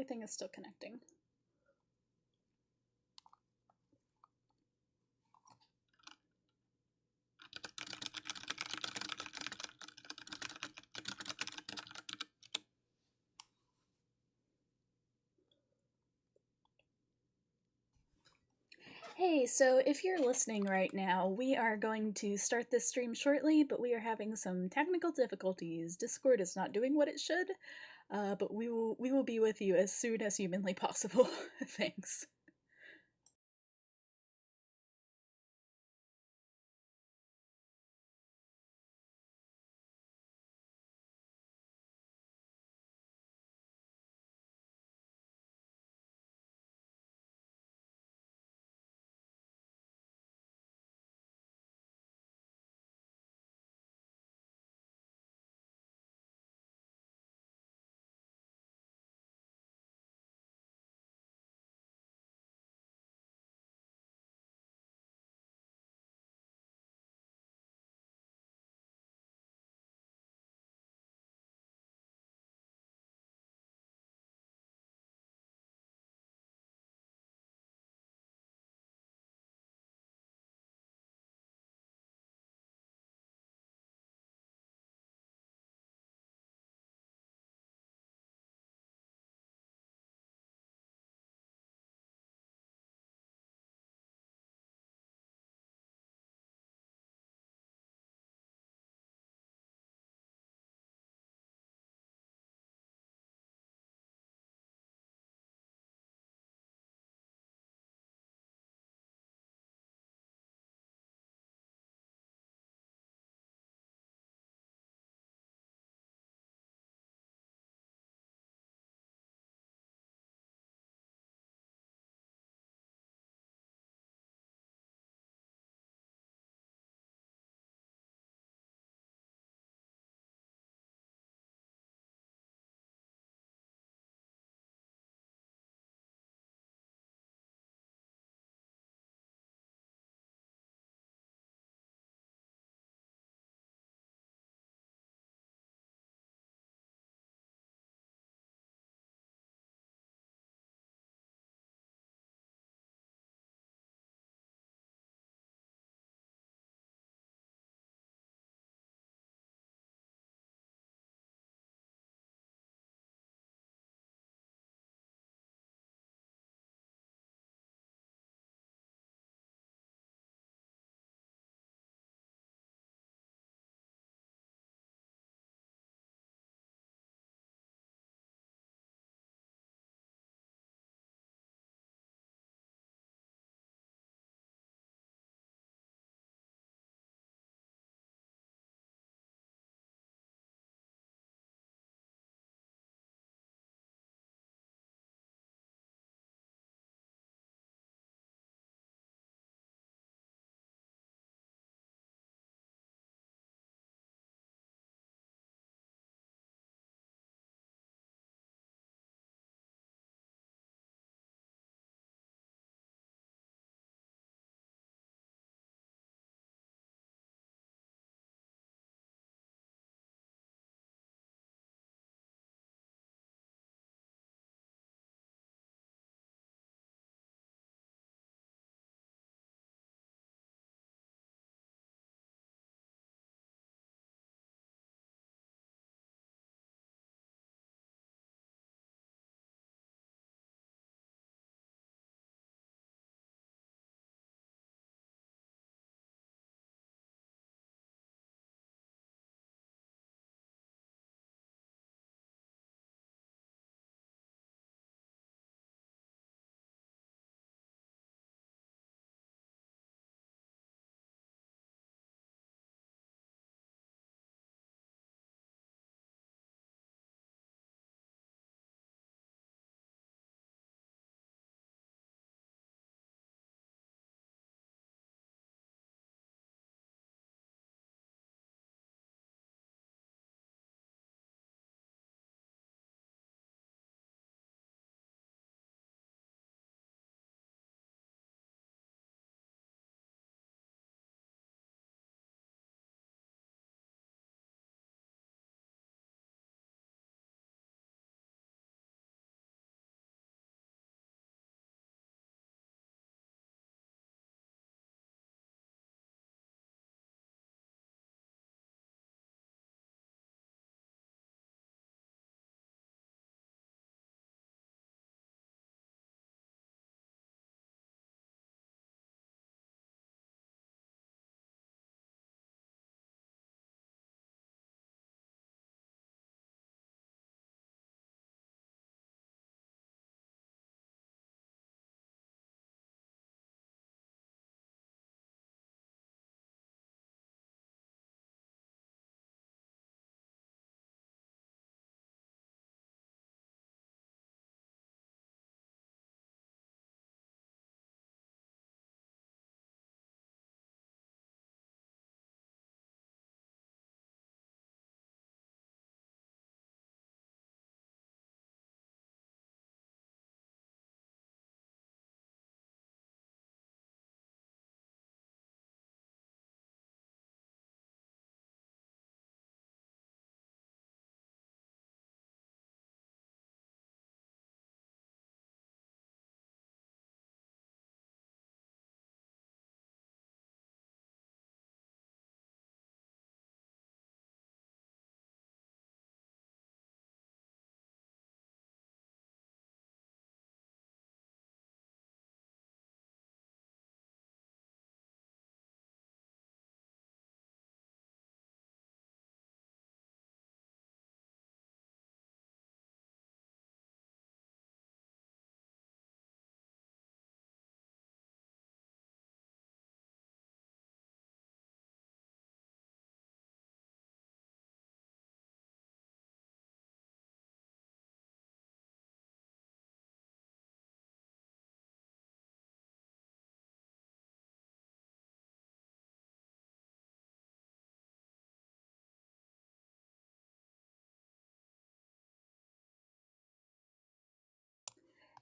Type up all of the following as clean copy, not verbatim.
everything is still connecting. Hey, so if you're listening right now, we are going to start this stream shortly, but we are having some technical difficulties. Discord is not doing what it should, but we will be with you as soon as humanly possible. Thanks.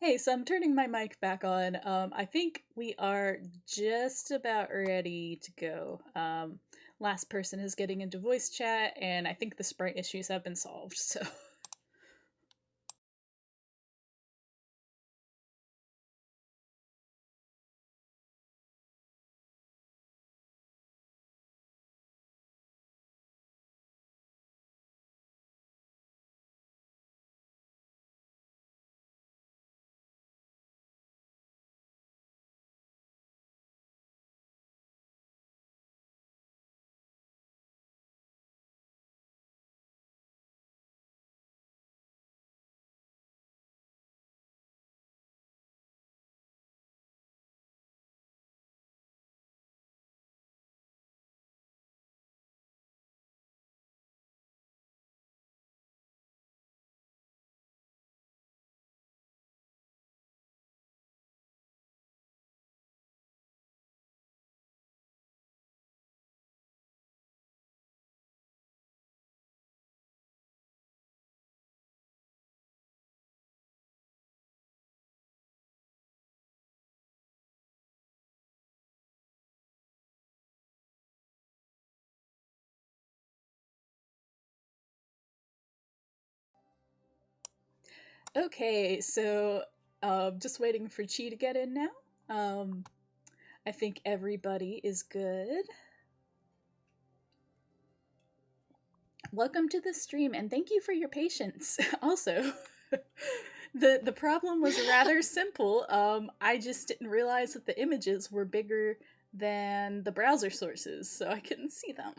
Hey, so I'm turning my mic back on. I think we are just about ready to go. Last person is getting into voice chat, and I think the sprite issues have been solved, so. Okay, so just waiting for Chi to get in now. I think everybody is good. Welcome to the stream, and thank you for your patience. Also, the problem was rather simple. I just didn't realize that the images were bigger than the browser sources, so I couldn't see them.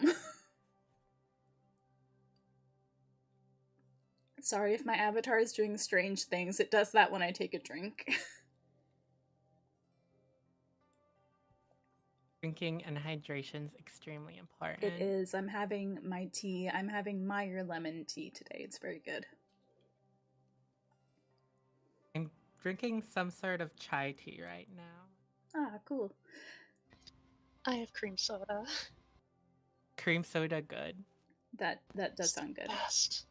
Sorry if my avatar is doing strange things. It does that when I take a drink. Drinking and hydration is extremely important. It is. I'm having my tea. I'm having Meyer lemon tea today. It's very good. I'm drinking some sort of chai tea right now. Ah, cool. I have cream soda. Cream soda, good. That does sound good. Best.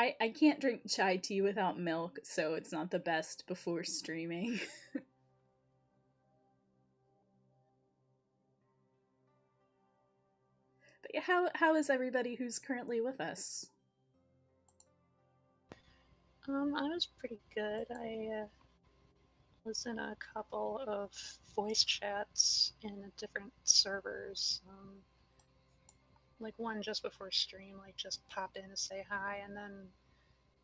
I can't drink chai tea without milk, so it's not the best before streaming. But yeah, how is everybody who's currently with us? I was pretty good. I was in a couple of voice chats in different servers. Like one just before stream, like just pop in to say hi, and then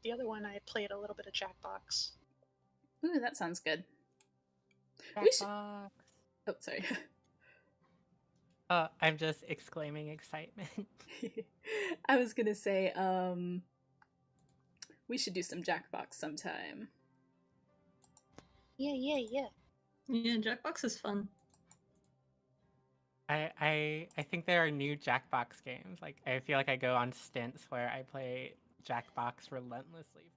the other one I played a little bit of Jackbox. Ooh, that sounds good. Jackbox. Oh, sorry. I'm just exclaiming excitement. I was gonna say, we should do some Jackbox sometime. Yeah. Yeah, Jackbox is fun. I think there are new Jackbox games. Like I feel like I go on stints where I play Jackbox relentlessly.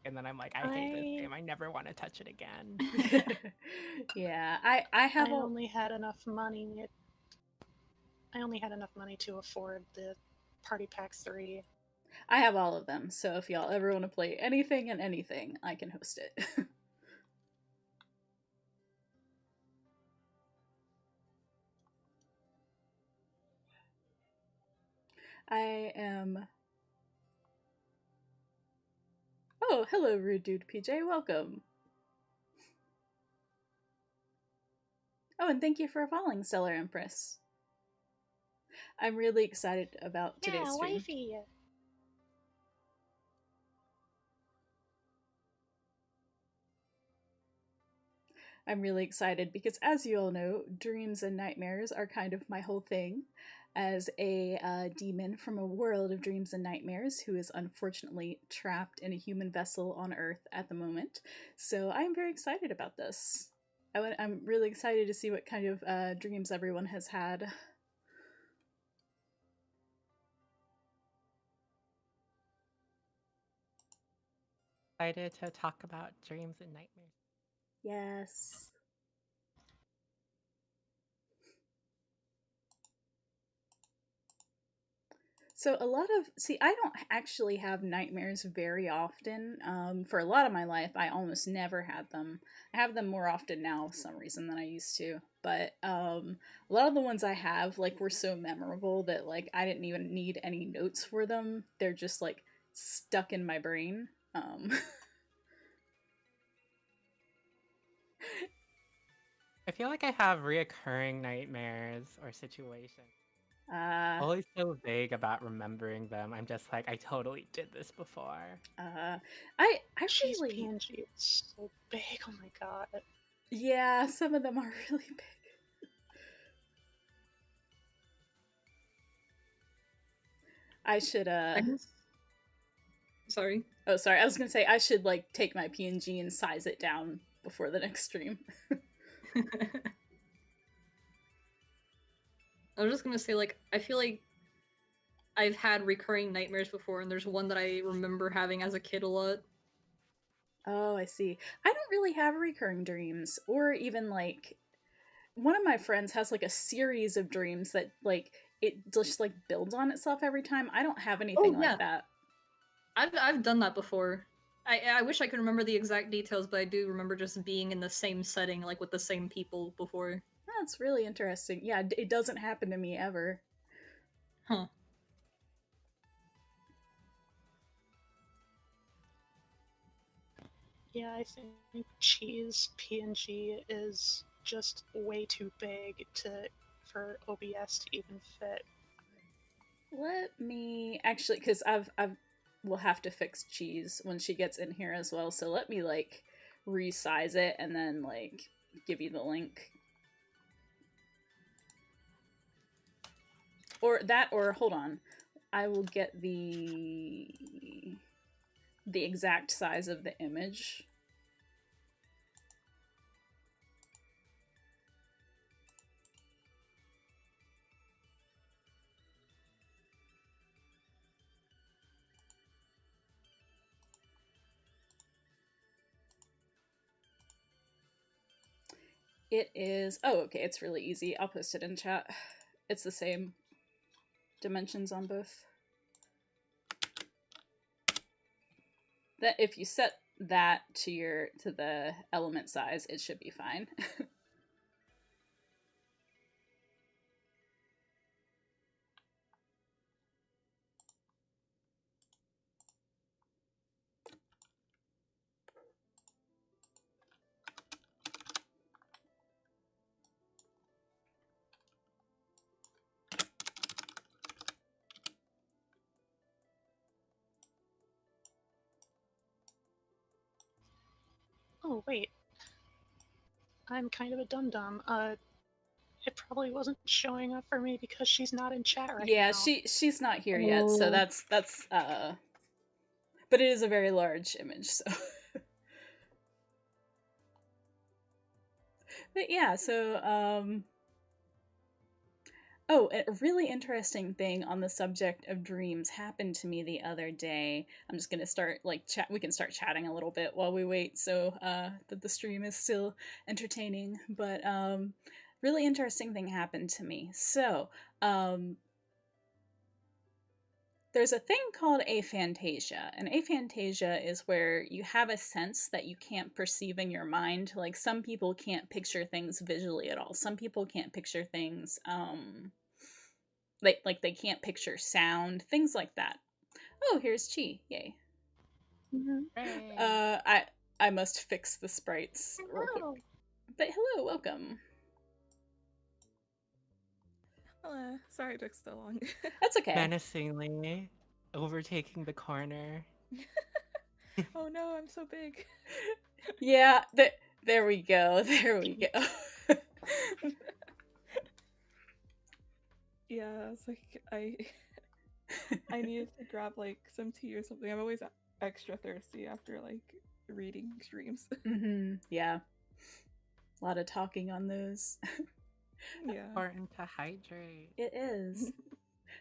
And then I'm like, I hate this game. I never want to touch it again. Yeah, I have only had enough money. I only had enough money to afford the Party Pack 3. I have all of them, so if y'all ever want to play anything and anything, I can host it. I am... Oh, hello, Rude Dude PJ, welcome. Oh, and thank you for following Stellar Empress. I'm really excited about today's stream. Wifey. I'm really excited because, as you all know, dreams and nightmares are kind of my whole thing. As a demon from a world of dreams and nightmares who is unfortunately trapped in a human vessel on Earth at the moment. So I'm very excited about this. I'm really excited to see what kind of dreams everyone has had. Excited to talk about dreams and nightmares. Yes. So a lot of I don't actually have nightmares very often. For a lot of my life, I almost never had them. I have them more often now, for some reason, than I used to. But a lot of the ones I have like were so memorable that like I didn't even need any notes for them. They're just like stuck in my brain. I feel like I have reoccurring nightmares or situations. Always so vague about remembering them. I'm just like, I totally did this before. I Cheese really PNG is so big. Oh my god. Yeah, some of them are really big. I should Sorry. Oh, sorry. I was gonna say I should like take my PNG and size it down before the next stream. I was just gonna say, like, I feel like I've had recurring nightmares before, and there's one that I remember having as a kid a lot. Oh, I see. I don't really have recurring dreams, or even like one of my friends has like a series of dreams that like it just like builds on itself every time. I don't have anything like that. I've done that before. I wish I could remember the exact details, but I do remember just being in the same setting, like with the same people before. That's really interesting. Yeah, it doesn't happen to me ever. Huh. Yeah, I think cheese PNG is just way too big for OBS to even fit. Let me actually, because we'll have to fix cheese when she gets in here as well. So let me like resize it and then like give you the link. Or hold on. I will get the exact size of the image. It is, oh, okay, it's really easy. I'll post it in chat. It's the same dimensions on both. That if you set that to the element size, it should be fine. Oh, wait. I'm kind of a dum-dum. It probably wasn't showing up for me because she's not in chat right now. Yeah, she's not here yet, so that's but it is a very large image, so. But yeah, so oh, a really interesting thing on the subject of dreams happened to me the other day. I'm just gonna start like we can start chatting a little bit while we wait, so that the stream is still entertaining. But really interesting thing happened to me. So there's a thing called aphantasia, and aphantasia is where you have a sense that you can't perceive in your mind. Like some people can't picture things visually at all. Some people can't picture things like they can't picture sound, things like that. Oh, here's Chi. Yay. Mm-hmm. I must fix the sprites real quick. But hello, welcome. Hello. Sorry it took so long. That's okay. Menacingly overtaking the corner. Oh no, I'm so big. Yeah, there we go. There we go. Yeah, it's like I needed to grab like some tea or something. I'm always extra thirsty after like reading streams. Mm-hmm. Yeah. A lot of talking on those. Yeah. Important to hydrate. It is.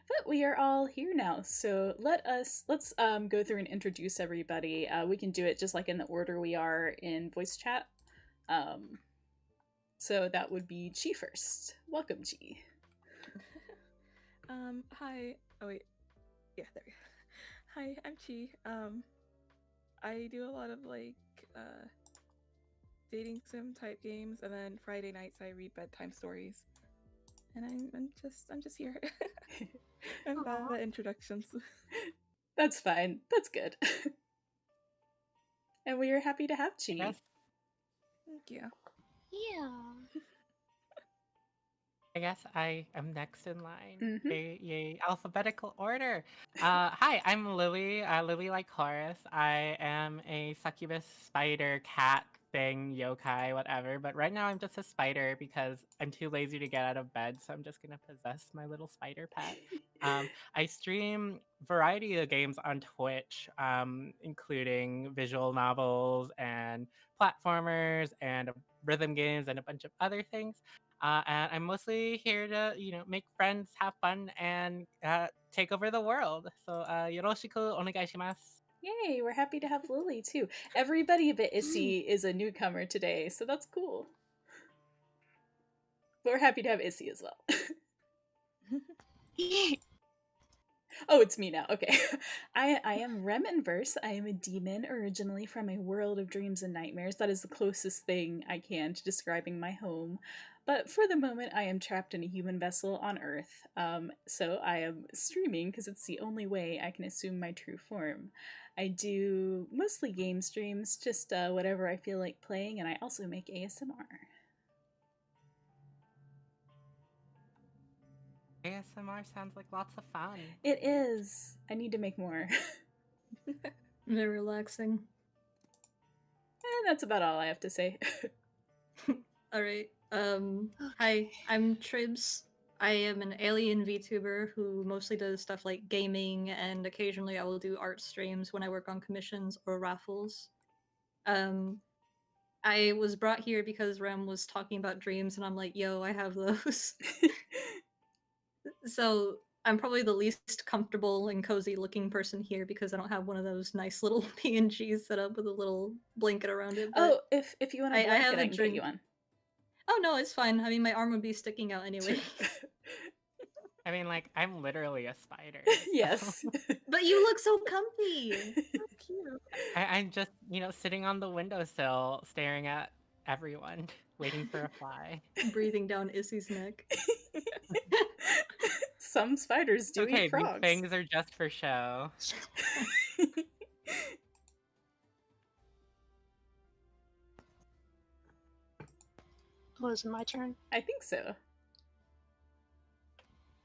But we are all here now, so let's go through and introduce everybody. We can do it just like in the order we are in voice chat. So that would be Chi first. Welcome, Chi. Hi. Oh wait. Yeah, there we go. Hi, I'm Chi. I do a lot of like dating sim type games, and then Friday nights I read bedtime stories. And I'm just here. I'm bad at introductions. That's fine. That's good. And we are happy to have Chi. Yes. Thank you. Yeah. I guess I am next in line. Mhm. Yay, alphabetical order. Hi, I'm Lily. Lily like Horus. I am a succubus spider cat thing, yokai, whatever. But right now I'm just a spider because I'm too lazy to get out of bed, so I'm just gonna possess my little spider pet. I stream variety of games on Twitch, including visual novels and platformers and rhythm games and a bunch of other things. And I'm mostly here to, make friends, have fun, and take over the world. So, yoroshiku onegaishimasu. Yay, we're happy to have Lily too. Everybody but Issy is a newcomer today, so that's cool. But we're happy to have Issy as well. Oh, it's me now. Okay. I am Remenverse. I am a demon originally from a world of dreams and nightmares. That is the closest thing I can to describing my home. But for the moment, I am trapped in a human vessel on Earth. So I am streaming because it's the only way I can assume my true form. I do mostly game streams, just whatever I feel like playing, and I also make ASMR. ASMR sounds like lots of fun. It is. I need to make more. Very relaxing. And that's about all I have to say. Alright. Hi, I'm Tribs. I am an alien VTuber who mostly does stuff like gaming, and occasionally I will do art streams when I work on commissions or raffles. I was brought here because Rem was talking about dreams, and I'm like, yo, I have those. So I'm probably the least comfortable and cozy looking person here because I don't have one of those nice little PNGs set up with a little blanket around it. But oh, if you want a I blanket, have I a can get you drink. one. Oh no, it's fine. I mean, my arm would be sticking out anyway. I mean, like, I'm literally a spider. Yes. But you look so comfy. So cute. I'm just, sitting on the windowsill, staring at everyone, waiting for a fly. Breathing down Issy's neck. Some spiders do Okay, eat these frogs. things are just for show. Oh, is it my turn? I think so.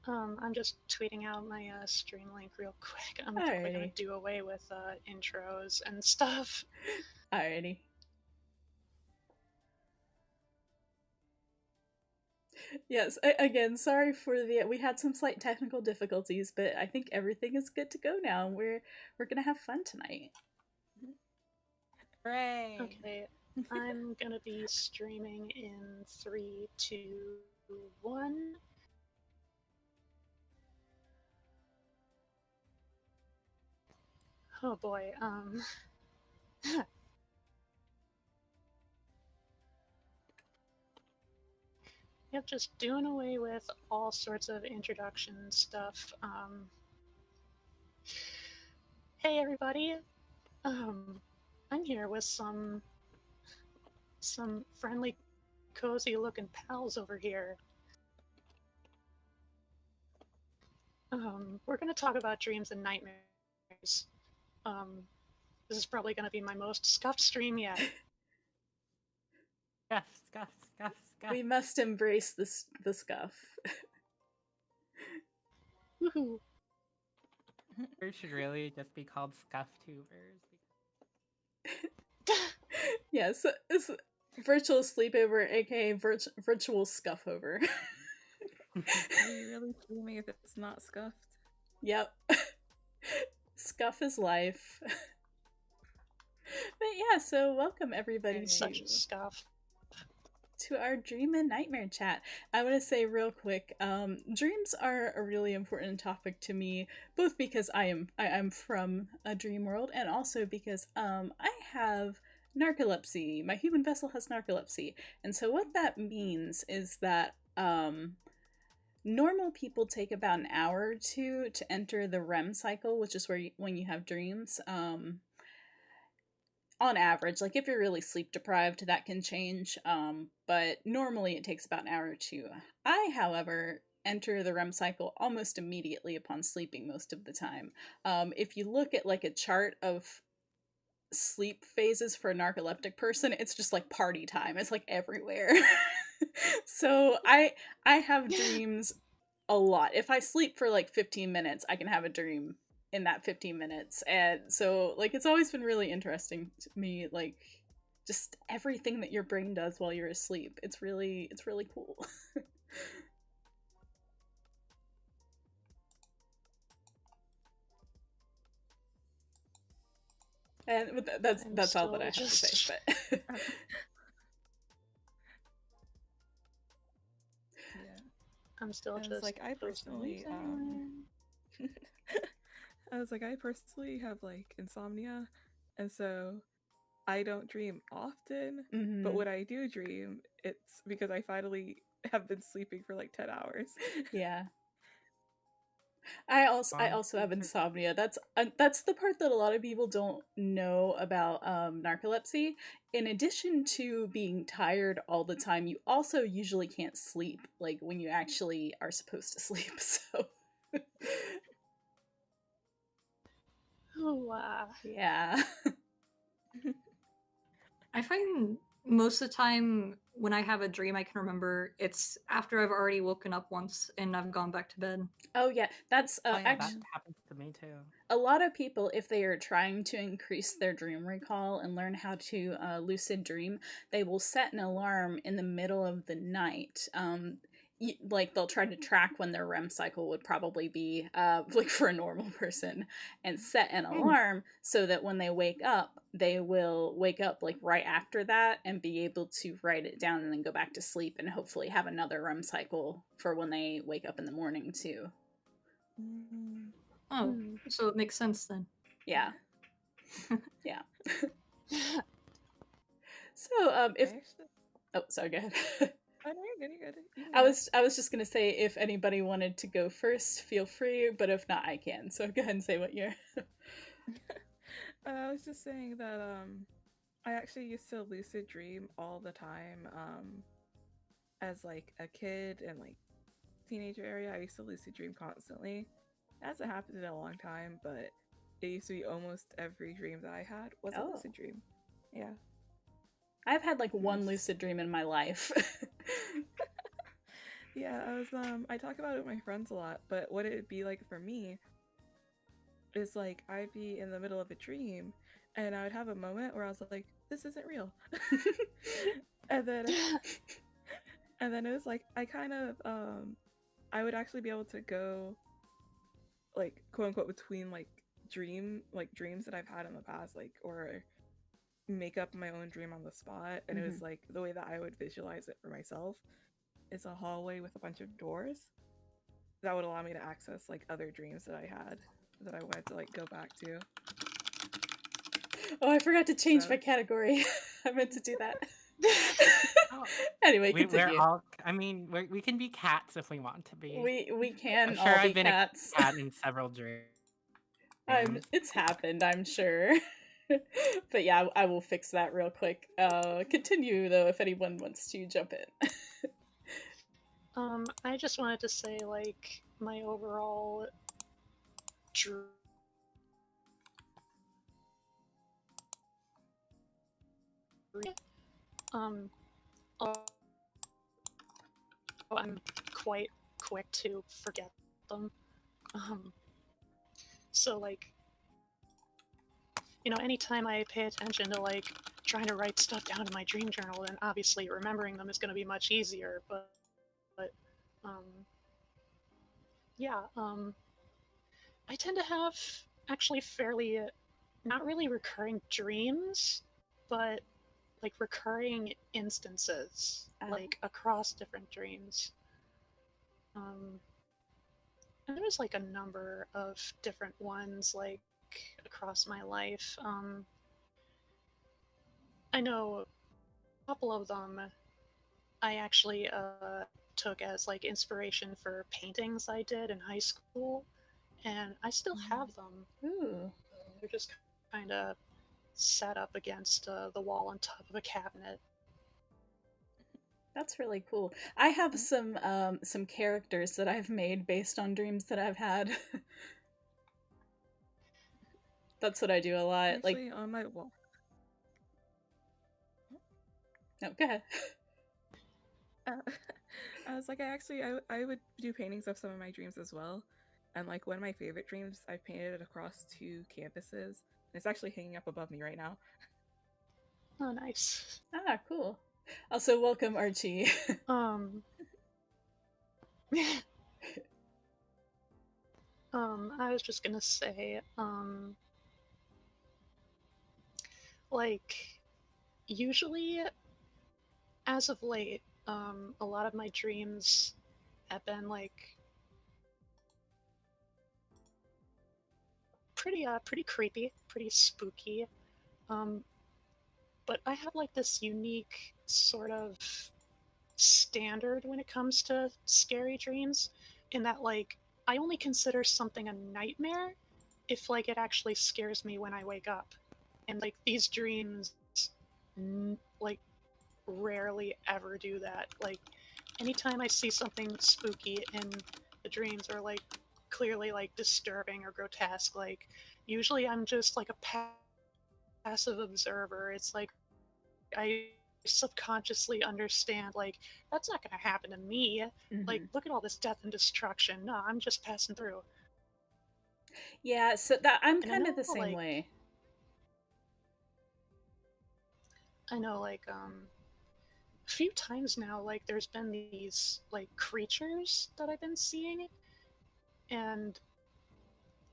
I'm just tweeting out my stream link real quick. I'm probably gonna Alrighty. do away with intros and stuff. Alrighty. Yes, again, sorry for we had some slight technical difficulties, but I think everything is good to go now. We're gonna have fun tonight. Hooray! Okay, I'm gonna be streaming in 3, 2, 1. Oh boy, yep, just doing away with all sorts of introduction stuff. Hey everybody, I'm here with some friendly, cozy looking pals over here. We're gonna talk about dreams and nightmares. This is probably gonna be my most scuffed stream yet. Scuff, scuff, scuff, scuff. We must embrace the scuff. Woohoo! It should really just be called ScuffTubers. Yes, it's Virtual Sleepover, aka Virtual Scuffover. Are you really streaming if it's not scuffed? Yep. Scuff is life. But yeah, so welcome everybody Such a scuff. to our dream and nightmare chat. I want to say real quick, dreams are a really important topic to me, both because I'm from a dream world, and also because I have narcolepsy. My human vessel has narcolepsy, and so what that means is that normal people take about an hour or two to enter the REM cycle, which is when you have dreams. On average, like if you're really sleep deprived, that can change. But normally it takes about an hour or two. I, however, enter the REM cycle almost immediately upon sleeping most of the time. If you look at like a chart of sleep phases for a narcoleptic person, it's just like party time. It's like everywhere. So I have dreams a lot. If I sleep for like 15 minutes, I can have a dream in that 15 minutes. And so like it's always been really interesting to me, like just everything that your brain does while you're asleep. It's really cool. And that's all that I have to say. But Yeah. I'm still And just like I personally I was like, I personally have like insomnia, and so I don't dream often, but Mhm. when I do dream, it's because I finally have been sleeping for like 10 hours. Yeah. I also have insomnia. That's the part that a lot of people don't know about narcolepsy. In addition to being tired all the time, you also usually can't sleep like when you actually are supposed to sleep. So Oh, wow. yeah. I find most of the time when I have a dream I can remember, it's after I've already woken up once and I've gone back to bed. Oh yeah, that's Oh yeah, that actually happens to me too. a lot of people, if they are trying to increase their dream recall and learn how to lucid dream, they will set an alarm in the middle of the night. Like they'll try to track when their REM cycle would probably be, like for a normal person, and set an alarm so that when they will wake up like right after that and be able to write it down and then go back to sleep and hopefully have another REM cycle for when they wake up in the morning too. Oh, so it makes sense then. Yeah. Yeah. So, if oh, sorry, go ahead. Oh, no, you're good. You're good. You can I go. was just gonna say if anybody wanted to go first, feel free. But if not, I can. So go ahead and say what you're. I was just saying that I actually used to lucid dream all the time. As like a kid and like teenager area, I used to lucid dream constantly. It hasn't happened in a long time, but it used to be almost every dream that I had was a Oh. lucid dream. Yeah. I've had like one Nice. lucid dream in my life. Yeah, I talk about it with my friends a lot, but what it'd be like for me is like I'd be in the middle of a dream and I would have a moment where I was like, this isn't real. and then it was like I kind of I would actually be able to go like quote unquote between like dreams that I've had in the past, like, or make up my own dream on the spot. And it was like the way that I would visualize it for myself is a hallway with a bunch of doors that would allow me to access like other dreams that I had that I wanted to like go back to. Oh, I forgot to change my category. I meant to do that. Anyway, continue. We're all. I mean, we can be cats if we want to be. We can I'm sure all be I've been cats. a cat in several dreams. It's happened, I'm sure. But yeah, I will fix that real quick. Continue though if anyone wants to jump in. I just wanted to say, like, my overall I'm quite quick to forget them. So like, you know, anytime I pay attention to like trying to write stuff down in my dream journal, then obviously remembering them is going to be much easier. But yeah, I tend to have actually fairly not really recurring dreams, but like recurring instances, like across different dreams. And there's like a number of different ones like across my life. I know a couple of them I actually took as like inspiration for paintings I did in high school, and I still have them. Ooh. They're just kind of set up against the wall on top of a cabinet. That's really cool. I have some characters that I've made based on dreams that I've had. That's what I do a lot. Actually, like on my wall. No, go ahead. I was like, I would do paintings of some of my dreams as well. And like one of my favorite dreams, I painted it across 2 campuses. And it's actually hanging up above me right now. Oh, nice. Ah, cool. Also, welcome, Archie. I was just gonna say, like, usually, as of late, a lot of my dreams have been like pretty creepy, pretty spooky. But I have like this unique sort of standard when it comes to scary dreams, in that like I only consider something a nightmare if like it actually scares me when I wake up. And like these dreams like rarely ever do that. Like anytime I see something spooky in the dreams, or like clearly like disturbing or grotesque, like usually I'm just like a passive observer. It's like I subconsciously understand like that's not going to happen to me. Like look at all this death and destruction. No, I'm just passing through. Yeah, so that I'm And kind of the same like, way. I know like a few times now like there's been these like creatures that I've been seeing, and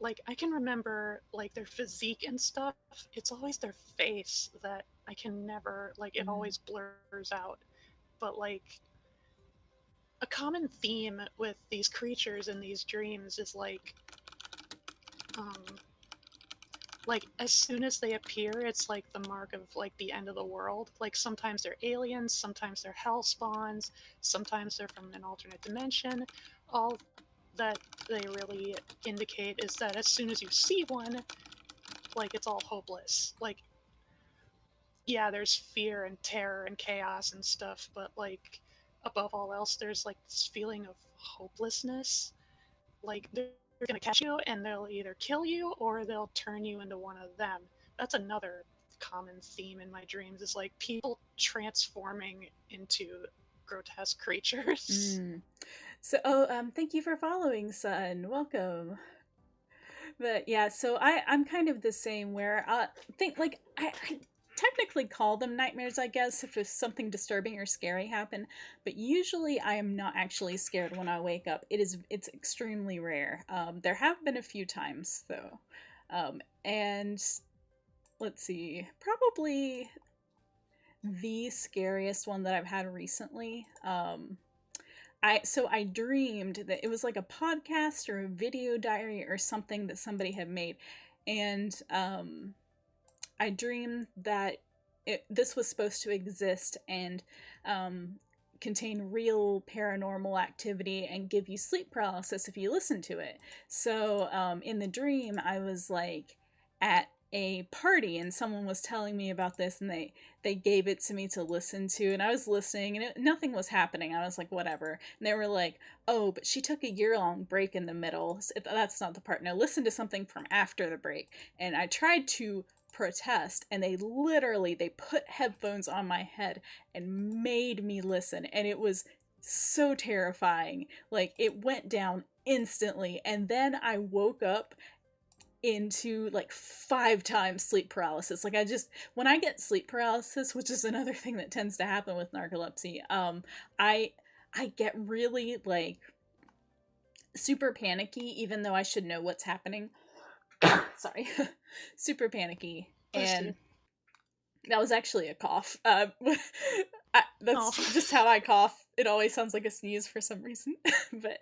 like I can remember like their physique and stuff. It's always their face that I can never like, it always blurs out. But like a common theme with these creatures in these dreams is like as soon as they appear, it's like the mark of like the end of the world. Like sometimes they're aliens, sometimes they're hell spawns, sometimes they're from an alternate dimension. All that they really indicate is that as soon as you see one, like it's all hopeless. Like yeah, there's fear and terror and chaos and stuff, but like above all else there's like this feeling of hopelessness. Like they're gonna catch you and they'll either kill you or they'll turn you into one of them. That's another common theme in my dreams, is like people transforming into grotesque creatures. So thank you for following, son. Welcome. But yeah, so I'm kind of the same, where think like I technically call them nightmares, I guess, if something disturbing or scary happened, but usually I am not actually scared when I wake up. It's extremely rare. There have been a few times though, and let's see, probably the scariest one that I've had recently. I dreamed that it was like a podcast or a video diary or something that somebody had made, and I dreamed that this was supposed to exist and contain real paranormal activity and give you sleep paralysis if you listen to it. So in the dream, I was like at a party and someone was telling me about this, and they gave it to me to listen to, and I was listening, and nothing was happening. I was like, whatever. And they were like, oh, but she took a year-long break in the middle. That's not the part. No, listen to something from after the break. And I tried to protest, and they put headphones on my head and made me listen, and it was so terrifying. Like it went down instantly, and then I woke up into like 5 times sleep paralysis. Like when I get sleep paralysis, which is another thing that tends to happen with narcolepsy, I get really like super panicky, even though I should know what's happening. Sorry. Super panicky. And that was actually a cough. That's just how I cough. It always sounds like a sneeze for some reason. But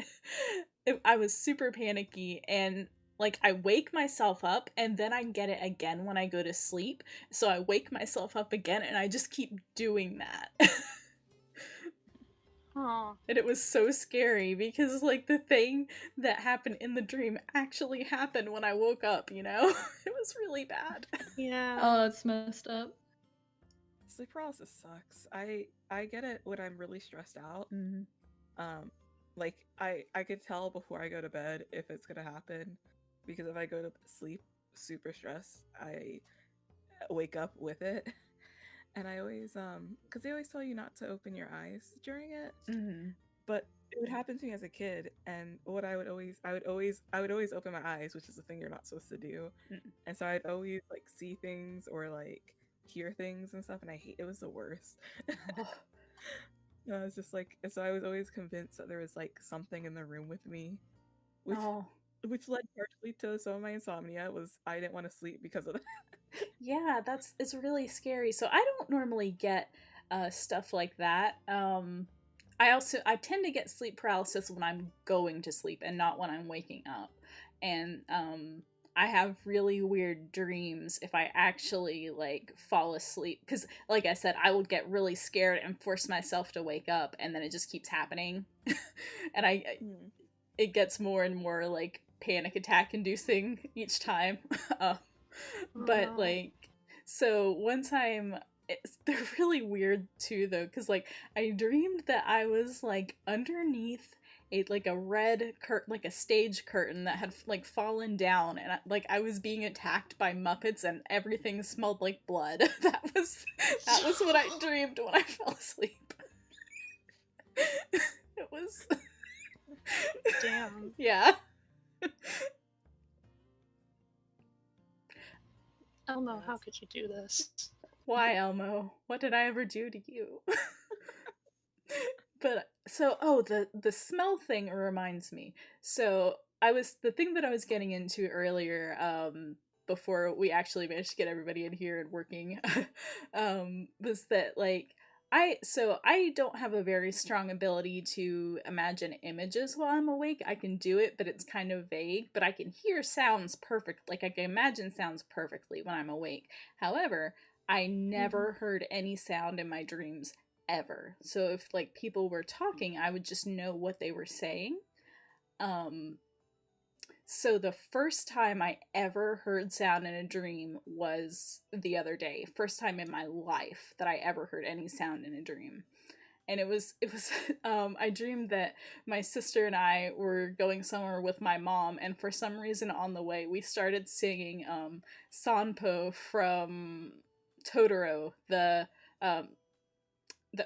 I was super panicky, and like I wake myself up and then I get it again when I go to sleep. So I wake myself up again and I just keep doing that. Oh. And it was so scary because, like, the thing that happened in the dream actually happened when I woke up, you know? It was really bad. Yeah. Oh, that's messed up. Sleep paralysis sucks. I get it when I'm really stressed out. Like I could tell before I go to bed if it's gonna happen, because if I go to sleep super stressed, I wake up with it. And I always because they always tell you not to open your eyes during it. But it would happen to me as a kid, and what I would always open my eyes, which is the thing you're not supposed to do. And so I'd always like see things or like hear things and stuff, and it was the worst. I was just like, so I was always convinced that there was like something in the room with me, which led partially to some of my insomnia. Was I didn't want to sleep because of that. Yeah, it's really scary. So I don't normally get stuff like that. I tend to get sleep paralysis when I'm going to sleep and not when I'm waking up. And I have really weird dreams if I actually like fall asleep, because like I said, I will get really scared and force myself to wake up, and then it just keeps happening. And it gets more and more like panic attack inducing each time. But like, so one time they're really weird too though, because like I dreamed that I was like underneath a red curtain, like a stage curtain that had like fallen down, and I was being attacked by Muppets and everything smelled like blood. that was what I dreamed when I fell asleep. It was damn. Yeah. Elmo, how could you do this? Why, Elmo? What did I ever do to you? But so, the smell thing reminds me. So the thing that I was getting into earlier, before we actually managed to get everybody in here and working, was that like I don't have a very strong ability to imagine images while I'm awake. I can do it, but it's kind of vague. But I can hear sounds perfect. Like I can imagine sounds perfectly when I'm awake. However, I never heard any sound in my dreams ever. So if like people were talking, I would just know what they were saying. So the first time I ever heard sound in a dream was the other day. First time in my life that I ever heard any sound in a dream. And it was I dreamed that my sister and I were going somewhere with my mom, and for some reason on the way we started singing Sanpo from Totoro, the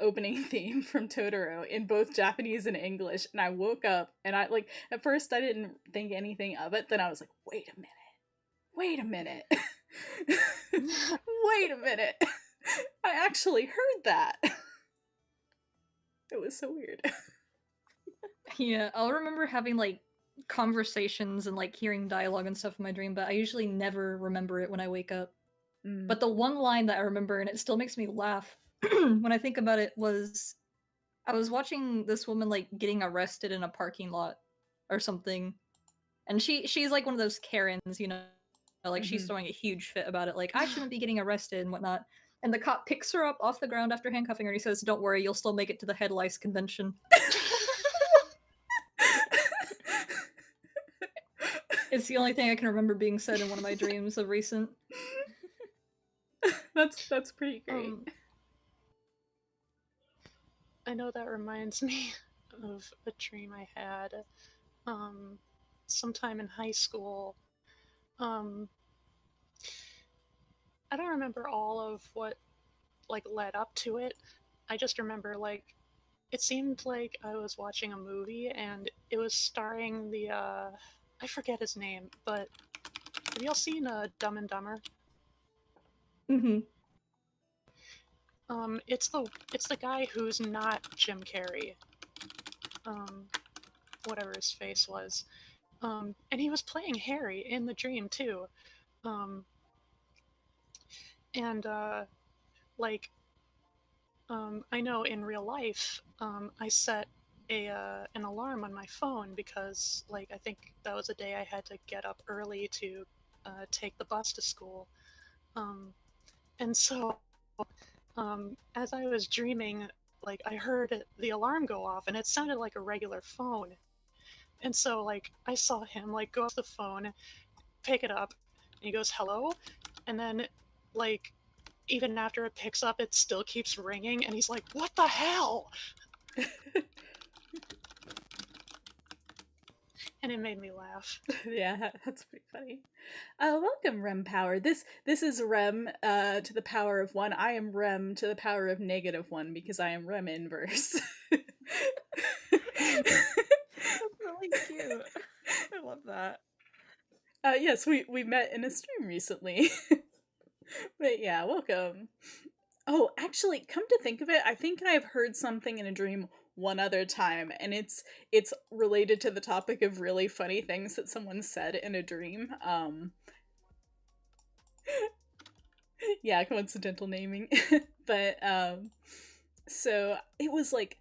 opening theme from Totoro, in both Japanese and English. And I woke up and I like, at first I didn't think anything of it. Then I was like, wait a minute. Wait a minute. I actually heard that. It was so weird. Yeah, I'll remember having like conversations and like hearing dialogue and stuff in my dream, but I usually never remember it when I wake up. But the one line that I remember, and it still makes me laugh when I think about it, was I was watching this woman like getting arrested in a parking lot or something, and she's like one of those Karens, you know, like she's throwing a huge fit about it, like I shouldn't be getting arrested and whatnot. And the cop picks her up off the ground after handcuffing her, and he says, "Don't worry, you'll still make it to the head lice convention." It's the only thing I can remember being said in one of my dreams of recent. That's pretty great. I know that reminds me of a dream I had sometime in high school. I don't remember all of what like led up to it. I just remember like it seemed like I was watching a movie and it was starring the I forget his name, but have y'all seen Dumb and Dumber? It's the guy who's not Jim Carrey. Whatever his face was. And he was playing Harry in the dream too. Like I know in real life, I set an alarm on my phone because like I think that was a day I had to get up early to take the bus to school. And so as I was dreaming, like I heard the alarm go off, and it sounded like a regular phone. And so like I saw him like go off the phone, pick it up, and he goes, "Hello?" And then like even after it picks up, it still keeps ringing, and he's like, "What the hell?" And it made me laugh. Yeah, that's pretty funny. Welcome, Rem Power. This is Rem to the power of 1. I am Rem to the power of -1 because I am Rem inverse. That's really cute. I love that. Yes, we met in a stream recently. But yeah, welcome. Oh, actually, come to think of it, I think I've heard something in a dream one other time, and it's related to the topic of really funny things that someone said in a dream. Yeah, coincidental naming. But so it was like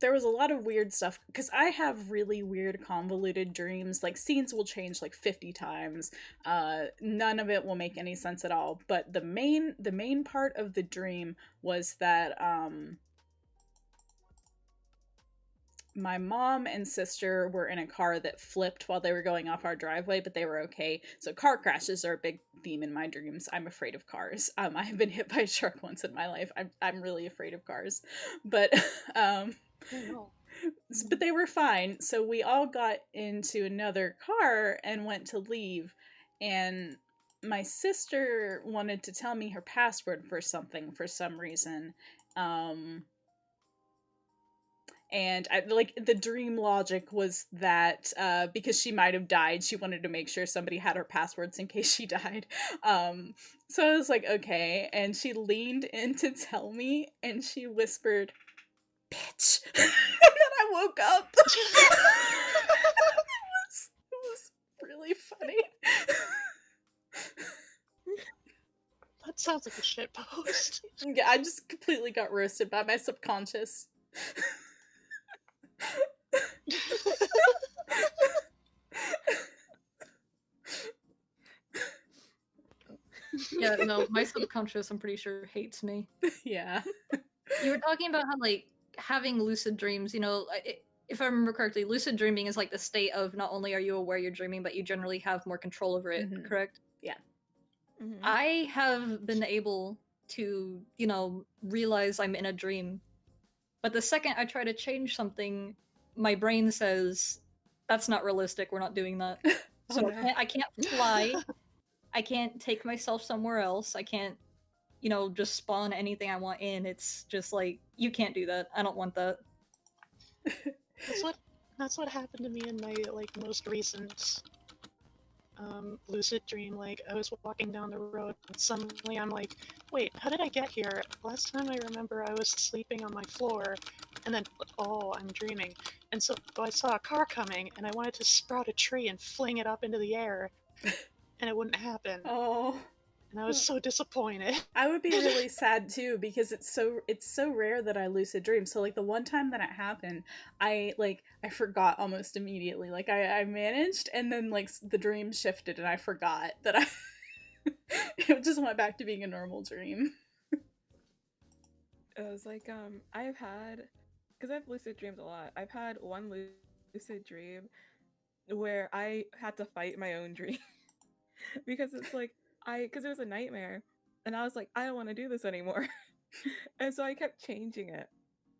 there was a lot of weird stuff because I have really weird convoluted dreams. Like scenes will change like 50 times. None of it will make any sense at all. But the main part of the dream was that my mom and sister were in a car that flipped while they were going off our driveway, but they were okay. So car crashes are a big theme in my dreams. I'm afraid of cars. I have been hit by a shark once in my life. I'm really afraid of cars. But but they were fine. So we all got into another car and went to leave. And my sister wanted to tell me her password for something for some reason. And like the dream logic was that because she might have died, she wanted to make sure somebody had her passwords in case she died. So I was like, okay. And she leaned in to tell me, and she whispered, "Bitch." And then I woke up. it was really funny. That sounds like a shit post. Yeah, I just completely got roasted by my subconscious. Yeah, no, my subconscious, I'm pretty sure, hates me. Yeah. You were talking about how, like, having lucid dreams, you know, if I remember correctly, lucid dreaming is like the state of not only are you aware you're dreaming, but you generally have more control over it, correct? Yeah. Mm-hmm. I have been able to, you know, realize I'm in a dream. But the second I try to change something, my brain says, that's not realistic, we're not doing that. So no. I can't fly. I can't take myself somewhere else. I can't, you know, just spawn anything I want in. It's just like, you can't do that. I don't want that. That's what happened to me in my like most recent lucid dream. Like I was walking down the road and suddenly I'm like, wait, how did I get here? Last time I remember I was sleeping on my floor, and then I'm dreaming. And so I saw a car coming and I wanted to sprout a tree and fling it up into the air, and it wouldn't happen. Oh. And I was so disappointed. I would be really sad too because it's so rare that I lucid dream. So like the one time that it happened, I forgot almost immediately. Like I managed, and then like the dream shifted and I forgot that I it just went back to being a normal dream. It was like I've had, because I've lucid dreamed a lot. I've had one lucid dream where I had to fight my own dream because it's like because it was a nightmare, and I was like, I don't want to do this anymore. And so I kept changing it.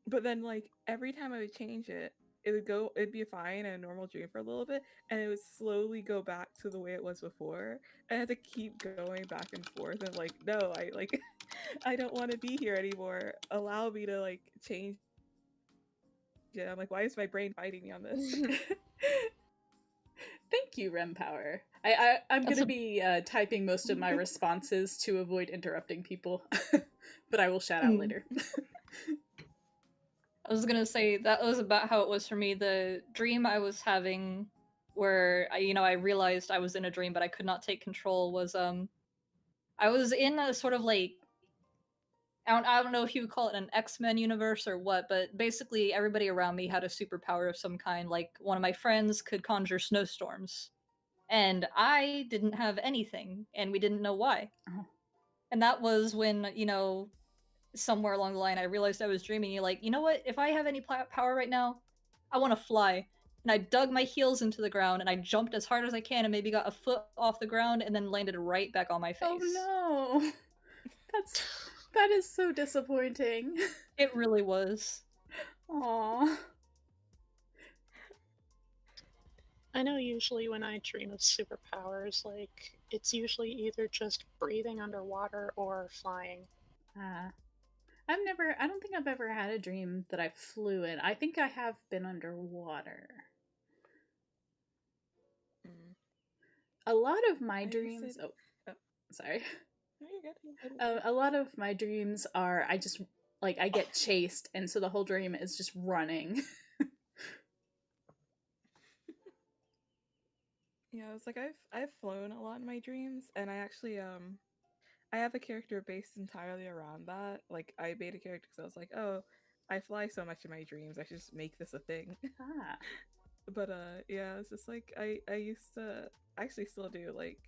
But then like every time I would change it, it'd be fine in a normal dream for a little bit, and it would slowly go back to the way it was before. And I had to keep going back and forth and like, no, I like I don't want to be here anymore. Allow me to like change. Yeah, I'm like, why is my brain fighting me on this? Thank you, Rem Power. I'm gonna be typing most of my responses to avoid interrupting people, but I will shout out later. I was gonna say that was about how it was for me. The dream I was having, where I realized I was in a dream but I could not take control, was I was in a sort of like I don't know if you would call it an X-Men universe or what, but basically everybody around me had a superpower of some kind. Like one of my friends could conjure snowstorms, and I didn't have anything, and we didn't know why. Oh. And that was when, somewhere along the line, I realized I was dreaming. You're like, you know what? If I have any power right now, I want to fly. And I dug my heels into the ground and I jumped as hard as I can and maybe got a foot off the ground and then landed right back on my face. Oh no. That is so disappointing. It really was. Aww. I know usually when I dream of superpowers, like, it's usually either just breathing underwater or flying. I don't think I've ever had a dream that I flew in. I think I have been underwater. A lot of my dreams... sorry. No, you're good. A lot of my dreams are, I just, like, I get chased, and so the whole dream is just running. Yeah, it's like I've flown a lot in my dreams, and I actually I have a character based entirely around that. Like, I made a character because I was like, oh, I fly so much in my dreams, I should just make this a thing. But yeah, it's just like I used to, actually still do, like,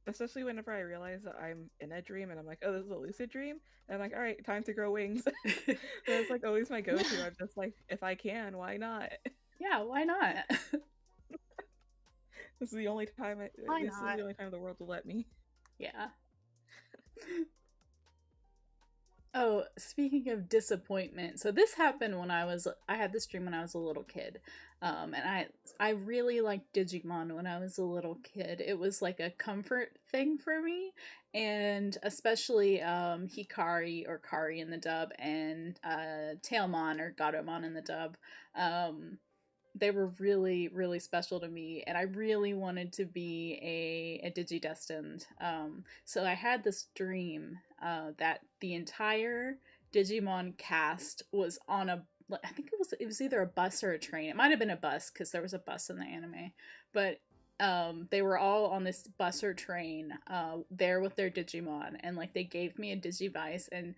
especially whenever I realize that I'm in a dream and I'm like, oh, this is a lucid dream, and I'm like, all right, time to grow wings. That's like always my go-to. I'm just like, if I can, why not? Yeah, why not? This is the only time is the only time the world will let me. Yeah. Oh, speaking of disappointment, so this happened when I had this dream when I was a little kid. And I really liked Digimon when I was a little kid. It was like a comfort thing for me, and especially Hikari, or Kari in the dub, and Tailmon or Gatomon in the dub. They were really, really special to me, and I really wanted to be a Digidestined. So I had this dream that the entire Digimon cast was on I think it was either a bus or a train. It might have been a bus because there was a bus in the anime, but they were all on this bus or train there with their Digimon, and like they gave me a Digivice and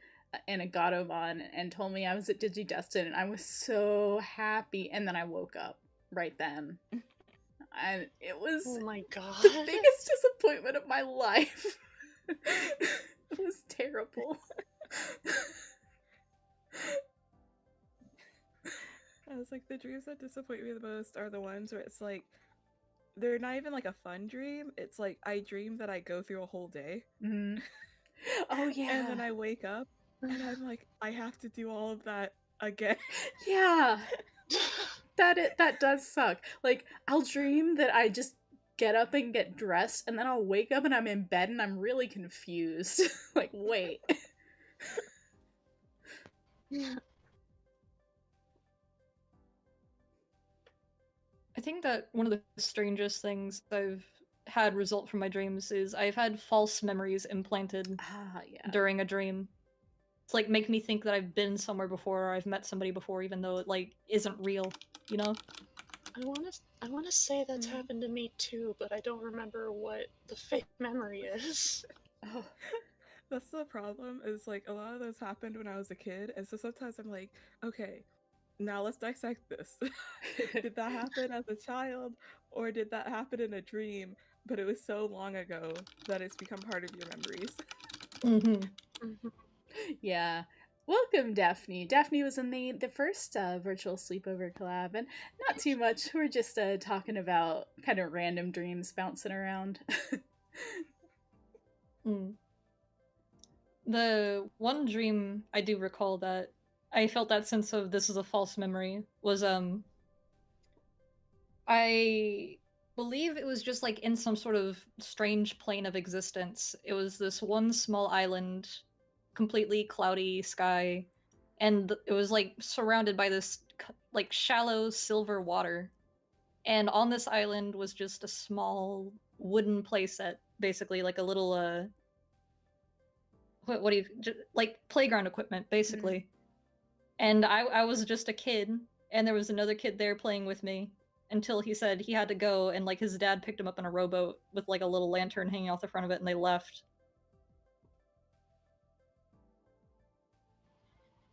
a Gatomon and told me I was at Digidestined, and I was so happy. And then I woke up right then, and it was, oh my god, the biggest disappointment of my life. It was terrible. I was like, the dreams that disappoint me the most are the ones where it's like, they're not even like a fun dream. It's like, I dream that I go through a whole day. Mm. Oh yeah. And then I wake up and I'm like, I have to do all of that again. Yeah. That does suck. Like, I'll dream that I just get up and get dressed, and then I'll wake up and I'm in bed and I'm really confused. Like, wait. I think that one of the strangest things I've had result from my dreams is I've had false memories implanted during a dream. It's like make me think that I've been somewhere before or I've met somebody before, even though it like isn't real, you know? I wanna say that's happened to me too, but I don't remember what the fake memory is. Oh, that's the problem, is like a lot of those happened when I was a kid, and so sometimes I'm like, okay, now let's dissect this. Did that happen as a child, or did that happen in a dream, but it was so long ago that it's become part of your memories? Yeah. Welcome, Daphne. Daphne was in the first Virtual Sleepover collab, and not too much. We're just talking about kind of random dreams bouncing around. The one dream I do recall that I felt that sense of this is a false memory was I believe it was just like in some sort of strange plane of existence. It was this one small island, completely cloudy sky, and it was like surrounded by this like shallow silver water. And on this island was just a small wooden playset, basically like a little what do you like playground equipment, basically. And I was just a kid, and there was another kid there playing with me until he said he had to go, and like his dad picked him up in a rowboat with like a little lantern hanging off the front of it, and they left.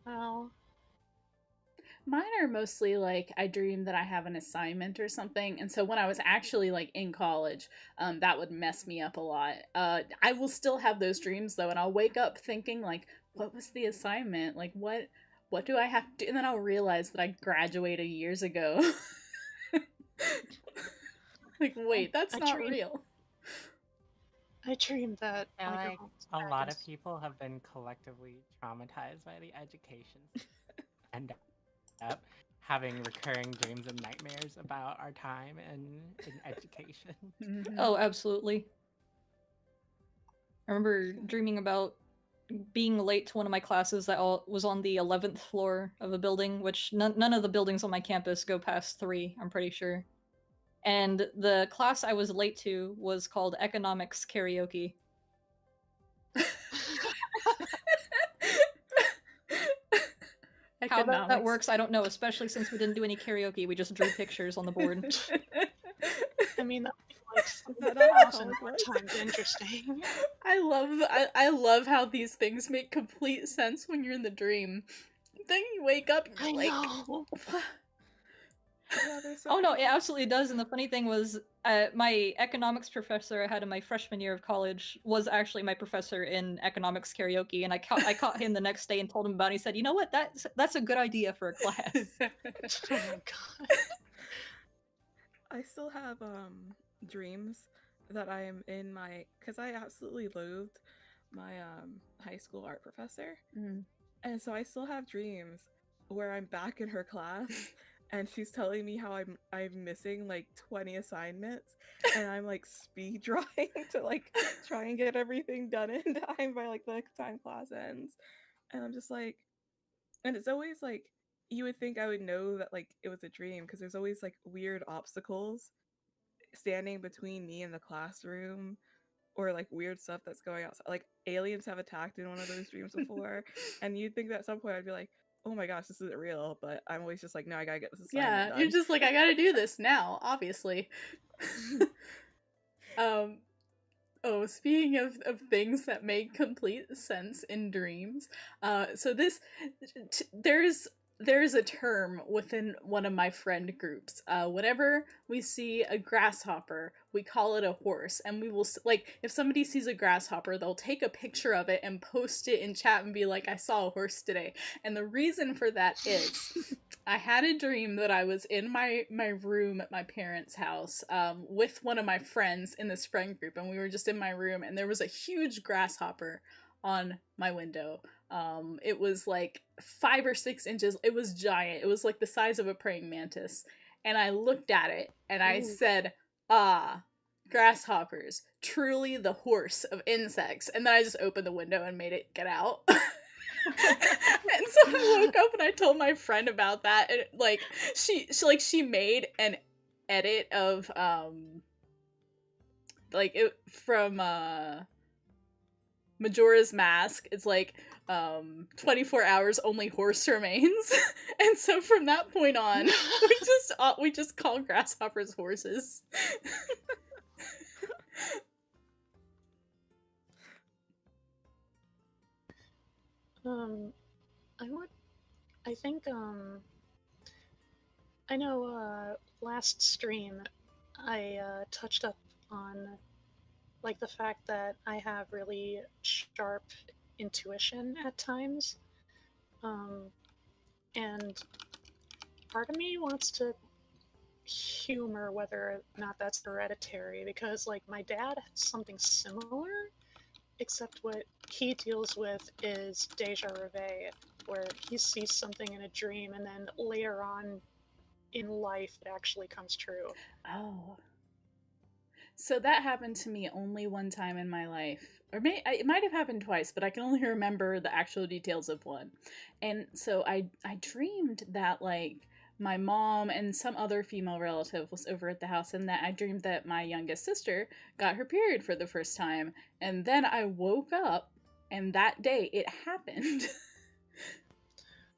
Wow. Mine are mostly like I dream that I have an assignment or something, and so when I was actually like in college, that would mess me up a lot. I will still have those dreams though, and I'll wake up thinking like, what was the assignment? Like, what do I have to do? And then I'll realize that I graduated years ago. Like, wait, that's not real. I dreamed that I my like girl was a back lot in of people have been collectively traumatized by the education and up having recurring dreams and nightmares about our time in education. Mhm. Oh, absolutely. I remember dreaming about being late to one of my classes that was on the 11th floor of a building, which none of the buildings on my campus go past 3, I'm pretty sure. And the class I was late to was called Economics Karaoke. How that works, I don't know, especially since we didn't do any karaoke, we just drew pictures on the board. I mean, that would be like That 1,000 more times interesting. I love how these things make complete sense when you're in the dream. Then you wake up and you're know. Yeah, oh no, it absolutely does. And the funny thing was, my economics professor I had in my freshman year of college was actually my professor in economics karaoke, and I caught him the next day and told him about it. He said, "You know what? That's a good idea for a class." Oh my god. I still have dreams that I am in my, because I absolutely loathed my high school art professor. Mm. And so I still have dreams where I'm back in her class and she's telling me how I'm missing like 20 assignments and I'm like speed drawing to like try and get everything done in time by like the time class ends. And I'm just like, and it's always like, you would think I would know that like it was a dream because there's always like weird obstacles standing between me and the classroom, or like weird stuff that's going outside. Like aliens have attacked in one of those dreams before, and you'd think that at some point I'd be like, "Oh my gosh, this isn't real," but I'm always just like, "No, I gotta get this assignment done." You're just like, I gotta do this now, obviously. Oh, speaking of things that make complete sense in dreams, so there's a term within one of my friend groups. Whenever we see a grasshopper, we call it a horse, and we will like if somebody sees a grasshopper, they'll take a picture of it and post it in chat and be like, "I saw a horse today." And the reason for that is, I had a dream that I was in my room at my parents' house with one of my friends in this friend group, and we were just in my room, and there was a huge grasshopper on my window. It was like 5 or 6 inches. It was giant. It was like the size of a praying mantis. And I looked at it and I said, "Ah, grasshoppers, truly the horse of insects." And then I just opened the window and made it get out. And so I woke up and I told my friend about that, and like she made an edit of like it from Majora's Mask. It's like 24 hours only horse remains. And so from that point on, we just call grasshoppers horses. I think I know last stream I touched up on like the fact that I have really sharp intuition at times. And part of me wants to humor whether or not that's hereditary, because like my dad has something similar, except what he deals with is deja vu, where he sees something in a dream and then later on in life it actually comes true. Oh. So that happened to me only one time in my life. Or it might have happened twice, but I can only remember the actual details of one. And so I dreamed that like my mom and some other female relative was over at the house, and that I dreamed that my youngest sister got her period for the first time. And then I woke up and that day it happened.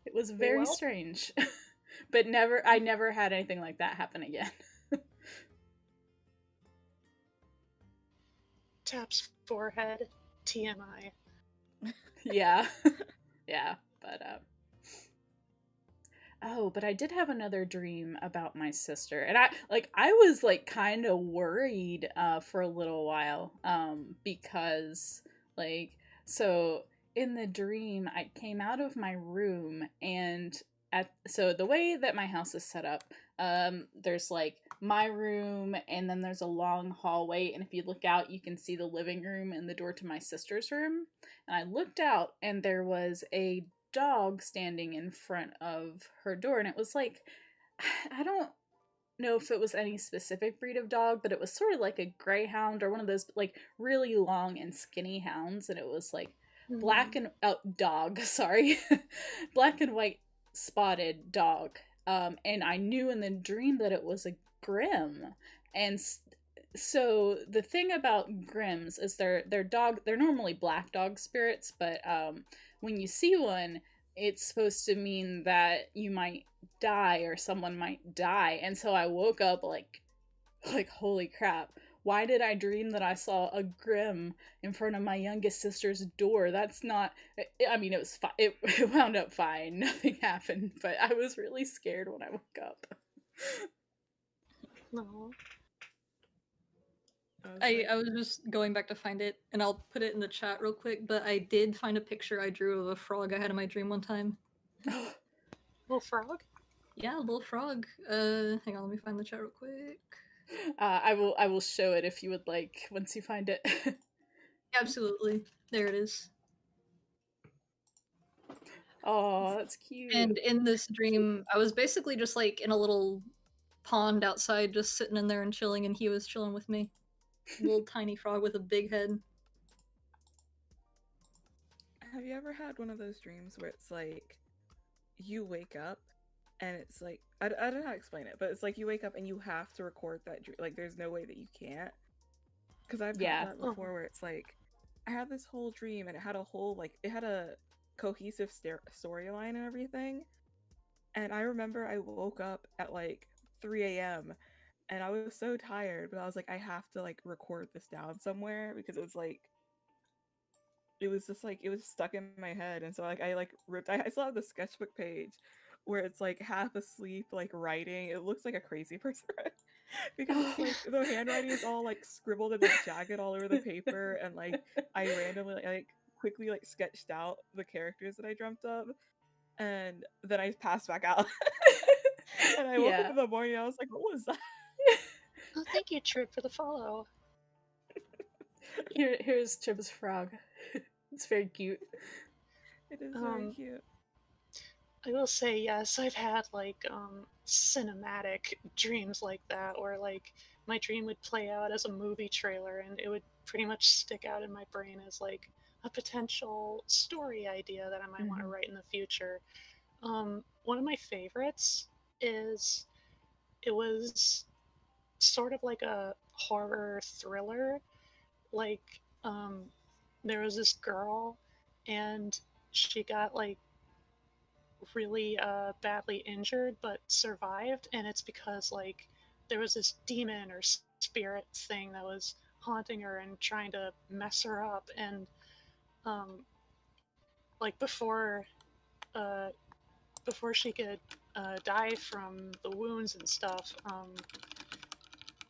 It was very strange. But I never had anything like that happen again. Taps forehead, TMI. Yeah. Yeah, but oh, but I did have another dream about my sister. And I was like kind of worried for a little while because like so in the dream, I came out of my room, and so the way that my house is set up, there's like my room, and then there's a long hallway, and if you look out, you can see the living room and the door to my sister's room. And I looked out, and there was a dog standing in front of her door, and it was like, I don't know if it was any specific breed of dog, but it was sort of like a greyhound or one of those like really long and skinny hounds, and it was like black and dog, sorry, black and white spotted dog. And I knew in the dream that it was a Grim, and so the thing about Grims is they're normally black dog spirits, but when you see one, it's supposed to mean that you might die or someone might die. And so I woke up like holy crap, why did I dream that I saw a Grim in front of my youngest sister's door? That's not, I mean, it was fine. It wound up fine. Nothing happened, but I was really scared when I woke up. No. I was just going back to find it, and I'll put it in the chat real quick, but I did find a picture I drew of a frog I had in my dream one time. Little frog? Yeah, a little frog. Hang on, let me find the chat real quick. I will show it if you would like once you find it. Absolutely. There it is. Oh, that's cute. And in this dream, I was basically just like in a little pond outside, just sitting in there and chilling, and he was chilling with me. Little tiny frog with a big head. Have you ever had one of those dreams where it's like you wake up and it's like I don't know how to explain it, but it's like you wake up and you have to record that dream. Like there's no way that you can't. Because I've had that before where it's like I had this whole dream and it had a whole like it had a cohesive storyline and everything. And I remember I woke up at like 3 a.m. and I was so tired, but I was like, I have to like record this down somewhere because it was like it was just like it was stuck in my head. And so like I like ripped I still have the sketchbook page where it's like half asleep like writing. It looks like a crazy person because it's like the handwriting is all like scribbled and like jagged all over the paper, and like I randomly like quickly like sketched out the characters that I dreamt of, and then I passed back out. And I woke up in the morning, I was like, what was that? Oh, thank you, Trip, for the follow. Here's Chip's frog. It's very cute. It is very cute. I will say, yes, I've had like cinematic dreams like that, where like my dream would play out as a movie trailer, and it would pretty much stick out in my brain as like a potential story idea that I might want to write in the future. One of my favorites is it was sort of like a horror thriller. Like there was this girl, and she got like really badly injured but survived, and it's because like there was this demon or spirit thing that was haunting her and trying to mess her up. And like before she could die from the wounds and stuff,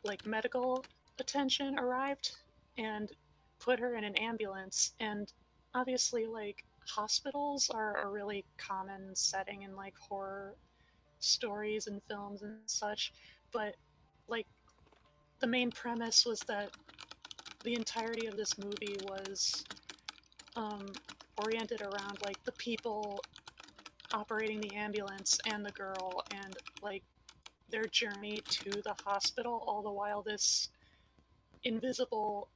like medical attention arrived and put her in an ambulance. And obviously like hospitals are a really common setting in like horror stories and films and such, but like the main premise was that the entirety of this movie was oriented around like the people operating the ambulance and the girl, and like their journey to the hospital, all the while this invisible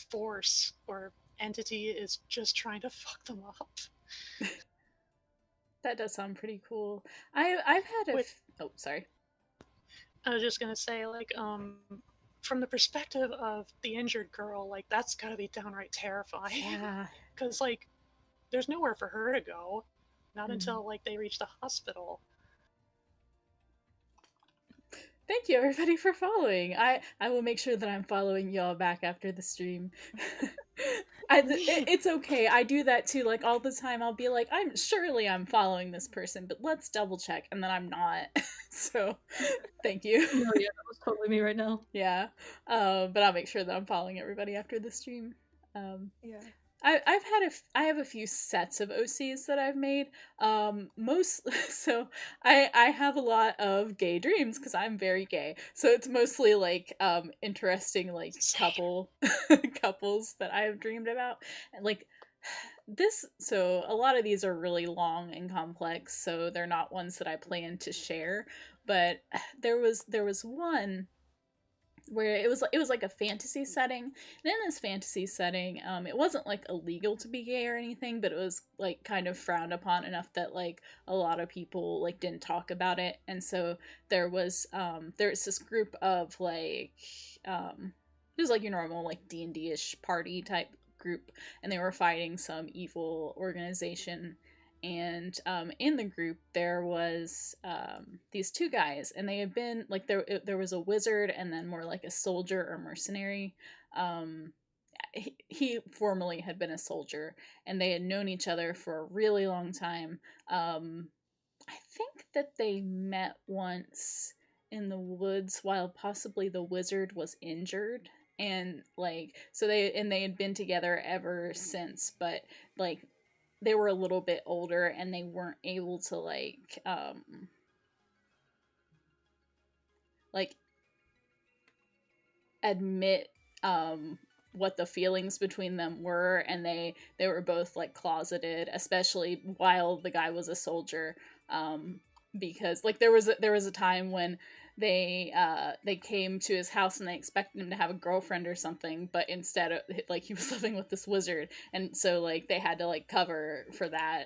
force or entity is just trying to fuck them up. That does sound pretty cool. I've had a oh, sorry. I was just gonna say, like, from the perspective of the injured girl, like that's gotta be downright terrifying. Yeah. Because like, there's nowhere for her to go, not until like they reach the hospital. Thank you everybody for following. I will make sure that I'm following y'all back after the stream. It's okay. I do that too. Like all the time, I'll be like, I'm following this person, but let's double check, and then I'm not. So, thank you. Oh yeah, that was totally me right now. Yeah, but I'll make sure that I'm following everybody after the stream. Yeah. I have a few sets of OCs that I've made. Most so I have a lot of gay dreams because I'm very gay. So it's mostly like interesting like Same. couples that I have dreamed about. And like this, so a lot of these are really long and complex, so they're not ones that I plan to share. But there was one where it was like a fantasy setting, and in this fantasy setting, it wasn't like illegal to be gay or anything, but it was like kind of frowned upon enough that like a lot of people like didn't talk about it. And so there was this group of like it was like your normal like D&D-ish party type group, and they were fighting some evil organization. And in the group there was these two guys, and they had been like there was a wizard and then more like a soldier or mercenary. He formerly had been a soldier, and they had known each other for a really long time. I think that they met once in the woods while possibly the wizard was injured, and like so they had been together ever since, but like they were a little bit older and they weren't able to like admit what the feelings between them were, and they were both like closeted, especially while the guy was a soldier. Because like there was a time when they came to his house and they expected him to have a girlfriend or something, but instead of like he was living with this wizard, and so like they had to like cover for that.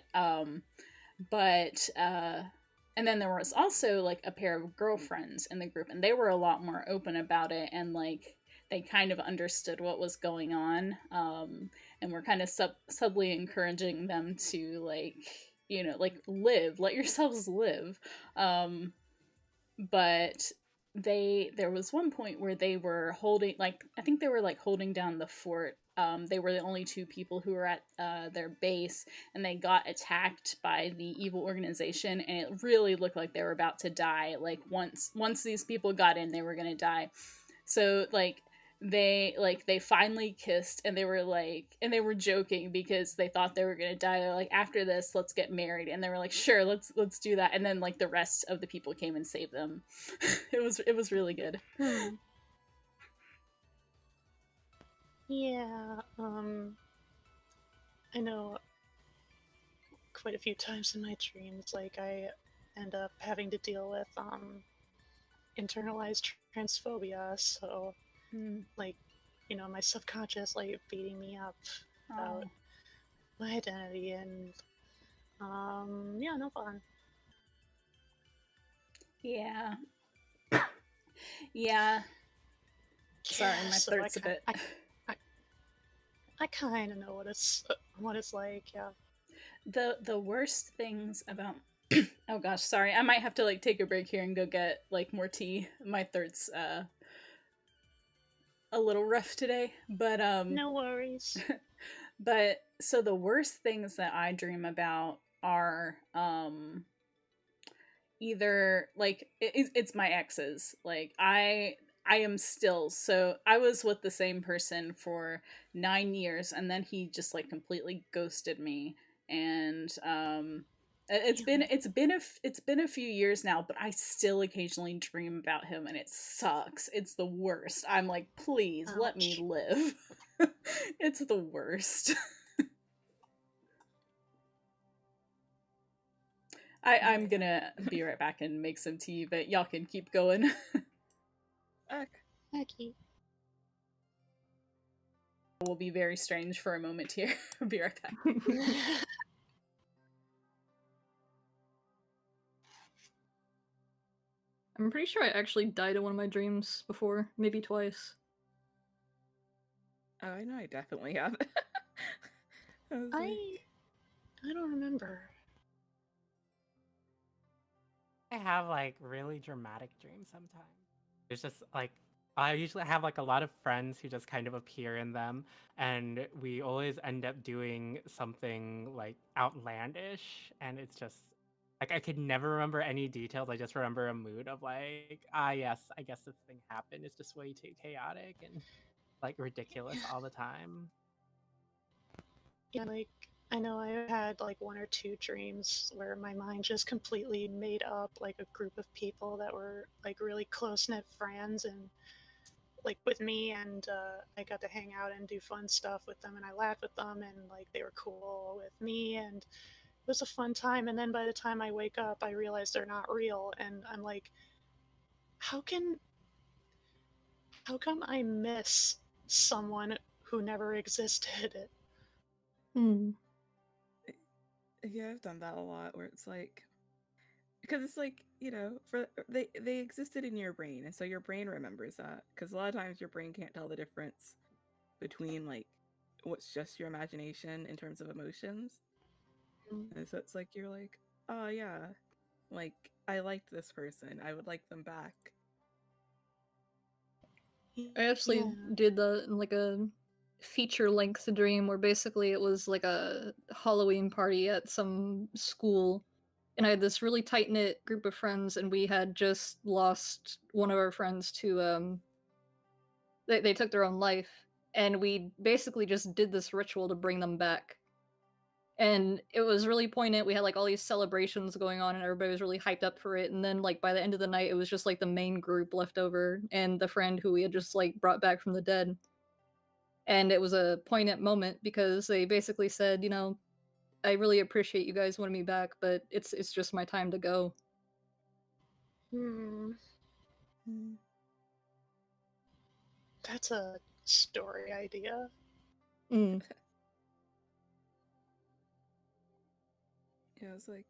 But and then there was also like a pair of girlfriends in the group, and they were a lot more open about it, and like they kind of understood what was going on, and were kind of subtly encouraging them to like like let yourselves live. But there was one point where they were holding, like I think they were like holding down the fort. They were the only two people who were at their base, and they got attacked by the evil organization, and it really looked like they were about to die. Like once these people got in, they were gonna die. So they finally kissed, and they were joking because they thought they were gonna die. They're like, after this, let's get married, and they were like, sure, let's do that. And then like the rest of the people came and saved them. It was really good. Yeah, I know quite a few times in my dreams, like I end up having to deal with internalized transphobia. So, like, my subconscious like beating me up about my identity, and yeah, no fun. Yeah. Yeah. Sorry, my So throat's a bit. I kind of know what it's like. Yeah. The worst things about oh gosh, sorry, I might have to like take a break here and go get like more tea. My throat's a little rough today, but No worries. but so the worst things that I dream about are either like it's my exes. Like I am still, so I was with the same person for 9 years, and then he just like completely ghosted me. And it's been a few years now, but I still occasionally dream about him, and it sucks. It's the worst. I'm like, please let me live. It's the worst. I'm gonna be right back and make some tea, but y'all can keep going. Okay. Will be very strange for a moment here. I'll be right back. I'm pretty sure I actually died in one of my dreams before, maybe twice. Oh, I know I definitely have. I don't remember. I have like really dramatic dreams sometimes. It's just like I usually have like a lot of friends who just kind of appear in them, and we always end up doing something like outlandish, and it's just like I could never remember any details. I just remember a mood of like, yes, I guess this thing happened. It's just way too chaotic and like ridiculous all the time. Yeah, like I know I had like 1 or 2 dreams where my mind just completely made up like a group of people that were like really close knit friends and like with me, and I got to hang out and do fun stuff with them, and I laughed with them, and like they were cool with me, and it was a fun time. And then by the time I wake up, I realize they're not real, and I'm like, how can how come I miss someone who never existed? Hmm. Yeah, I've done that a lot where it's like, because it's like, you know, for they existed in your brain, and so your brain remembers that, because a lot of times your brain can't tell the difference between like what's just your imagination in terms of emotions. And so it's like you're like, oh yeah, like I liked this person, I would like them back. I actually Yeah. did that in like a feature-length dream where basically it was like a Halloween party at some school, and I had this really tight-knit group of friends, and we had just lost one of our friends to they took their own life, and we basically just did this ritual to bring them back. And it was really poignant. We had like all these celebrations going on, and everybody was really hyped up for it. And then, like, by the end of the night, it was just like the main group left over and the friend who we had just like brought back from the dead. And it was a poignant moment because they basically said, you know, I really appreciate you guys wanting me back, but it's just my time to go. Hmm. That's a story idea. Mm. Yeah, I was like,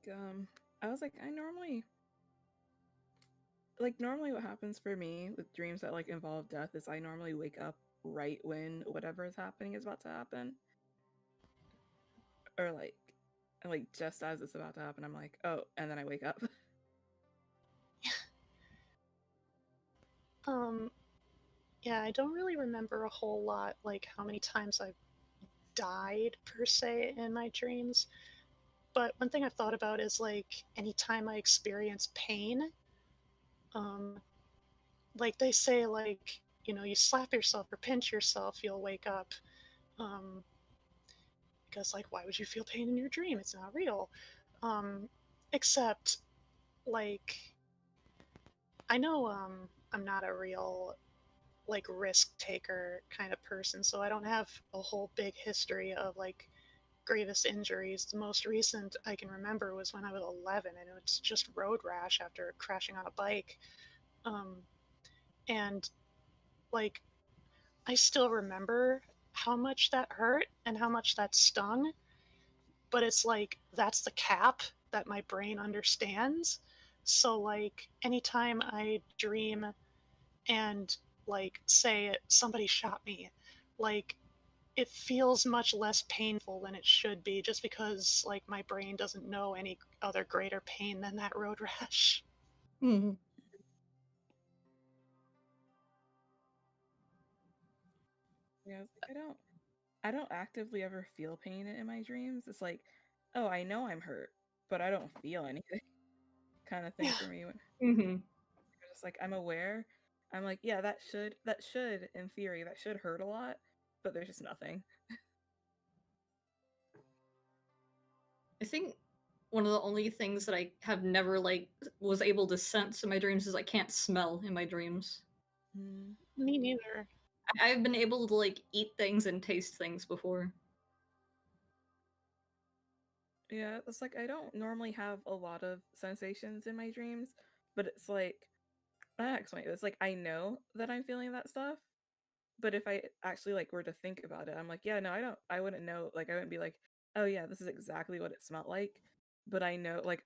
normally what happens for me with dreams that like involve death is I normally wake up right when whatever is happening is about to happen. Or like just as it's about to happen, I'm like, oh, and then I wake up. Yeah, I don't really remember a whole lot, like how many times I've died per se in my dreams. But one thing I've thought about is like anytime I experience pain, um, like they say, like, you know, you slap yourself or pinch yourself, you'll wake up. Um, because, like, why would you feel pain in your dream? It's not real. Um, except, like, I know I'm not a real like risk taker kind of person, so I don't have a whole big history of like grievous injuries. The most recent I can remember was when I was 11, and it was just road rash after crashing on a bike. Um, and like I still remember how much that hurt and how much that stung, but it's like that's the cap that my brain understands. So like anytime I dream and like say somebody shot me, like it feels much less painful than it should be just because like my brain doesn't know any other greater pain than that road rash. Mm. Yeah, I was like, I don't actively ever feel pain in my dreams. It's like, oh, I know I'm hurt, but I don't feel anything kind of thing Yeah. for me. Mm-hmm. Just like I'm aware. I'm like, yeah, that should in theory that should hurt a lot, but there's just nothing. I think one of the only things that I have never like was able to sense in my dreams is I can't smell in my dreams. Me neither. I've been able to like eat things and taste things before. Yeah, it's like I don't normally have a lot of sensations in my dreams, but it's like I explain it. It's like I know that I'm feeling that stuff, but if I actually like were to think about it, I'm like, yeah, no, I wouldn't know. Like I wouldn't be like, oh yeah, this is exactly what it smelled like. But I know, like,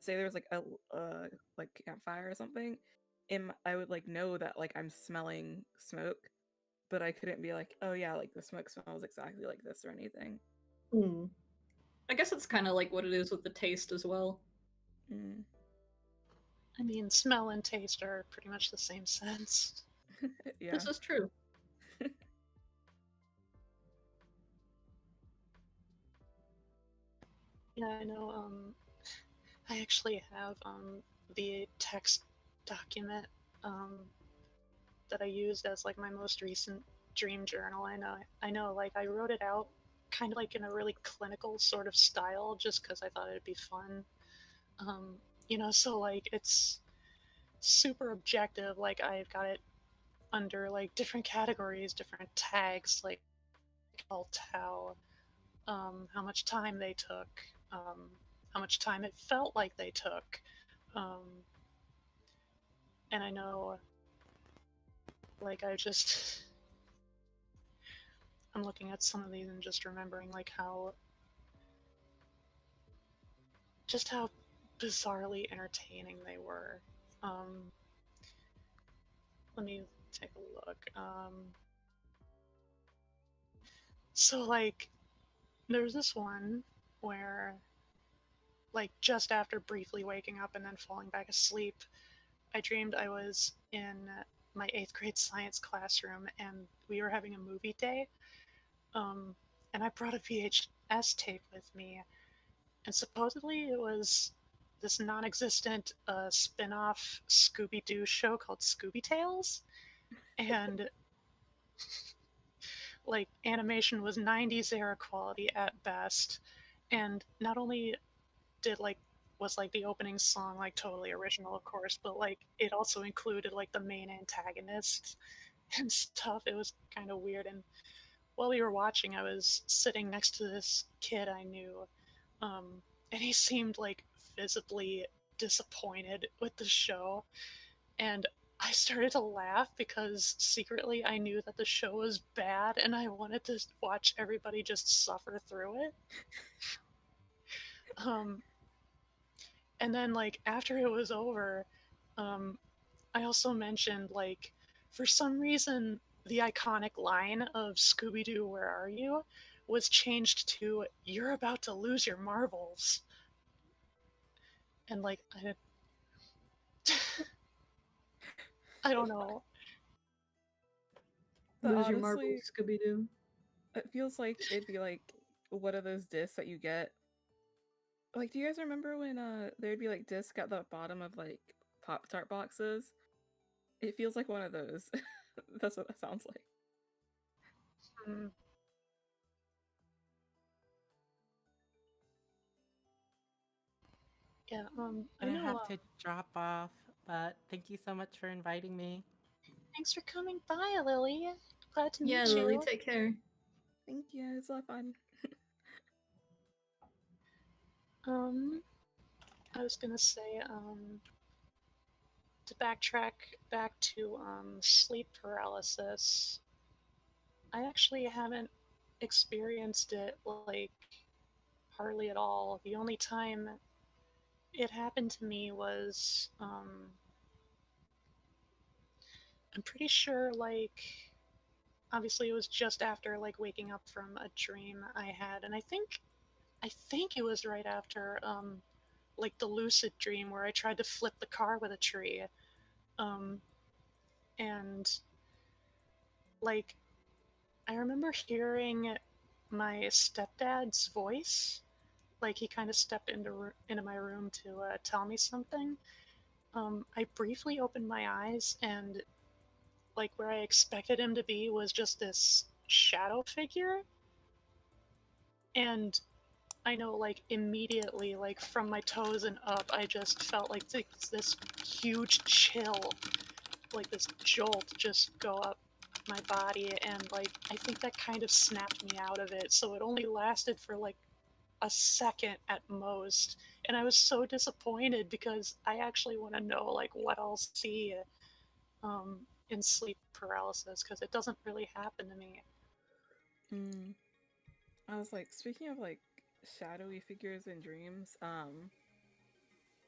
say there was like a like campfire or something, I would like know that like I'm smelling smoke, but I couldn't be like, oh yeah, like the smoke smells exactly like this or anything. Hmm. I guess it's kind of like what it is with the taste as well. Mm. I mean, smell and taste are pretty much the same sense. Yeah. This is true. Yeah, I know. I actually have the text document um, that I used as like my most recent dream journal. I know, like I wrote it out kind of like in a really clinical sort of style, just because I thought it'd be fun. So like it's super objective. Like I've got it under like different categories, different tags, like how much time they took, how much time it felt like they took. Um, and I know, like, I'm looking at some of these and just remembering, like, how bizarrely entertaining they were. Let me take a look. So, like, there's this one where, like, just after briefly waking up and then falling back asleep, I dreamed I was in my 8th grade science classroom and we were having a movie day. And I brought a VHS tape with me, and supposedly it was this non existent spin off Scooby Doo show called Scooby Tales. And like animation was 90s era quality at best. And not only did like was like the opening song like totally original of course, but like it also included like the main antagonist and stuff. It was kind of weird. And while we were watching, I was sitting next to this kid I knew, and he seemed like visibly disappointed with the show. And I started to laugh because secretly I knew that the show was bad and I wanted to watch everybody just suffer through it. Um, and then, like, after it was over, um, I also mentioned, like, for some reason, the iconic line of Scooby Doo, where are you? Was changed to, you're about to lose your marbles. And, like, I don't know. But Lose your honestly, marbles, Scooby Doo. it feels like it'd be like one of those discs that you get. Like, do you guys remember when there'd be like disc at the bottom of like Pop-Tart boxes? It feels like one of those. That's what that sounds like. Mm, yeah, I Gonna know. have to drop off, but thank you so much for inviting me. Thanks for coming by, Lily. Glad to Yeah, meet Lily, you. take care. Thank you. It's a lot of fun. I was gonna say, to backtrack back to sleep paralysis, I actually haven't experienced it like hardly at all. The only time it happened to me was I'm pretty sure like obviously it was just after like waking up from a dream I had, and I think it was right after like the lucid dream where I tried to flip the car with a tree. Um and like I remember hearing my stepdad's voice. Like he kind of stepped into my room to tell me something. I briefly opened my eyes, and like where I expected him to be was just this shadow figure. And I know, like immediately, like from my toes and up, I just felt like this huge chill, like this jolt, just go up my body, and like I think that kind of snapped me out of it. So it only lasted for like a second at most, and I was so disappointed because I actually want to know like what I'll see in sleep paralysis because it doesn't really happen to me. Mm. I was like, speaking of like shadowy figures in dreams,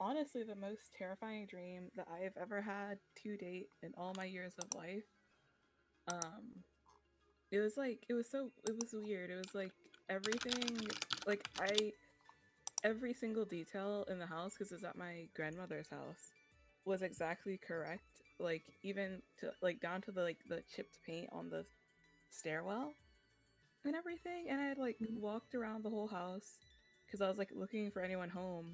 honestly, the most terrifying dream that I have ever had to date in all my years of life, um, it was like, it was weird. It was like everything, like, every single detail in the house, because it's at my grandmother's house, was exactly correct. Like, even to, like, down to the, like, the chipped paint on the stairwell and everything. And I had like walked around the whole house because I was like looking for anyone home.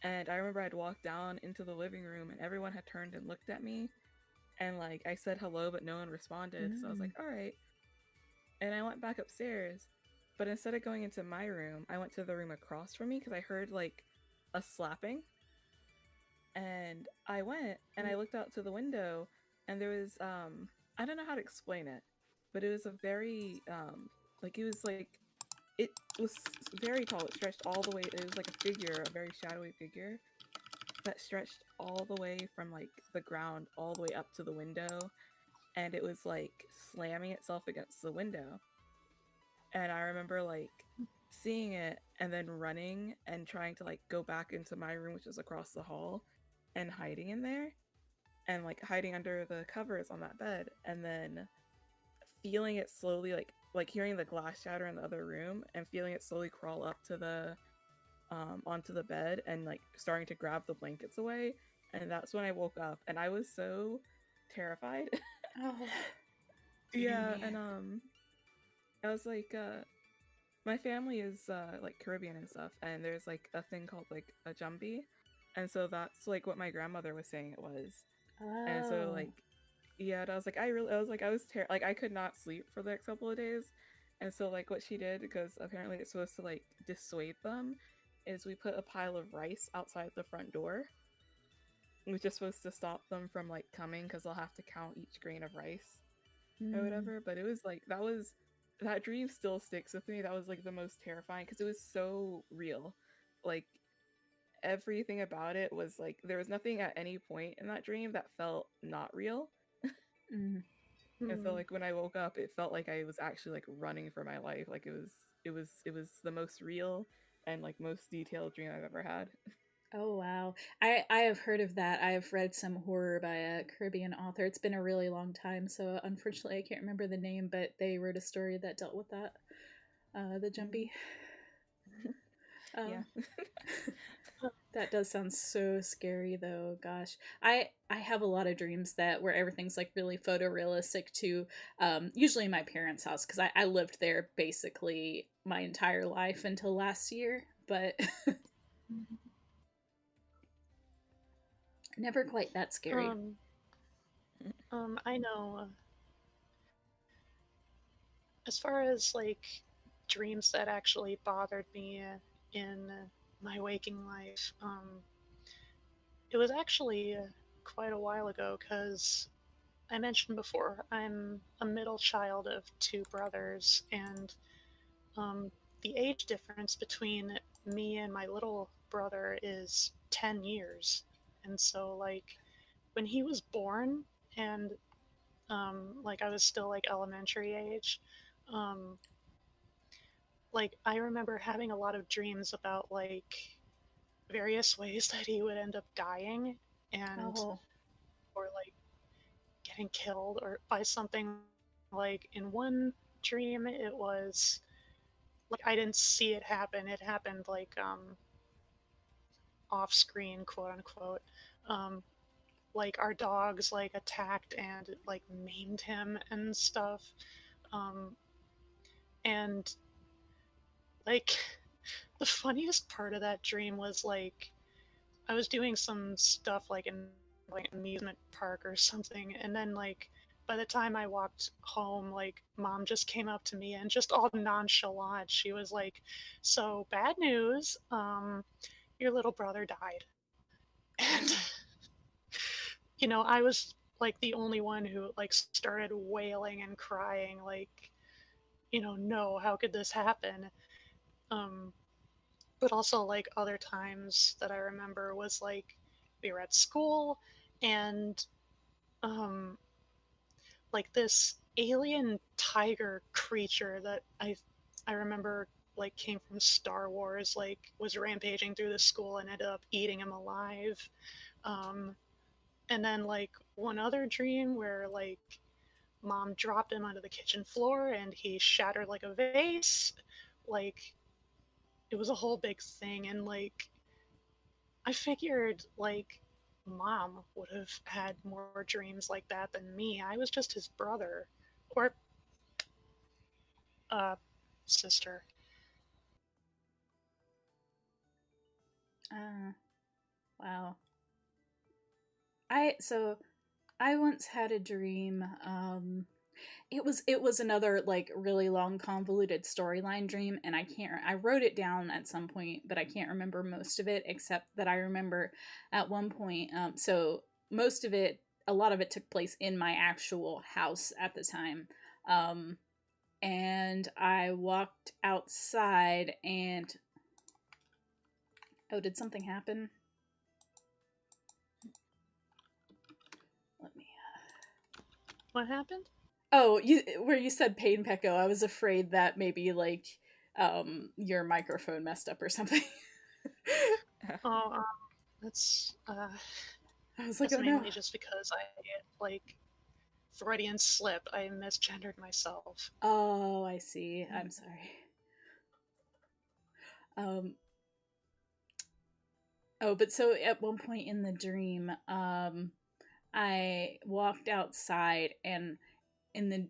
And I remember I'd walked down into the living room and everyone had turned and looked at me. And like I said hello, but no one responded. So I was like, all right. And I went back upstairs. but instead of going into my room, I went to the room across from me because I heard like a slapping. And I went and I looked out to the window, and there was I don't know how to explain it, but it was a very like it was very tall. It stretched all the way. It was like a figure, a very shadowy figure that stretched all the way from like the ground all the way up to the window, and it was like slamming itself against the window. And I remember like seeing it and then running and trying to like go back into my room, which was across the hall, and hiding in there and like hiding under the covers on that bed, and then feeling it slowly like hearing the glass shatter in the other room and feeling it slowly crawl up to the onto the bed and like starting to grab the blankets away. And that's when I woke up and I was so terrified. Oh. Yeah, Yeah. and I was like my family is like Caribbean and stuff, and there's like a thing called like a jumbie, and so that's like what my grandmother was saying it was. And so Oh. like yeah, and I was like like I could not sleep for the next couple of days. And so like what she did, because apparently it's supposed to like dissuade them, is we put a pile of rice outside the front door, which is supposed to stop them from like coming because they'll have to count each grain of rice or whatever. But it was like that dream still sticks with me. That was like the most terrifying because it was so real. Like everything about it was like there was nothing at any point in that dream that felt not real. Mm. And so like when I woke up, it felt like I was actually like running for my life. Like it was the most real and like most detailed dream I've ever had. Oh wow. I have heard of that. I have read some horror by a Caribbean author. It's been a really long time, so unfortunately I can't remember the name, but they wrote a story that dealt with that. The jumpy. Yeah. That does sound so scary though. Gosh. I have a lot of dreams that where everything's like really photorealistic too. Usually my parents' house because I lived there basically my entire life until last year, but never quite that scary. I know. As far as like dreams that actually bothered me in my waking life, it was actually quite a while ago because I mentioned before I'm a middle child of two brothers, and um, the age difference between me and my little brother is 10 years. And so, like, when he was born and like I was still like elementary age, um, like I remember having a lot of dreams about like various ways that he would end up dying and Oh. or like getting killed or by something. Like in one dream it was like I didn't see it happen. It happened like off screen, quote unquote. Um like our dogs like attacked and like maimed him and stuff. Um and like the funniest part of that dream was like I was doing some stuff like in like amusement park or something, and then like by the time I walked home, like mom just came up to me and just all nonchalant, she was like, "So bad news, your little brother died," and I was like the only one who like started wailing and crying, like, no, how could this happen? Um, but also like other times that I remember was like we were at school and um like this alien tiger creature that I remember like came from Star Wars like was rampaging through the school and ended up eating him alive. Um and then like one other dream where like mom dropped him onto the kitchen floor and he shattered like a vase. Like it was a whole big thing, and like I figured like mom would have had more dreams like that than me. I was just his brother or uh sister. Wow. I once had a dream. It was another like really long convoluted storyline dream, and I wrote it down at some point, but I can't remember most of it, except that I remember at one point, so most of it, a lot of it took place in my actual house at the time. um and I walked outside and, oh, did something happen? Let me What happened? Oh, where you said pain Pecco, I was afraid that maybe like your microphone messed up or something. Oh, that's I was like, that's oh no. mainly just because I like Freudian slip. I misgendered myself. Oh, I see. I'm sorry. Um oh, but so at one point in the dream, I walked outside, and in the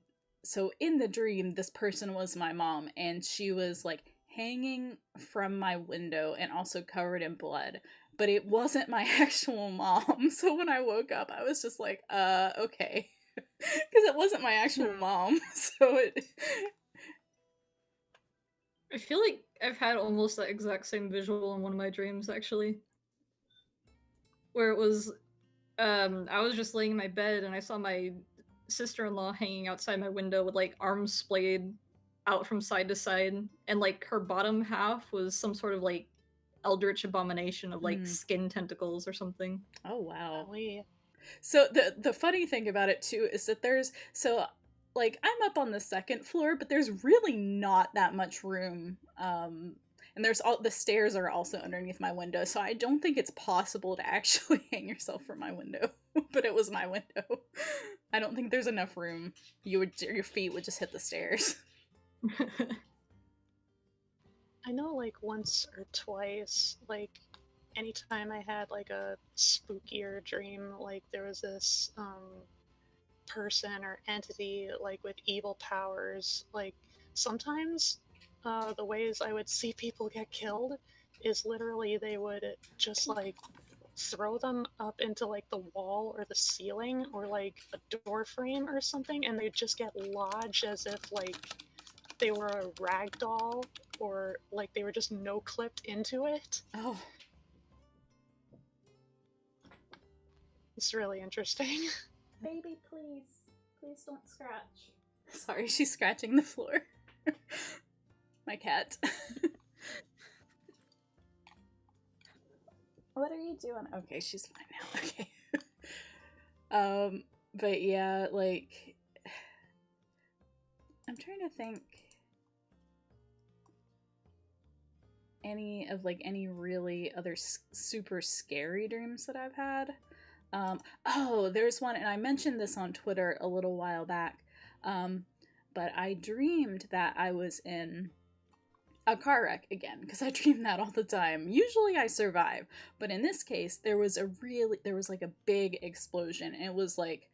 in the dream, this person was my mom, and she was like hanging from my window and also covered in blood, but it wasn't my actual mom. So when I woke up, I was just like, okay. Because it wasn't my actual mom. So it I feel like I've had almost that exact same visual in one of my dreams, actually. Where it was, I was just laying in my bed and I saw my sister-in-law hanging outside my window with, like, arms splayed out from side to side, and, like, her bottom half was some sort of, like, eldritch abomination of, like, skin tentacles or something. Oh wow. Golly. So the funny thing about it too is that there's, so like I'm up on the second floor, but there's really not that much room. And there's all the stairs are also underneath my window, so I don't think it's possible to actually hang yourself from my window. But it was my window. I don't think there's enough room. Your feet would just hit the stairs. I know, like, once or twice, like, anytime I had, like, a spookier dream, like, there was this, person or entity, like, with evil powers. Like, sometimes, the ways I would see people get killed is literally they would just, like, throw them up into, like, the wall or the ceiling or, like, a door frame or something, and they'd just get lodged as if, like, they were a rag doll, or like they were just no-clipped into it. Oh. It's really interesting. Baby, please. Please don't scratch. Sorry, she's scratching the floor. My cat. What are you doing? Okay, she's fine now. Okay. But yeah, like, I'm trying to think any really other super scary dreams that I've had. Oh, there's one, and I mentioned this on Twitter a little while back. But I dreamed that I was in a car wreck again, because I dream that all the time. Usually I survive, but in this case there was like a big explosion, and it was like,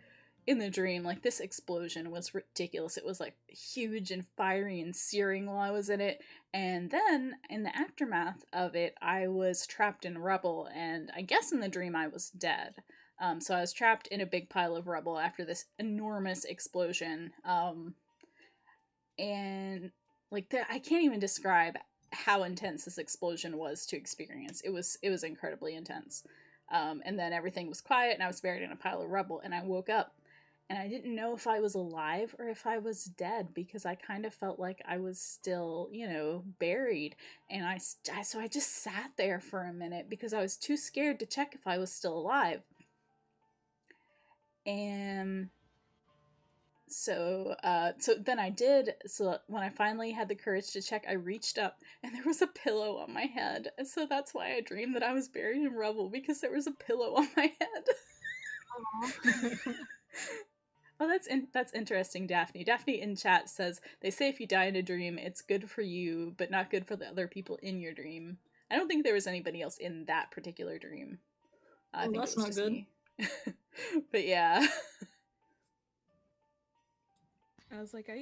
in the dream, like, this explosion was ridiculous. It was like huge and fiery and searing while I was in it, and then in the aftermath of it I was trapped in rubble, and I guess in the dream I was dead. So I was trapped in a big pile of rubble after this enormous explosion. And like I can't even describe how intense this explosion was to experience. It was incredibly intense. And then everything was quiet, and I was buried in a pile of rubble, and I woke up, and I didn't know if I was alive or if I was dead, because I kind of felt like I was still, buried. And so I just sat there for a minute because I was too scared to check if I was still alive. And so then I did. So when I finally had the courage to check, I reached up, and there was a pillow on my head. And so that's why I dreamed that I was buried in rubble, because there was a pillow on my head. Oh, that's interesting, Daphne. Daphne in chat says, they say if you die in a dream, it's good for you, but not good for the other people in your dream. I don't think there was anybody else in that particular dream. I think that's it was not just good. me. But yeah. I was like, I've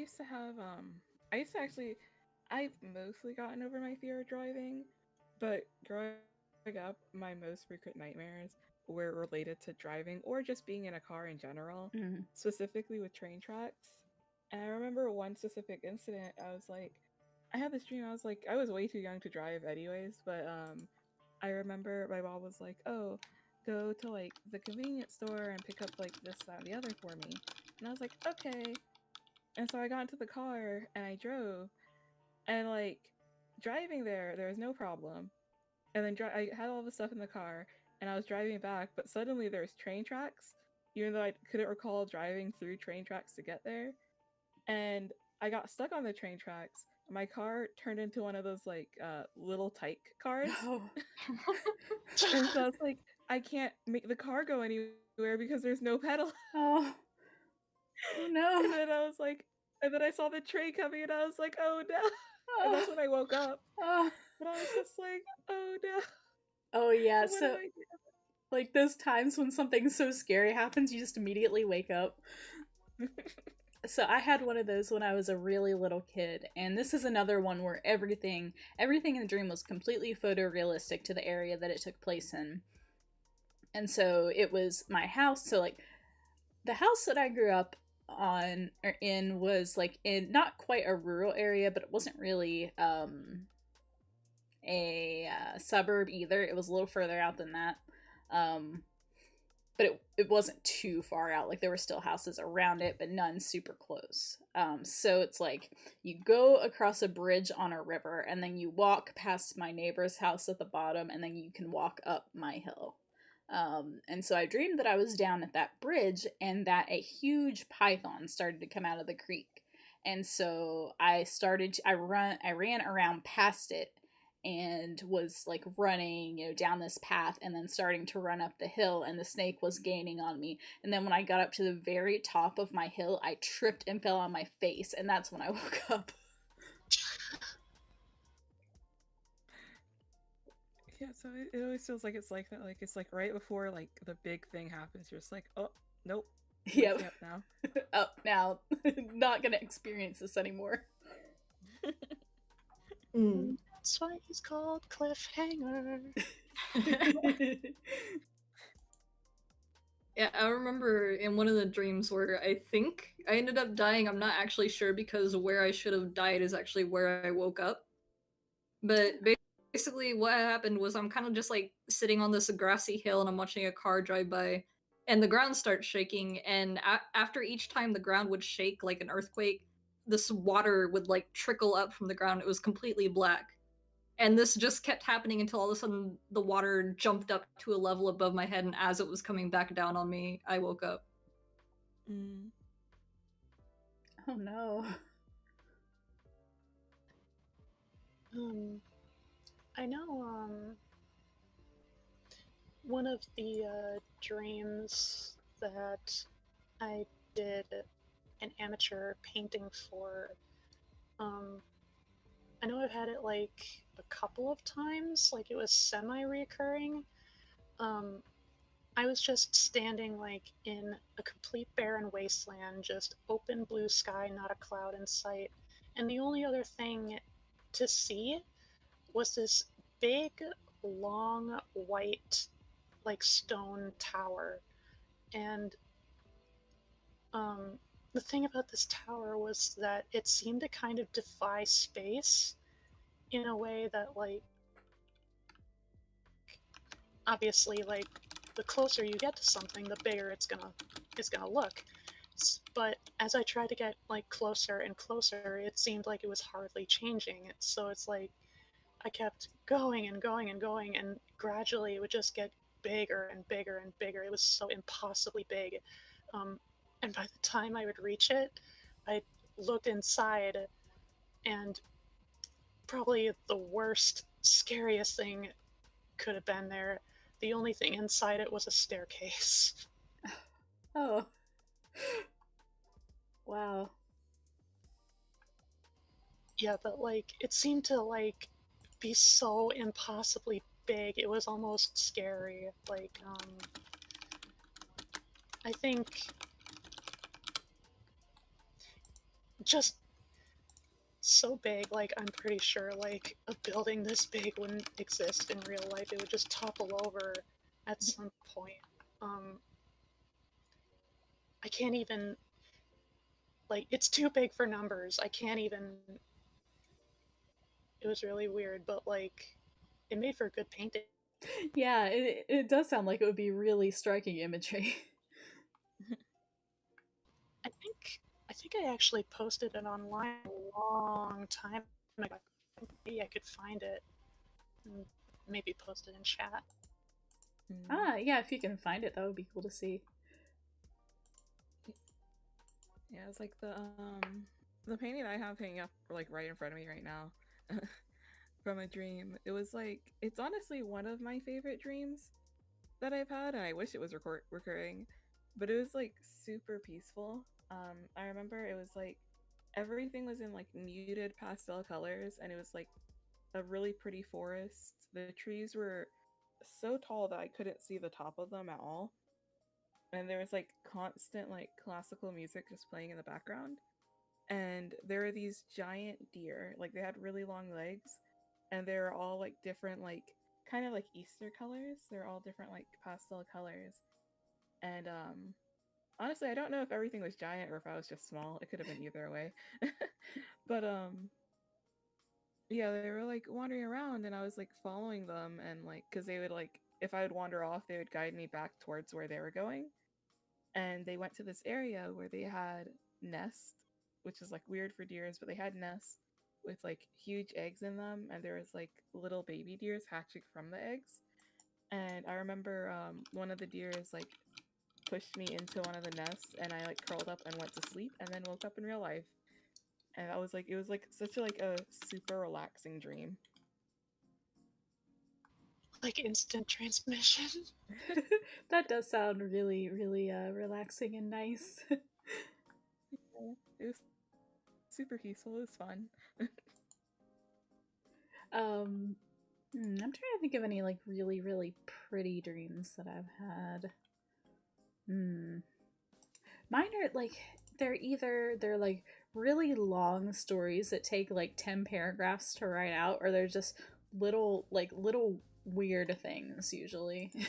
mostly gotten over my fear of driving, but growing up, my most frequent nightmares were related to driving or just being in a car in general, specifically with train tracks. And I remember one specific incident. I had this dream. I was way too young to drive, anyways. But I remember my mom was like, "Oh, go to like the convenience store and pick up like this, that, and the other for me." And I was like, "Okay." And so I got into the car and I drove, and like driving there was no problem. And then I had all the stuff in the car, and I was driving back, but suddenly there's train tracks, even though I couldn't recall driving through train tracks to get there. And I got stuck on the train tracks. My car turned into one of those like little tyke cars. Oh. And so I was like, I can't make the car go anywhere because there's no pedal. Oh. Oh no. And then I saw the train coming, and I was like, oh no. And that's when I woke up. Oh. But I was just like, oh no. Oh yeah, What so do I do? like those times when something so scary happens, you just immediately wake up. So I had one of those when I was a really little kid, and this is another one where everything in the dream was completely photorealistic to the area that it took place in. And so it was my house, so like the house that I grew up on or in was like in not quite a rural area, but it wasn't really a suburb either. It was a little further out than that. But it wasn't too far out. Like there were still houses around it, but none super close. So it's like you go across a bridge on a river, and then you walk past my neighbor's house at the bottom, and then you can walk up my hill. And so I dreamed that I was down at that bridge, and that a huge python started to come out of the creek. And so I ran around past it, and was like running, down this path, and then starting to run up the hill, and the snake was gaining on me. And then when I got up to the very top of my hill, I tripped and fell on my face, and that's when I woke up. Yeah, so it always feels like it's like that. Like it's like right before like the big thing happens, you're just like, oh nope, Yep. up now. Up now. Not gonna experience this anymore. That's why he's called Cliffhanger. Yeah, I remember in one of the dreams where I think I ended up dying. I'm not actually sure because where I should have died is actually where I woke up. But basically what happened was I'm kind of just like sitting on this grassy hill, and I'm watching a car drive by, and the ground starts shaking, and after each time the ground would shake like an earthquake, this water would like trickle up from the ground. It was completely black. And this just kept happening until all of a sudden the water jumped up to a level above my head, and as it was coming back down on me, I woke up. Oh no. I know, one of the dreams that I did an amateur painting for, I know I've had it like a couple of times, like it was semi-reoccurring. I was just standing like in a complete barren wasteland, just open blue sky, not a cloud in sight. And the only other thing to see was this big, long, white, like stone tower. And the thing about this tower was that it seemed to kind of defy space in a way that, like, obviously, like, the closer you get to something, the bigger it's gonna look. But as I tried to get like closer and closer, it seemed like it was hardly changing. So it's like I kept going and going and going, and gradually it would just get bigger and bigger and bigger. It was so impossibly big. And by the time I would reach it, I looked inside, and probably the worst, scariest thing could have been there. The only thing inside it was a staircase. Oh. Wow. Yeah, but like it seemed to like be so impossibly big. It was almost scary. Like I think just so big, like I'm pretty sure like a building this big wouldn't exist in real life. It would just topple over at some point. I can't even like it's too big for numbers. I can't even. It was really weird, but like it made for good painting. Yeah, it does sound like it would be really striking imagery. I think I actually posted it online a long time ago. Maybe I could find it and maybe post it in chat. Ah, yeah, if you can find it, that would be cool to see. Yeah, it's like the painting I have hanging up like right in front of me right now from a dream. It was like, it's honestly one of my favorite dreams that I've had, and I wish it was recurring, but it was like super peaceful. I remember it was like everything was in like muted pastel colors, and it was like a really pretty forest. The trees were so tall that I couldn't see the top of them at all, and there was like constant like classical music just playing in the background. And there were these giant deer, like they had really long legs, and they were all like different, like kind of like Easter colors. They're all different like pastel colors. And honestly, I don't know if everything was giant or if I was just small. It could have been either way. But yeah, they were like wandering around, and I was like following them, and like because they would like, if I would wander off, they would guide me back towards where they were going. And they went to this area where they had nests, which is like weird for deers, but they had nests with like huge eggs in them, and there was like little baby deers hatching from the eggs. And I remember one of the deers like pushed me into one of the nests, and I like curled up and went to sleep, and then woke up in real life. And that was like, it was like such a like a super relaxing dream. Like instant transmission. That does sound really, really relaxing and nice. It was super peaceful. It was fun. I'm trying to think of any like really, really pretty dreams that I've had. Mine are like, they're like really long stories that take like 10 paragraphs to write out, or they're just little weird things usually. It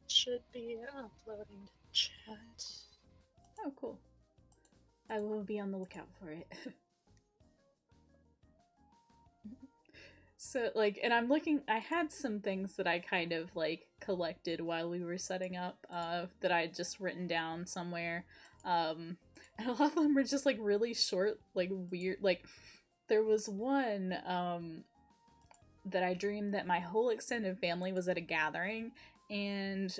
should be uploading to chat. Oh, cool. I will be on the lookout for it. So, like, and I'm looking, I had some things that I kind of, like, collected while we were setting up, that I had just written down somewhere. And a lot of them were just, like, really short, like, weird, like, there was one, that I dreamed that my whole extended family was at a gathering, and,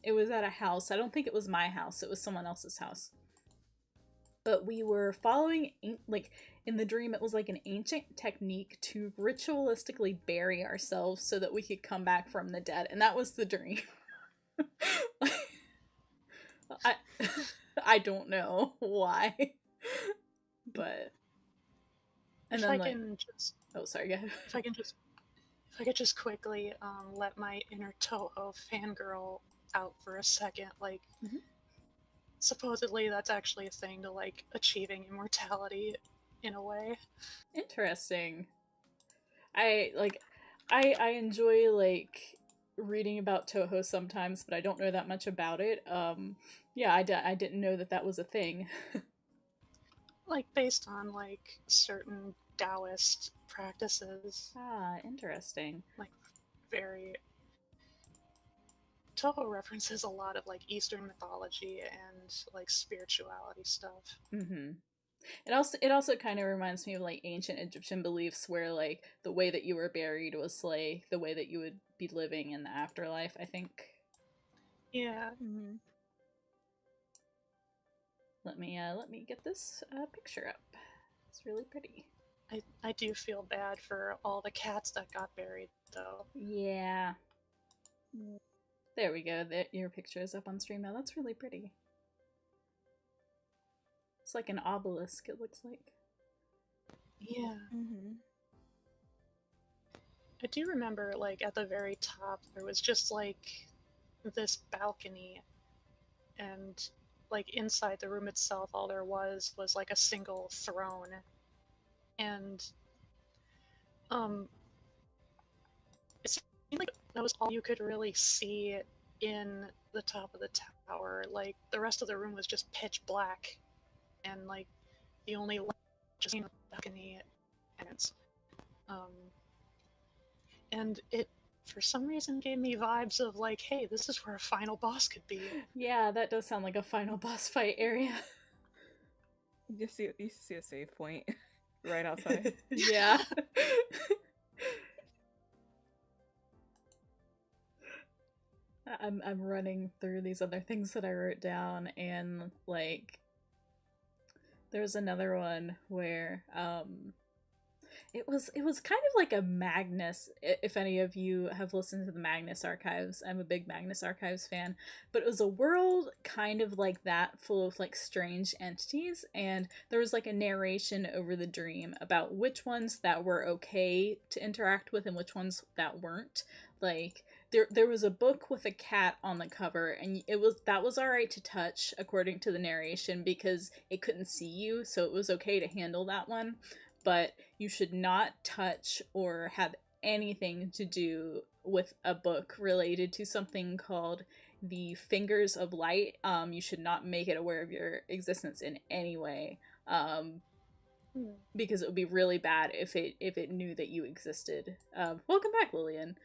it was at a house. I don't think it was my house, it was someone else's house. But we were following, like, in the dream, it was like an ancient technique to ritualistically bury ourselves so that we could come back from the dead, and that was the dream. I I don't know why, but and If then I like, can just, oh sorry, go ahead. if I could just quickly let my inner Toho fangirl out for a second, like. Mhm. Supposedly that's actually a thing to like achieving immortality in a way. Interesting. I enjoy like reading about Toho sometimes, but I don't know that much about it. Yeah, I didn't know that that was a thing. Like based on like certain Taoist practices. Ah, interesting. Like very Toho references a lot of like Eastern mythology and like spirituality stuff. Mm-hmm. It also kind of reminds me of like ancient Egyptian beliefs where like the way that you were buried was like the way that you would be living in the afterlife, I think. Yeah. Mm-hmm. Let me get this picture up. It's really pretty. I do feel bad for all the cats that got buried though. Yeah. There we go. Your picture is up on stream now. That's really pretty. It's like an obelisk, it looks like. Yeah. Mm-hmm. I do remember like at the very top there was just like this balcony, and like inside the room itself all there was like a single throne. And that was all you could really see in the top of the tower. Like, the rest of the room was just pitch black, and like the only light just in the balcony, um, and it for some reason gave me vibes of like, hey, this is where a final boss could be. Yeah, that does sound like a final boss fight area. You see a save point right outside. Yeah. I'm running through these other things that I wrote down, and like there's another one where it was kind of like a Magnus, if any of you have listened to the Magnus Archives. I'm a big Magnus Archives fan, but it was a world kind of like that, full of like strange entities, and there was like a narration over the dream about which ones that were okay to interact with and which ones that weren't. Like there was a book with a cat on the cover, and that was all right to touch according to the narration because it couldn't see you, so it was okay to handle that one. But you should not touch or have anything to do with a book related to something called the Fingers of Light. You should not make it aware of your existence in any way, because it would be really bad if it knew that you existed. Welcome back, Lillian.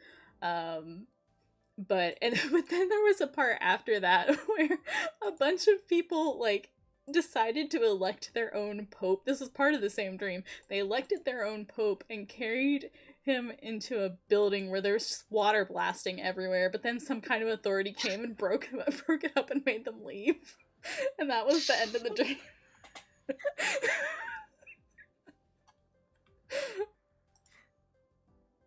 But then there was a part after that where a bunch of people like decided to elect their own pope. This is part of the same dream. They elected their own pope and carried him into a building where there's just water blasting everywhere, but then some kind of authority came and broke it up and made them leave. And that was the end of the dream.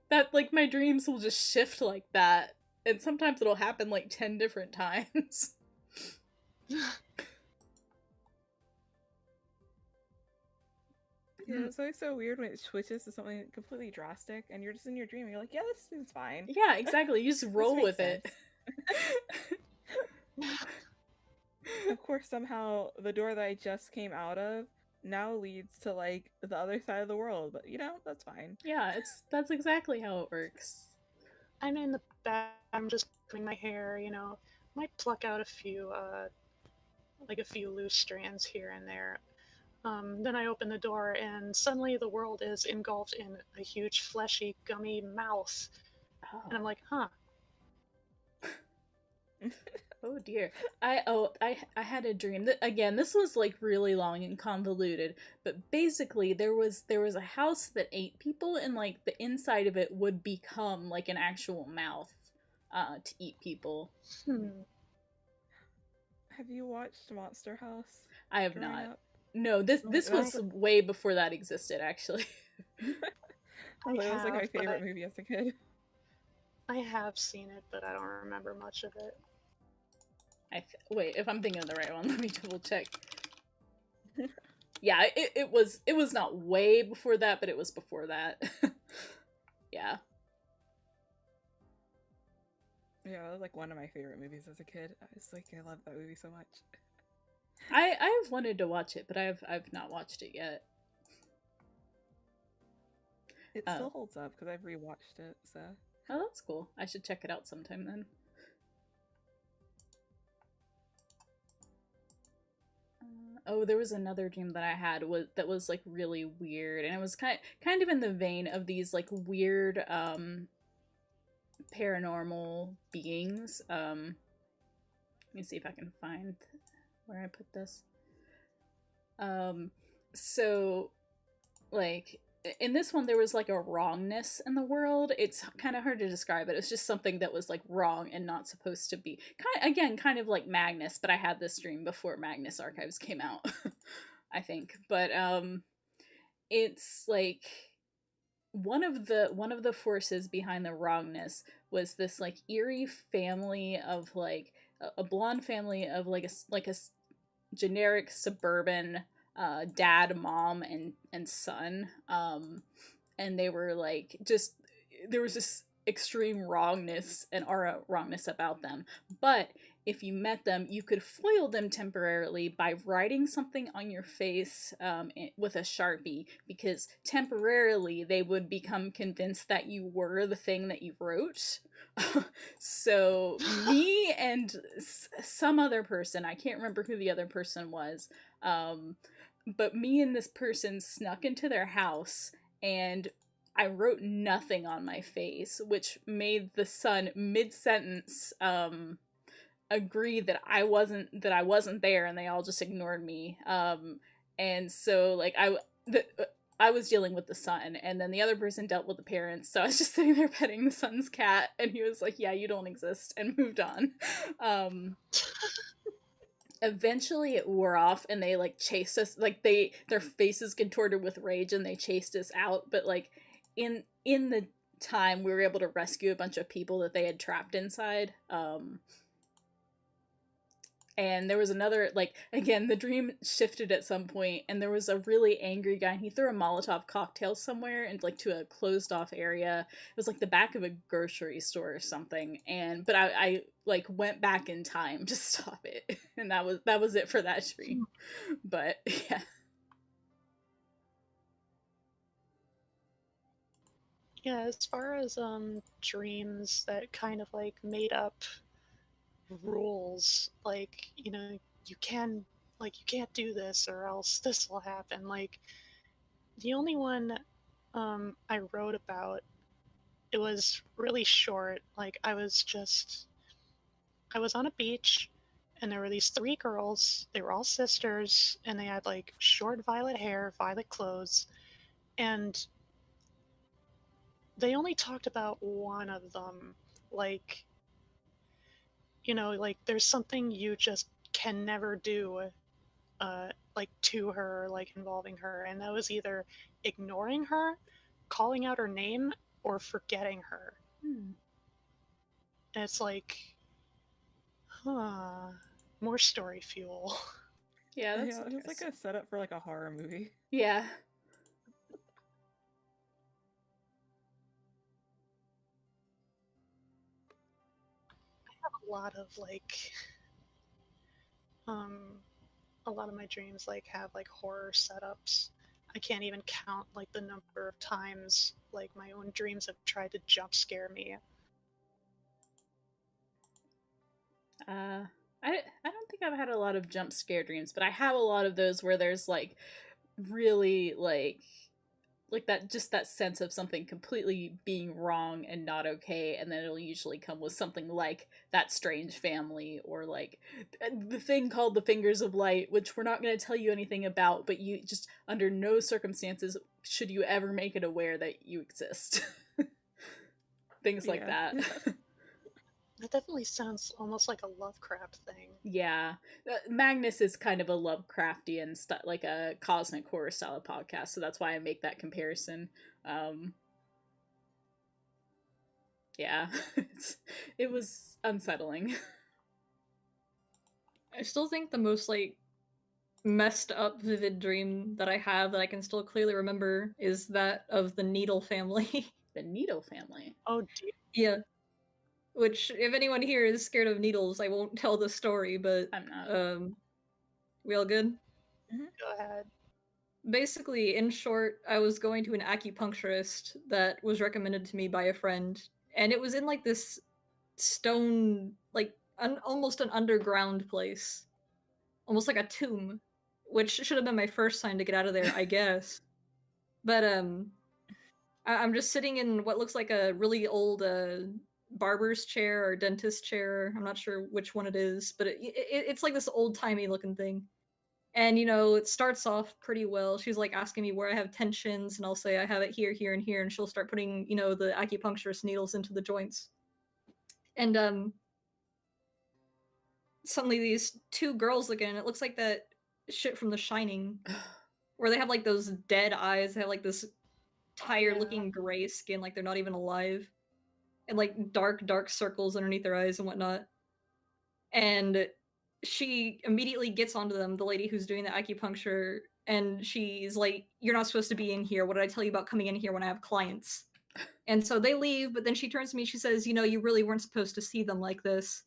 That, like, my dreams will just shift like that, and sometimes it'll happen like 10 different times. Yeah, it's always so weird when it switches to something completely drastic, and you're just in your dream, and you're like, yeah, this seems fine. Yeah, exactly. You just roll with it. Of course, somehow, the door that I just came out of now leads to, like, the other side of the world, but, you know, that's fine. Yeah, that's exactly how it works. I'm in the back, I'm just putting my hair, you know, might pluck out a few loose strands here and there. Then I open the door, and suddenly the world is engulfed in a huge, fleshy, gummy mouth. Oh. And I'm like, huh. Oh dear. I had a dream that, again, this was like really long and convoluted, but basically there was a house that ate people, and like the inside of it would become like an actual mouth to eat people. Have you watched Monster House? I have growing not. up? No, this was way before that existed, actually. It was like my favorite movie as a kid. I have seen it, but I don't remember much of it. Wait, if I'm thinking of the right one, let me double check. Yeah, it was not way before that, but it was before that. Yeah. Yeah, it was like one of my favorite movies as a kid. I was like, I love that movie so much. I've wanted to watch it, but I've not watched it yet. It still holds up because I've rewatched it, so. Oh, that's cool. I should check it out sometime then. Oh, there was another dream that I had that was like really weird, and it was kind of in the vein of these like weird paranormal beings. Let me see if I can find where I put this. So like in this one there was like a wrongness in the world. It's kind of hard to describe it. It's just something that was like wrong and not supposed to be. Kind of like Magnus, but I had this dream before Magnus Archives came out. I think. But it's like one of the forces behind the wrongness was this like eerie family of like a blonde family of like a generic suburban dad, mom, and son, and they were like just there was this extreme wrongness and aura wrongness about them. But if you met them, you could foil them temporarily by writing something on your face with a Sharpie, because temporarily they would become convinced that you were the thing that you wrote. So me and some other person, I can't remember who the other person was, but me and this person snuck into their house, and I wrote nothing on my face, which made the son mid-sentence agree that I wasn't there, and they all just ignored me. And so like I was dealing with the son, and then the other person dealt with the parents. So I was just sitting there petting the son's cat, and he was like, "Yeah, you don't exist," and moved on. Eventually it wore off, and they like chased us, like their faces contorted with rage, and they chased us out. But like in the time, we were able to rescue a bunch of people that they had trapped inside. And there was another, like, again, the dream shifted at some point, and there was a really angry guy, and he threw a Molotov cocktail somewhere and like to a closed off area. It was like the back of a grocery store or something. But I like went back in time to stop it, and that was it for that dream. But yeah. Yeah, as far as dreams that kind of like made up rules, like, you know, you can't do this or else this will happen. Like, the only one I wrote about, it was really short. Like, I was on a beach, and there were these 3 girls. They were all sisters, and they had like short violet hair, violet clothes, and they only talked about one of them. Like, you know, like there's something you just can never do, like to her, like involving her, and that was either ignoring her, calling out her name, or forgetting her. And it's like, more story fuel. Yeah, that's it's like a setup for like a horror movie. Yeah. A lot of like a lot of my dreams like have like horror setups. I can't even count like the number of times like my own dreams have tried to jump scare me. I don't think I've had a lot of jump scare dreams, but I have a lot of those where there's like really like that, just that sense of something completely being wrong and not okay, and then it'll usually come with something like that strange family, or like the thing called the Fingers of Light, which we're not going to tell you anything about, but you just, under no circumstances should you ever make it aware that you exist. Things like that. That definitely sounds almost like a Lovecraft thing. Yeah. Magnus is kind of a Lovecraftian, like a cosmic horror style of podcast, so that's why I make that comparison. Yeah. It was unsettling. I still think the most, like, messed up vivid dream that I have that I can still clearly remember is that of the Needle family. The Needle family? Oh, dear. Yeah. Which, if anyone here is scared of needles, I won't tell the story, but I'm not. We all good? Go ahead. Basically, in short, I was going to an acupuncturist that was recommended to me by a friend, and it was in like this stone, like almost an underground place, almost like a tomb, which should have been my first sign to get out of there, I guess. But I'm just sitting in what looks like a really old barber's chair or dentist chair. I'm not sure which one it is, but it's like this old-timey looking thing. And, you know, it starts off pretty well. She's like asking me where I have tensions, and I'll say I have it here, here, and here, and she'll start putting, you know, the acupuncturist needles into the joints. And suddenly these 2 girls look in, and it looks like that shit from The Shining, where they have like those dead eyes, they have like this tired-looking gray skin, like they're not even alive, and like dark circles underneath their eyes and whatnot. And she immediately gets onto them, the lady who's doing the acupuncture, and she's like, "You're not supposed to be in here. What did I tell you about coming in here when I have clients?" And so they leave, but then she turns to me, she says, you really weren't supposed to see them like this.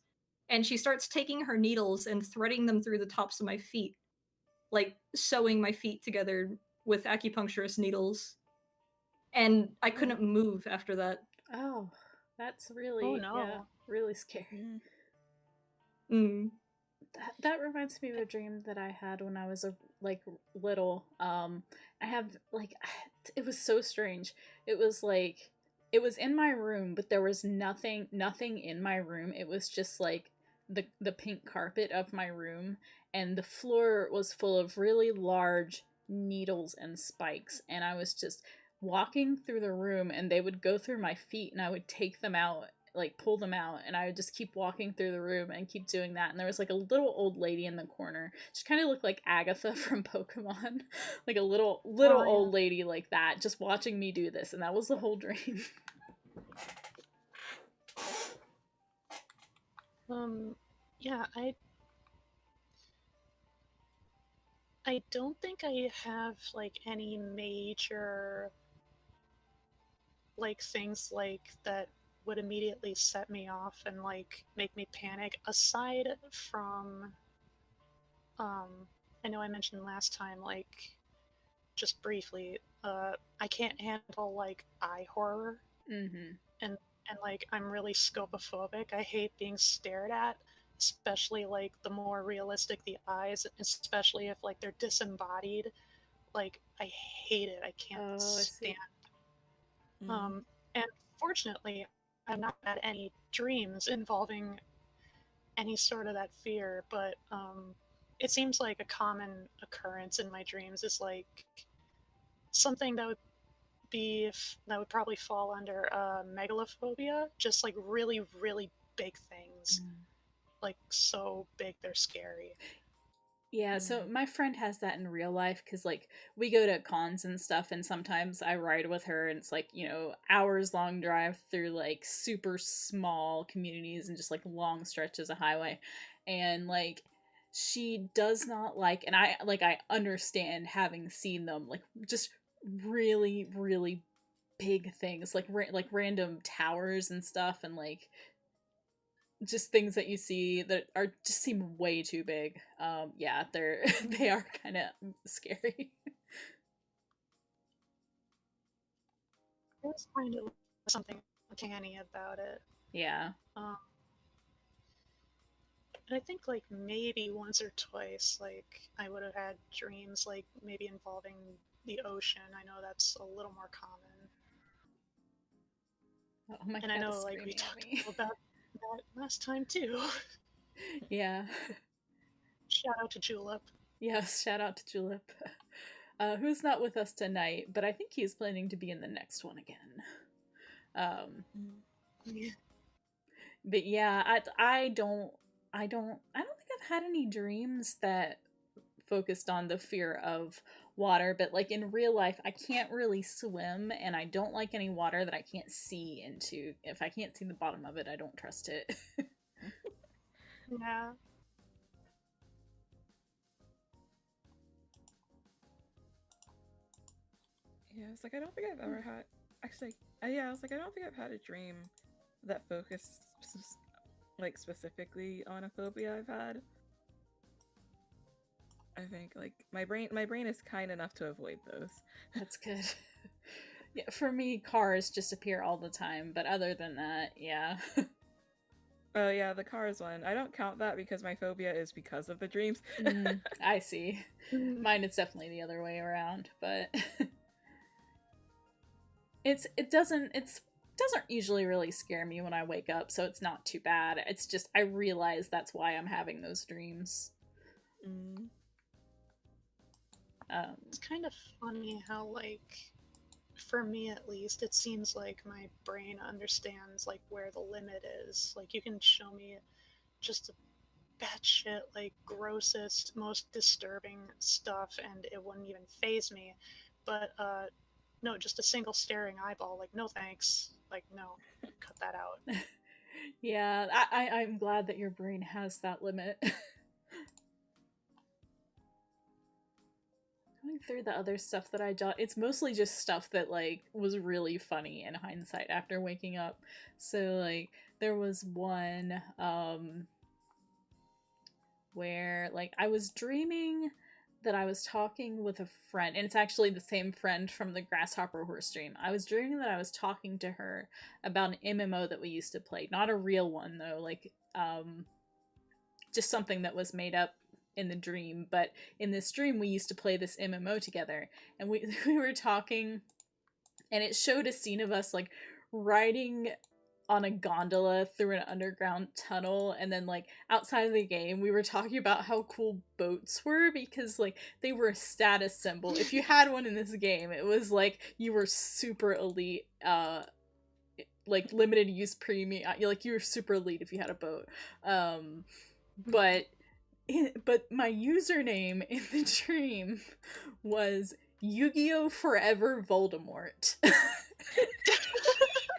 And she starts taking her needles and threading them through the tops of my feet, like sewing my feet together with acupuncturist needles. And I couldn't move after that. Oh, that's really, really scary. That reminds me of a dream that I had when I was little. It was so strange. It was in my room, but there was nothing in my room. It was just like the pink carpet of my room, and the floor was full of really large needles and spikes, and I was just walking through the room, and they would go through my feet, and I would take them out, like pull them out, and I would just keep walking through the room and keep doing that. And there was like a little old lady in the corner. She kind of looked like Agatha from Pokemon, like a little old lady like that, just watching me do this, and that was the whole dream. Yeah, I don't think I have like any major like things like that would immediately set me off and like make me panic, aside from I know I mentioned last time, like just briefly, I can't handle like eye horror. And like I'm really scopophobic. I hate being stared at, especially like the more realistic the eyes, especially if like they're disembodied. Like I hate it. I can't stand. And fortunately, I've not had any dreams involving any sort of that fear, but it seems like a common occurrence in my dreams is like something that would probably fall under megalophobia, just like really, really big things. Like so big they're scary. Yeah, so my friend has that in real life, because like we go to cons and stuff, and sometimes I ride with her, and it's like, hours long drive through like super small communities and just like long stretches of highway, and like she does not like, and I understand having seen them, like just really, really big things, like random towers and stuff, and like just things that you see that are just seem way too big. Yeah, they are kind of scary. There's kind of something uncanny about it. Yeah. And I think like maybe once or twice, like I would have had dreams like maybe involving the ocean. I know that's a little more common. Oh my and I know like we talked about that last time too. Yeah. Shout out to Julep. Yes, shout out to Julep. Who's not with us tonight, but I think he's planning to be in the next one again. But yeah, I don't think I've had any dreams that focused on the fear of water, but like in real life I can't really swim, and I don't like any water that I can't see into. If I can't see the bottom of it, I don't trust it. Yeah. Yeah, it's like I don't think I've ever had. Actually, yeah, I was like I don't think I've had a dream that focused like specifically on a phobia I've had. I think like my brain is kind enough to avoid those. That's good. Yeah, for me, cars just appear all the time, but other than that, yeah. Oh yeah, the cars one. I don't count that because my phobia is because of the dreams. I see. Mine is definitely the other way around, but it doesn't usually really scare me when I wake up, so it's not too bad. It's just I realize that's why I'm having those dreams. It's kind of funny how, like, for me at least, it seems like my brain understands like where the limit is. Like you can show me just a batshit like grossest, most disturbing stuff, and it wouldn't even faze me. But no, just a single staring eyeball, like no thanks. Like no, cut that out. Yeah, I'm glad that your brain has that limit. Going through the other stuff that I jot, it's mostly just stuff that like was really funny in hindsight after waking up. So like there was one where like I was dreaming that I was talking with a friend, and it's actually the same friend from the Grasshopper Horse dream. I was dreaming that I was talking to her about an MMO that we used to play. Not a real one though, like just something that was made up in the dream. But in this dream we used to play this MMO together, and we were talking, and it showed a scene of us like riding on a gondola through an underground tunnel, and then like outside of the game we were talking about how cool boats were because like they were a status symbol. If you had one in this game, it was like you were super elite, like limited use premium, like you were super elite if you had a boat. But my username in the dream was Yu-Gi-Oh! Forever Voldemort.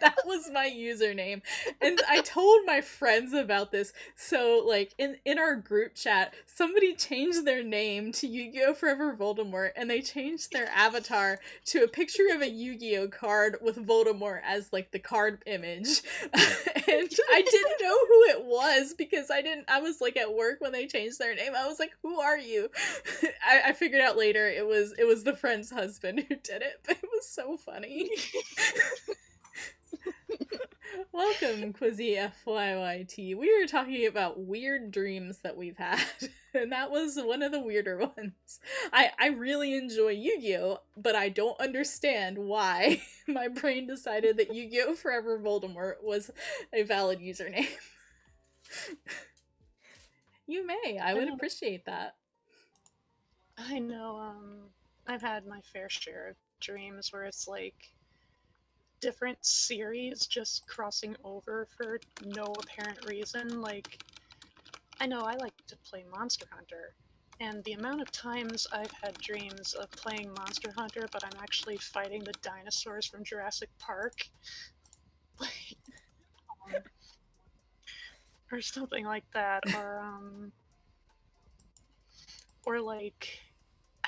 That was my username, and I told my friends about this. So like in our group chat, somebody changed their name to Yu-Gi-Oh! Forever Voldemort, and they changed their avatar to a picture of a Yu-Gi-Oh! Card with Voldemort as like the card image. And I didn't know who it was because I was like at work when they changed their name. I was like, who are you? I figured out later it was the friend's husband who did it, but it was so funny. Welcome, Quizzy FYYT. We were talking about weird dreams that we've had, and that was one of the weirder ones. I really enjoy Yu-Gi-Oh!, but I don't understand why my brain decided that Yu-Gi-Oh! Forever Voldemort was a valid username. You may. I would appreciate that. I know, I've had my fair share of dreams where it's like different series just crossing over for no apparent reason. Like, I know I like to play Monster Hunter, and the amount of times I've had dreams of playing Monster Hunter, but I'm actually fighting the dinosaurs from Jurassic Park, like, or something like that, or like,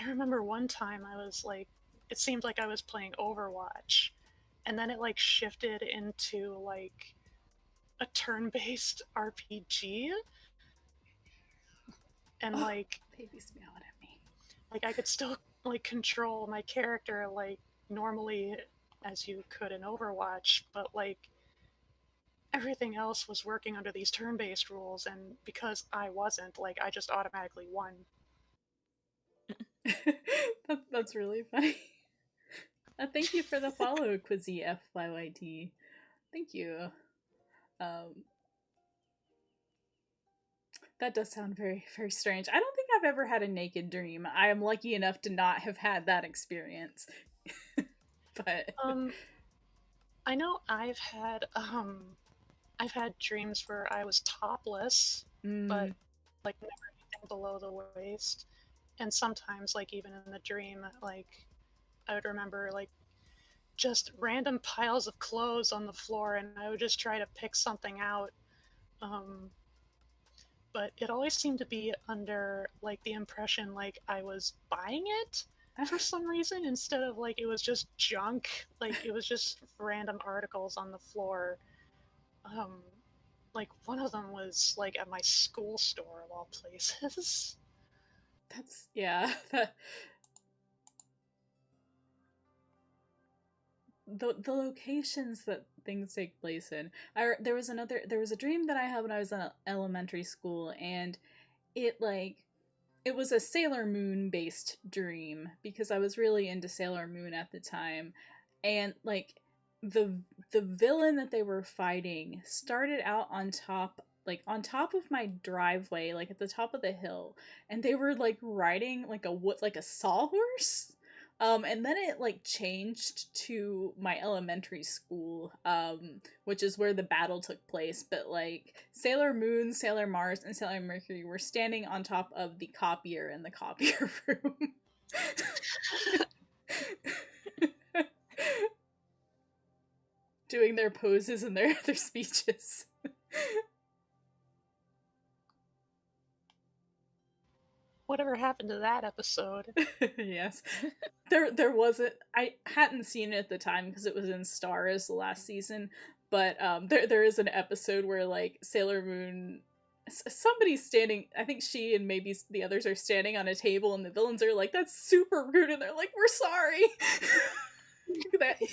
I remember one time I was like, it seemed like I was playing Overwatch, and then it like shifted into like a turn-based RPG, and like baby's meowing at me. Like I could still like control my character like normally as you could in Overwatch, but like everything else was working under these turn-based rules, and because I wasn't, like I just automatically won. That's really funny. Thank you for the follow, Quizzy FYYT. Thank you. That does sound very, very strange. I don't think I've ever had a naked dream. I am lucky enough to not have had that experience. But I know I've had dreams where I was topless, but like never anything below the waist. And sometimes, like even in the dream, like I would remember like just random piles of clothes on the floor, and I would just try to pick something out. But it always seemed to be under like the impression like I was buying it for some reason, instead of like it was just junk. Like it was just random articles on the floor. Like one of them was like at my school store of all places. That's, yeah. The locations that things take place in. There was a dream that I had when I was in elementary school, and it was a Sailor Moon based dream because I was really into Sailor Moon at the time, and like the villain that they were fighting started out on top of my driveway, like at the top of the hill, and they were like riding like a sawhorse. And then it like changed to my elementary school, which is where the battle took place. But like Sailor Moon, Sailor Mars, and Sailor Mercury were standing on top of the copier in the copier room. Doing their poses and their speeches. Whatever happened to that episode? Yes. There wasn't, I hadn't seen it at the time because it was in Stars the last season, but there is an episode where like Sailor Moon, somebody's standing, I think she and maybe the others are standing on a table and the villains are like, that's super rude, and they're like, we're sorry.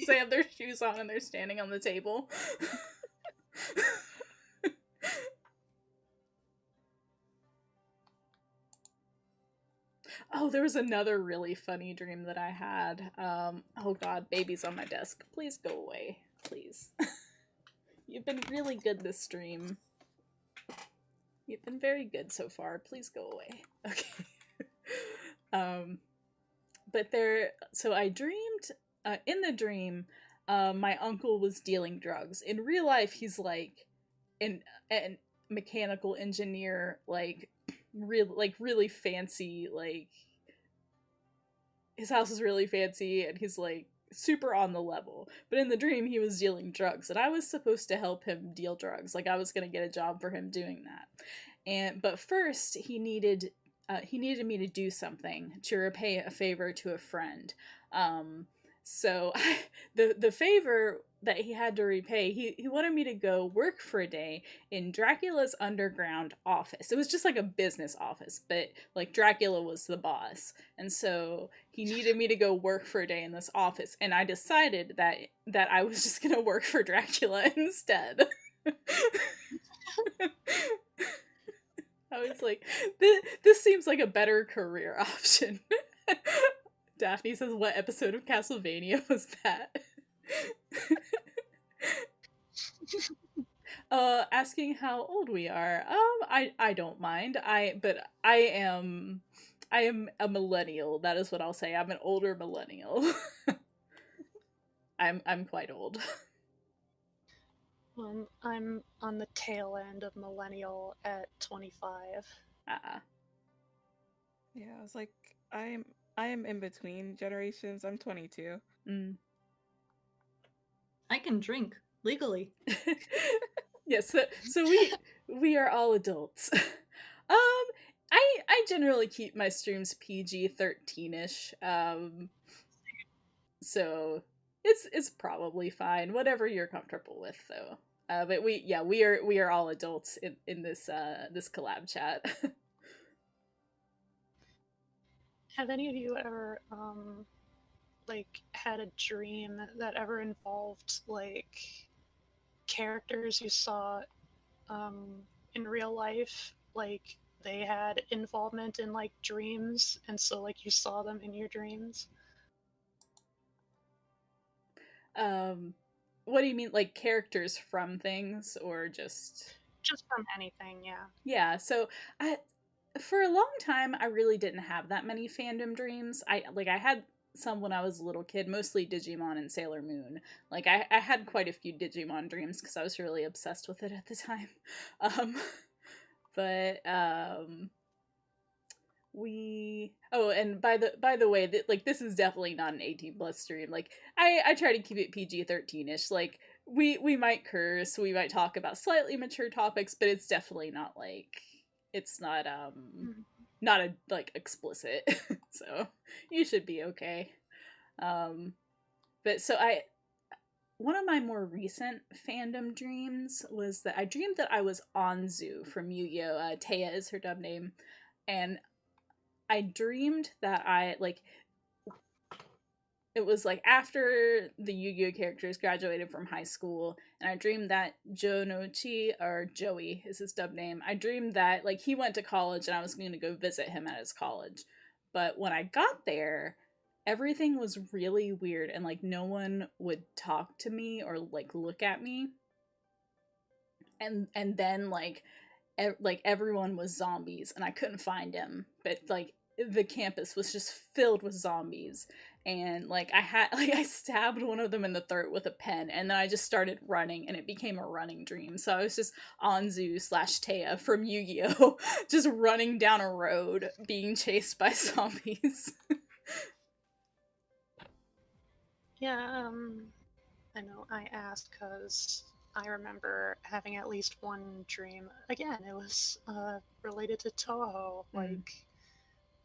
They have their shoes on and they're standing on the table. Oh, there was another really funny dream that I had. Oh god, baby's on my desk. Please go away. Please. You've been really good this stream. You've been very good so far. Please go away. Okay. But so I dreamed, in the dream, my uncle was dealing drugs. In real life, he's like an mechanical engineer, like really fancy, like his house is really fancy and he's like super on the level. But in the dream he was dealing drugs and I was supposed to help him deal drugs. Like I was going to get a job for him doing that. But first he needed me to do something to repay a favor to a friend. So the favor that he had to repay, he wanted me to go work for a day in Dracula's underground office. It was just like a business office, but like Dracula was the boss. And so he needed me to go work for a day in this office, and I decided that I was just going to work for Dracula instead. I was like, this seems like a better career option. Daphne says, what episode of Castlevania was that? Asking how old we are. I don't mind. But I am a millennial. That is what I'll say. I'm an older millennial. I'm quite old. I'm on the tail end of millennial at 25. Yeah, I was like, I am in between generations. I'm 22. I can drink legally. Yes, so we are all adults. I generally keep my streams PG-13ish. So it's probably fine. Whatever you're comfortable with, though. But we are all adults in this this collab chat. Have any of you ever like had a dream that ever involved like characters you saw in real life, like they had involvement in like dreams, and so like you saw them in your dreams? What do you mean, like characters from things or just from anything? Yeah. Yeah, so for a long time I really didn't have that many fandom dreams. I had some when I was a little kid, mostly Digimon and Sailor Moon. Like I had quite a few Digimon dreams because I was really obsessed with it at the time. And by the way, that like this is definitely not an 18+ stream. Like I try to keep it PG-13ish. Like we might curse, we might talk about slightly mature topics, but it's definitely not like it's not not a like explicit. So you should be okay. But so one of my more recent fandom dreams was that I dreamed that I was Anzu from Yu-Gi-Oh! Taya is her dub name, and I dreamed that it was like after the Yu-Gi-Oh characters graduated from high school, and I dreamed that Jonochi, or Joey is his dub name, I dreamed that like he went to college and I was going to go visit him at his college. But when I got there, everything was really weird and like no one would talk to me or like look at me. And then like everyone was zombies and I couldn't find him, but like the campus was just filled with zombies, and like I stabbed one of them in the throat with a pen, and then I just started running and it became a running dream. So I was just Anzu / Taya from Yu-Gi-Oh! Just running down a road being chased by zombies. Yeah, I know I asked because I remember having at least one dream. Again, it was related to Toho. Like,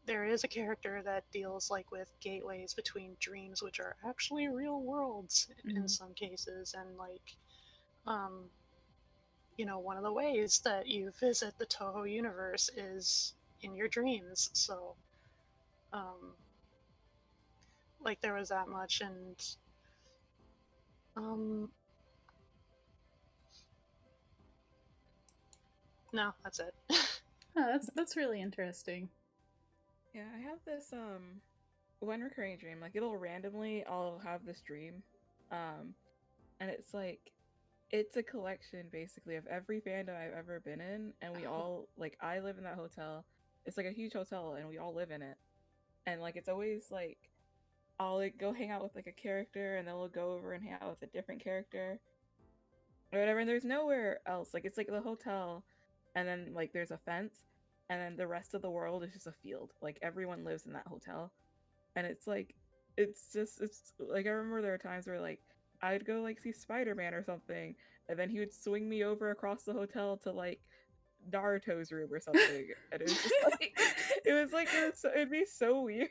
there is a character that deals like with gateways between dreams, which are actually real worlds in some cases, and like, one of the ways that you visit the Toho universe is in your dreams. So, like, there was that much, and no, that's it. Oh, that's really interesting. Yeah, I have this one recurring dream. Like, it'll randomly, I'll have this dream, and it's like, it's a collection basically of every fandom I've ever been in, and we all, like, I live in that hotel. It's like a huge hotel, and we all live in it. And like, it's always like, I'll like go hang out with like a character, and then we'll go over and hang out with a different character, or whatever. And there's nowhere else. Like, it's like the hotel, and then like there's a fence, and then the rest of the world is just a field. Like, everyone lives in that hotel, and it's like, it's like, I remember there were times where like I'd go like see Spider-Man or something, and then he would swing me over across the hotel to like Naruto's room or something, and it was just like, it'd be so weird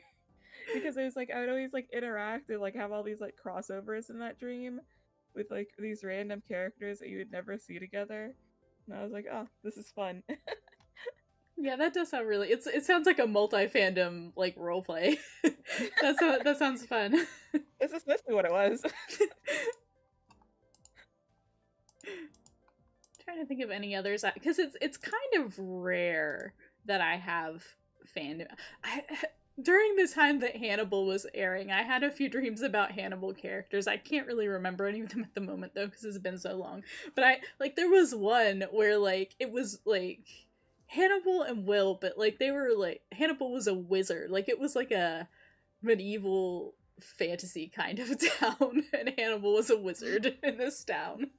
because it was like I would always like interact and like have all these like crossovers in that dream with like these random characters that you would never see together, and I was like, oh, this is fun. Yeah, that does sound really. It sounds like a multi-fandom like roleplay. That sounds fun. It's especially what it was. Trying to think of any others because it's kind of rare that I have fandom. During the time that Hannibal was airing, I had a few dreams about Hannibal characters. I can't really remember any of them at the moment though because it's been so long. But there was one where like it was like Hannibal and Will, but like they were like Hannibal was a wizard. Like it was like a medieval fantasy kind of town, and Hannibal was a wizard in this town.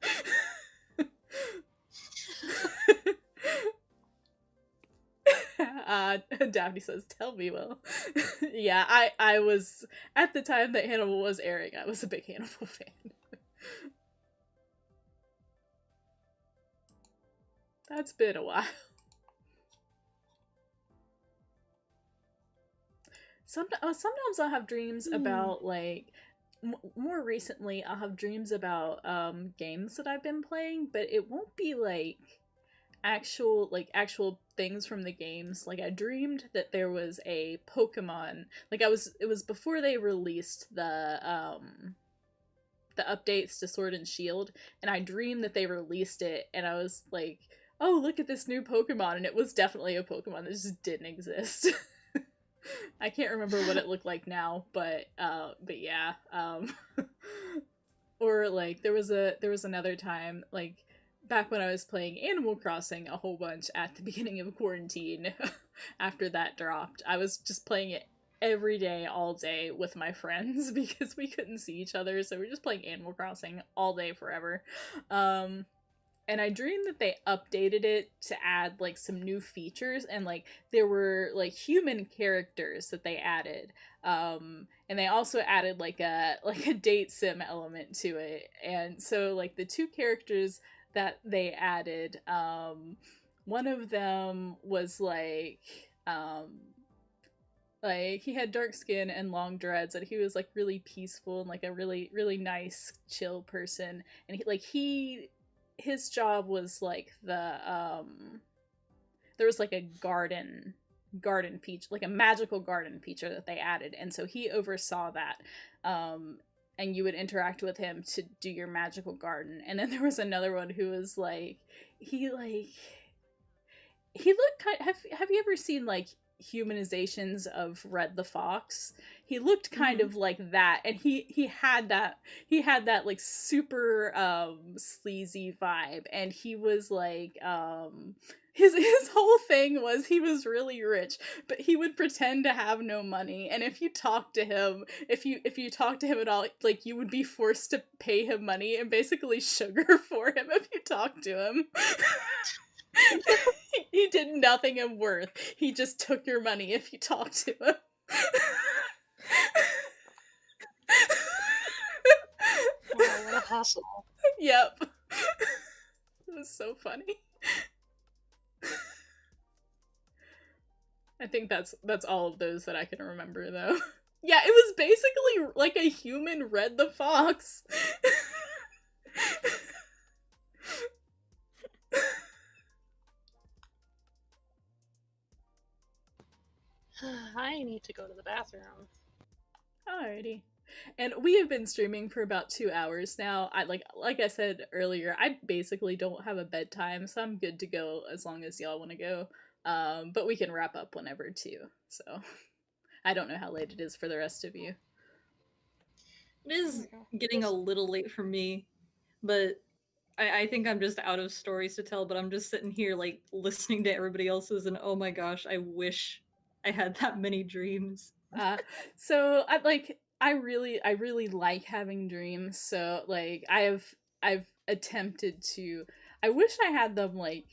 Daphne says, "Tell me, Will." Yeah, I was at the time that Hannibal was airing. I was a big Hannibal fan. That's been a while. Sometimes I'll have dreams about like. More recently, I'll have dreams about games that I've been playing, but it won't be like actual things from the games. Like I dreamed that there was a Pokemon. Like it was before they released the updates to Sword and Shield, and I dreamed that they released it, and I was like, oh, look at this new Pokemon, and it was definitely a Pokemon that just didn't exist. I can't remember what it looked like now, but yeah. Or like there was another time, like back when I was playing Animal Crossing a whole bunch at the beginning of quarantine. After that dropped, I was just playing it every day, all day with my friends because we couldn't see each other, so we were just playing Animal Crossing all day forever. And I dreamed that they updated it to add like some new features, and like there were like human characters that they added, and they also added like a date sim element to it. And so like the two characters that they added, one of them was like he had dark skin and long dreads, and he was like really peaceful and like a really really nice chill person, and his job was like there was like a garden feature, like a magical garden feature that they added, and so he oversaw that, and you would interact with him to do your magical garden. And then there was another one who was like he looked kind of, have you ever seen like humanizations of Red the Fox? He looked kind of like that, and he had that like super sleazy vibe, and he was like his whole thing was he was really rich, but he would pretend to have no money, and if you talk to him, if you talk to him at all, like you would be forced to pay him money and basically sugar for him if you talk to him. He did nothing of worth. He just took your money if you talked to him. Wow, what a hustle. Yep. It was so funny. I think that's all of those that I can remember, though. Yeah, it was basically like a human Red the Fox. I need to go to the bathroom. Alrighty. And we have been streaming for about 2 hours now. I like I said earlier, I basically don't have a bedtime, so I'm good to go as long as y'all want to go. But we can wrap up whenever too. So I don't know how late it is for the rest of you. It is getting a little late for me, but I think I'm just out of stories to tell, but I'm just sitting here like listening to everybody else's and oh my gosh, I wish I had that many dreams. So I really like having dreams, so like I've attempted to. I wish I had them like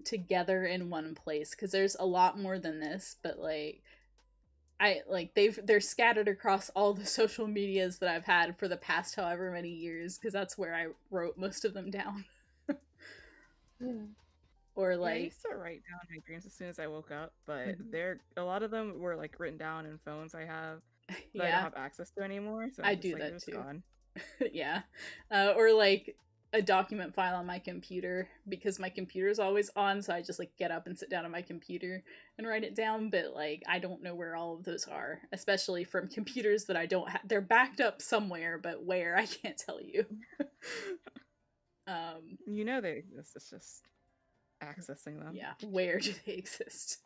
together in one place, because there's a lot more than this, but like they're scattered across all the social medias that I've had for the past however many years, because that's where I wrote most of them down. Or like, I used to write down my dreams as soon as I woke up, but a lot of them were like written down in phones I have that I don't have access to anymore. So I I'm just, do like, that too. Gone. Yeah, or like a document file on my computer, because my computer is always on, so I just like get up and sit down on my computer and write it down. But like I don't know where all of those are, especially from computers that I don't have. They're backed up somewhere, but where, I can't tell you. You know they exist. It's just accessing them. Yeah, where do they exist?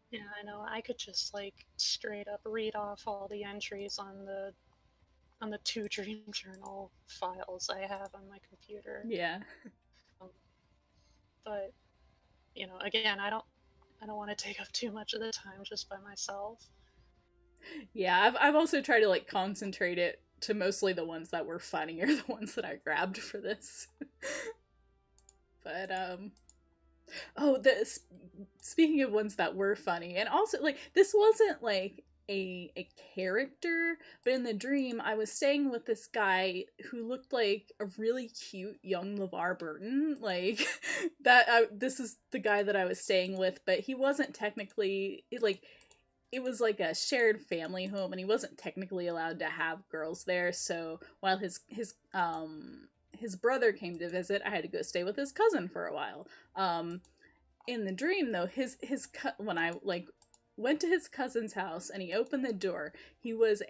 Yeah, I know. I could just like straight up read off all the entries on the 2 Dream Journal files I have on my computer. Yeah. But you know, again, I don't want to take up too much of the time just by myself. Yeah, I've also tried to like concentrate it to mostly the ones that were funny, or the ones that I grabbed for this. But oh, speaking of ones that were funny, and also like this wasn't like a character, but in the dream I was staying with this guy who looked like a really cute young LeVar Burton. Like this is the guy that I was staying with, but he wasn't technically like, it was like a shared family home, and he wasn't technically allowed to have girls there. So while his brother came to visit, I had to go stay with his cousin for a while. In the dream though, when I like went to his cousin's house and he opened the door, he was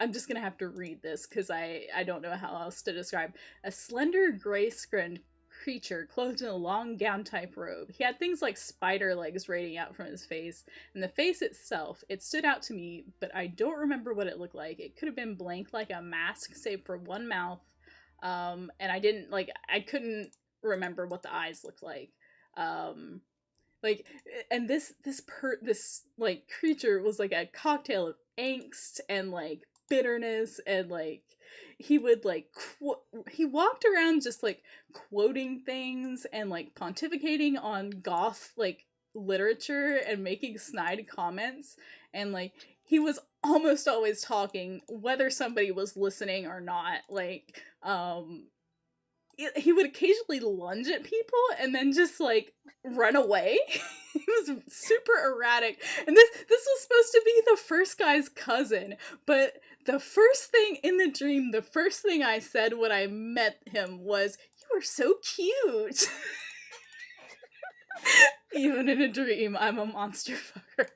I'm just gonna have to read this because I don't know how else to describe. A slender gray-skinned creature clothed in a long gown type robe. He had things like spider legs radiating out from his face, and the face itself, it stood out to me, but I don't remember what it looked like. It could have been blank like a mask, save for one mouth, and I couldn't remember what the eyes looked like. Like, and this like creature was like a cocktail of angst and like bitterness, and like he would like he walked around just like quoting things and like pontificating on goth like literature and making snide comments, and like he was almost always talking whether somebody was listening or not. Like he would occasionally lunge at people and then just like run away. He was super erratic, and this was supposed to be the first guy's cousin, but the first thing in the dream, the first thing I said when I met him was, "You are so cute." Even in a dream, I'm a monster fucker.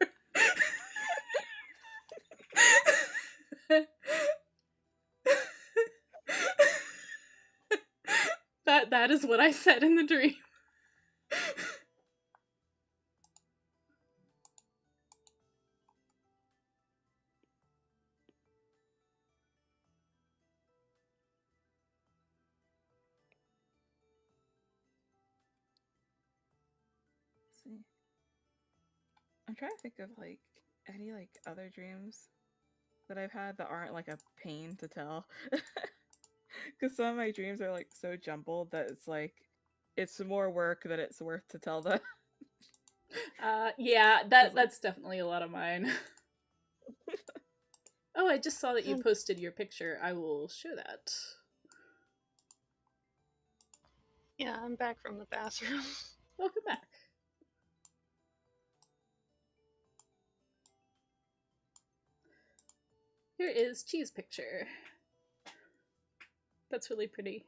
That is what I said in the dream. See, I'm trying to think of like any like other dreams that I've had that aren't like a pain to tell. Because some of my dreams are like so jumbled that it's like it's more work that it's worth to tell them. Yeah, that's definitely a lot of mine. Oh, I just saw that you posted your picture. I will show that. Yeah, I'm back from the bathroom. Welcome back. Here is Cheese Picture. That's really pretty.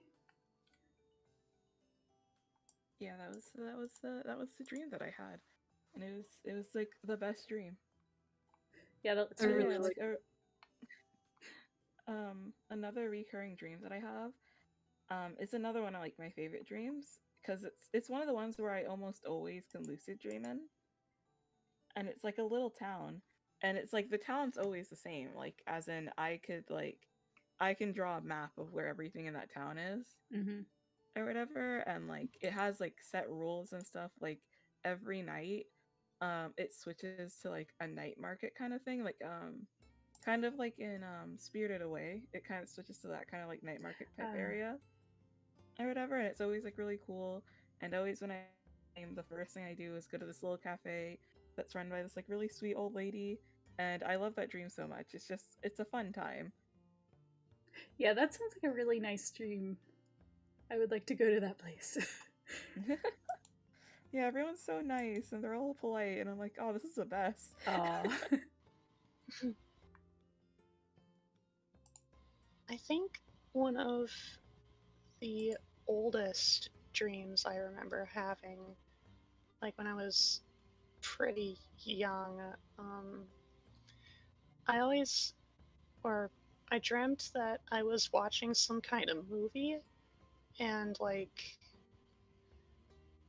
Yeah, that was the dream that I had, and it was like the best dream. Yeah, that's I really really like like another recurring dream that I have. It's another one of like my favorite dreams because it's one of the ones where I almost always can lucid dream in, and it's like a little town, and it's like the town's always the same, like as in I can draw a map of where everything in that town is Mm-hmm. or whatever, and like it has like set rules and stuff. Like every night, it switches to like a night market kind of thing, like kind of like in Spirited Away, it kind of switches to that kind of like night market type area or whatever, and it's always like really cool. And always when I the first thing I do is go to this little cafe that's run by this like really sweet old lady, and I love that dream so much. It's a fun time. Yeah, that sounds like a really nice dream. I would like to go to that place. Yeah, everyone's so nice and they're all polite, and I'm like, oh, this is the best. Aw. I think one of the oldest dreams I remember having, like when I was pretty young, I always, or I dreamt that I was watching some kind of movie, and like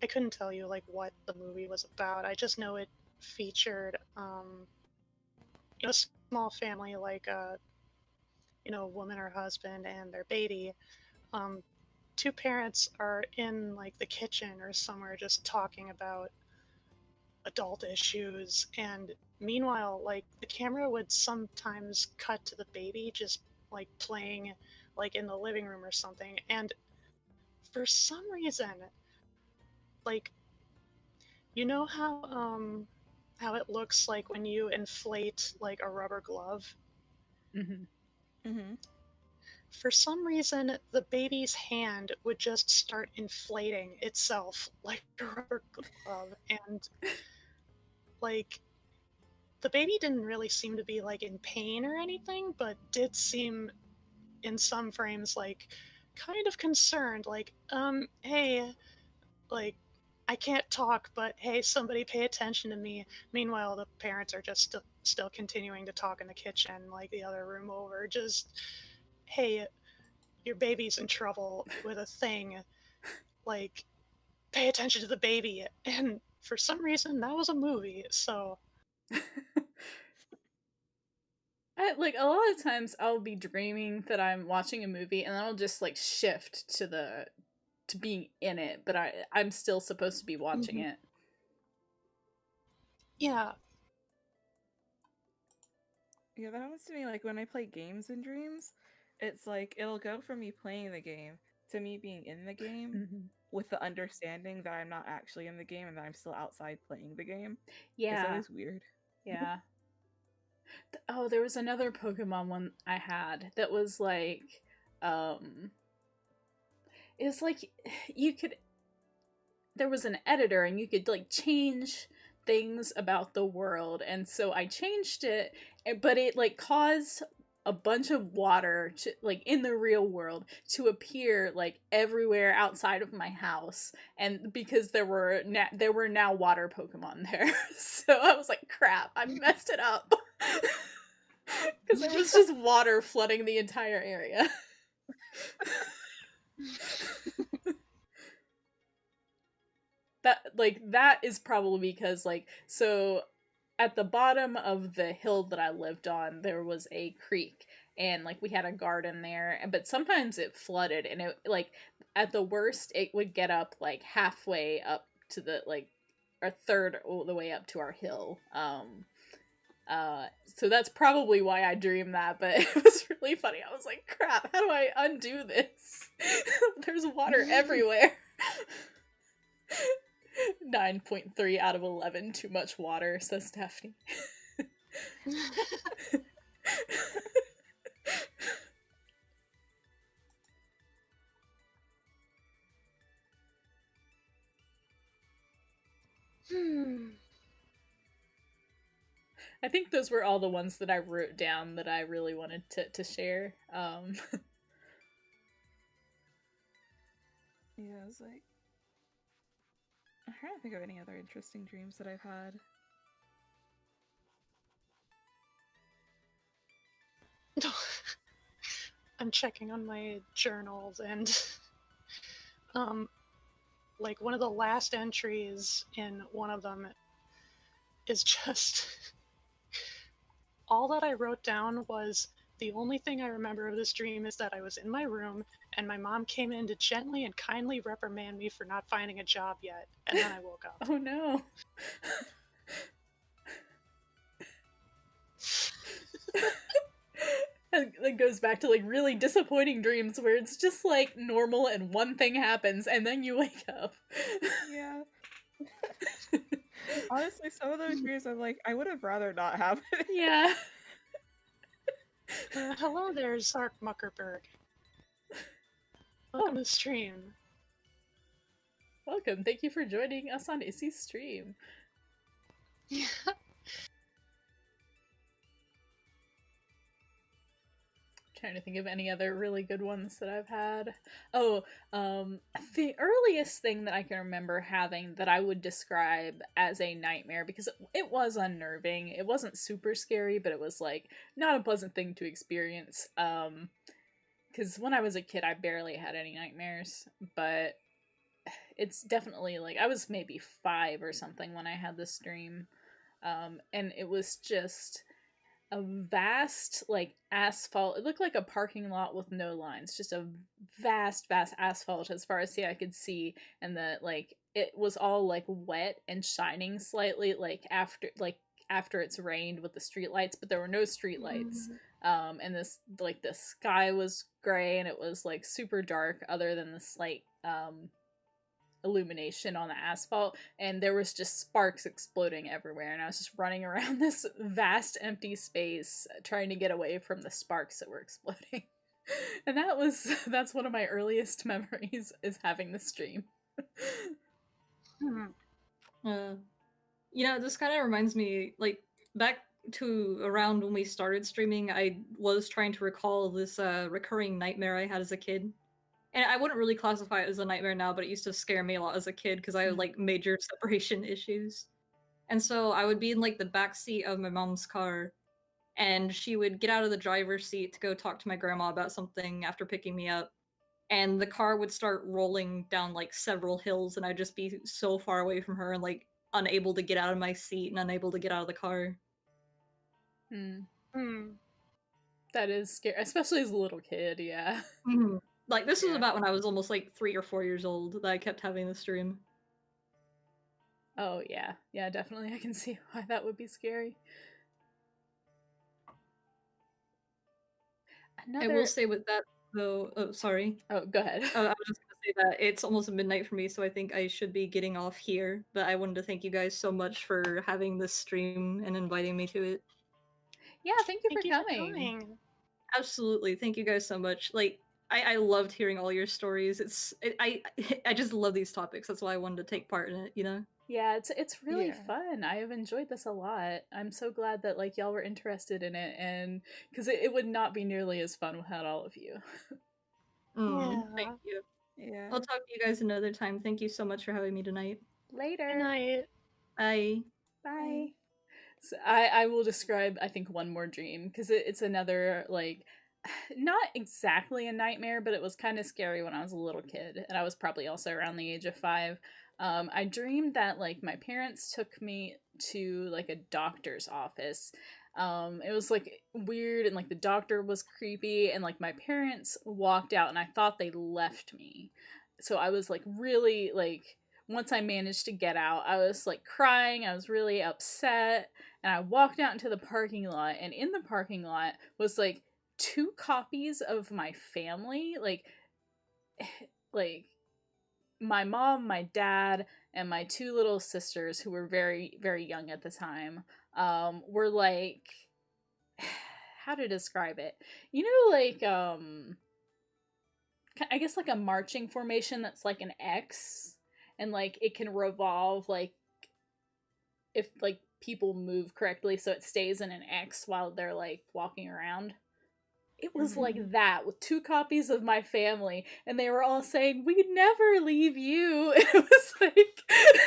I couldn't tell you like what the movie was about. I just know it featured a small family, like a woman or husband and their baby. Um, Two parents are in like the kitchen or somewhere just talking about adult issues, and meanwhile like the camera would sometimes cut to the baby just like playing like in the living room or something, and for some reason, like, you know how it looks like when you inflate like a rubber glove? Mm-hmm. Mm-hmm. For some reason, the baby's hand would just start inflating itself like a rubber glove, and like the baby didn't really seem to be like in pain or anything, but did seem in some frames like kind of concerned, like, hey, like, I can't talk, but hey, somebody pay attention to me. Meanwhile, the parents are just still continuing to talk in the kitchen, like the other room over, just, hey, your baby's in trouble with a thing, like, pay attention to the baby. And for some reason, that was a movie, so. Like a lot of times I'll be dreaming that I'm watching a movie and then I'll just like shift to being in it, but I'm still supposed to be watching it. Yeah. Yeah, that happens to me like when I play games in dreams. It's like it'll go from me playing the game to me being in the game Mm-hmm. with the understanding that I'm not actually in the game and that I'm still outside playing the game. Yeah. It's always weird. Yeah. Oh, there was another Pokemon one I had that was like, it's like you could, there was an editor and you could like change things about the world, and so I changed it, but it like caused a bunch of water to like in the real world to appear like everywhere outside of my house, and because there were now water Pokemon there. So I was like, crap, I messed it up. Because there was just water flooding the entire area. That is probably because like, so at the bottom of the hill that I lived on there was a creek, and like we had a garden there, but sometimes it flooded, and it like at the worst it would get up like halfway up to the like a third all the way up to our hill. So that's probably why I dreamed that, but it was really funny. I was like, crap, how do I undo this? There's water everywhere. 9.3 out of 11, too much water, says Daphne. I think those were all the ones that I wrote down that I really wanted to share. Yeah, I was like, I'm trying to think of any other interesting dreams that I've had. I'm checking on my journals, and like one of the last entries in one of them is just all that I wrote down was, the only thing I remember of this dream is that I was in my room and my mom came in to gently and kindly reprimand me for not finding a job yet, and then I woke up. Oh no. That goes back to like really disappointing dreams where it's just like normal and one thing happens and then you wake up. Yeah. Honestly, some of those dreams I'm like, I would have rather not have it. Yeah. Hello there, Zark Muckerberg. Welcome to the stream. Welcome. Thank you for joining us on Issy's stream. Yeah. Trying to think of any other really good ones that I've had. Oh, the earliest thing that I can remember having that I would describe as a nightmare, because it was unnerving. It wasn't super scary, but it was like not a pleasant thing to experience. Because when I was a kid, I barely had any nightmares, but it's definitely like I was maybe 5 or something when I had this dream, and it was just a vast like asphalt. It looked like a parking lot with no lines, just a vast asphalt as far as the eye could see, and that like it was all like wet and shining slightly like after it's rained with the street lights, but there were no street lights. And this like the sky was gray and it was like super dark other than the slight illumination on the asphalt, and there was just sparks exploding everywhere, and I was just running around this vast empty space trying to get away from the sparks that were exploding. And that's one of my earliest memories, is having this dream. This kind of reminds me, like, back to around when we started streaming, I was trying to recall this recurring nightmare I had as a kid. And I wouldn't really classify it as a nightmare now, but it used to scare me a lot as a kid because I had like major separation issues. And so I would be in like the back seat of my mom's car, and she would get out of the driver's seat to go talk to my grandma about something after picking me up. And the car would start rolling down like several hills, and I'd just be so far away from her and like unable to get out of my seat and unable to get out of the car. That is scary, especially as a little kid. Yeah. Like, this was about when I was almost like 3 or 4 years old that I kept having this dream. Oh yeah, definitely. I can see why that would be scary. I will say with that though, oh sorry. Oh, go ahead. I was just gonna say that it's almost midnight for me, so I think I should be getting off here. But I wanted to thank you guys so much for having this stream and inviting me to it. Yeah, thank you for coming. Absolutely, thank you guys so much. Like, I loved hearing all your stories. I just love these topics. That's why I wanted to take part in it. You know. Yeah, it's really fun. I have enjoyed this a lot. I'm so glad that like y'all were interested in it, and because it would not be nearly as fun without all of you. Thank you. Yeah. I'll talk to you guys another time. Thank you so much for having me tonight. Later. Good night. Bye. Bye. So I will describe, I think, one more dream, because it's another like not exactly a nightmare, but it was kind of scary when I was a little kid, and I was probably also around the age of 5. I dreamed that like my parents took me to like a doctor's office. It was like weird, and like the doctor was creepy, and like my parents walked out and I thought they left me. So I was like really like, once I managed to get out, I was like crying, I was really upset, and I walked out into the parking lot, and in the parking lot was like 2 copies of my family, like my mom, my dad, and my 2 little sisters, who were very, very young at the time, were like, how to describe it? You know, like, I guess like a marching formation that's like an X, and like it can revolve, like, if like people move correctly so it stays in an X while they're like walking around. It was like that with 2 copies of My Family, and they were all saying, "We'd never leave you." And it was like, and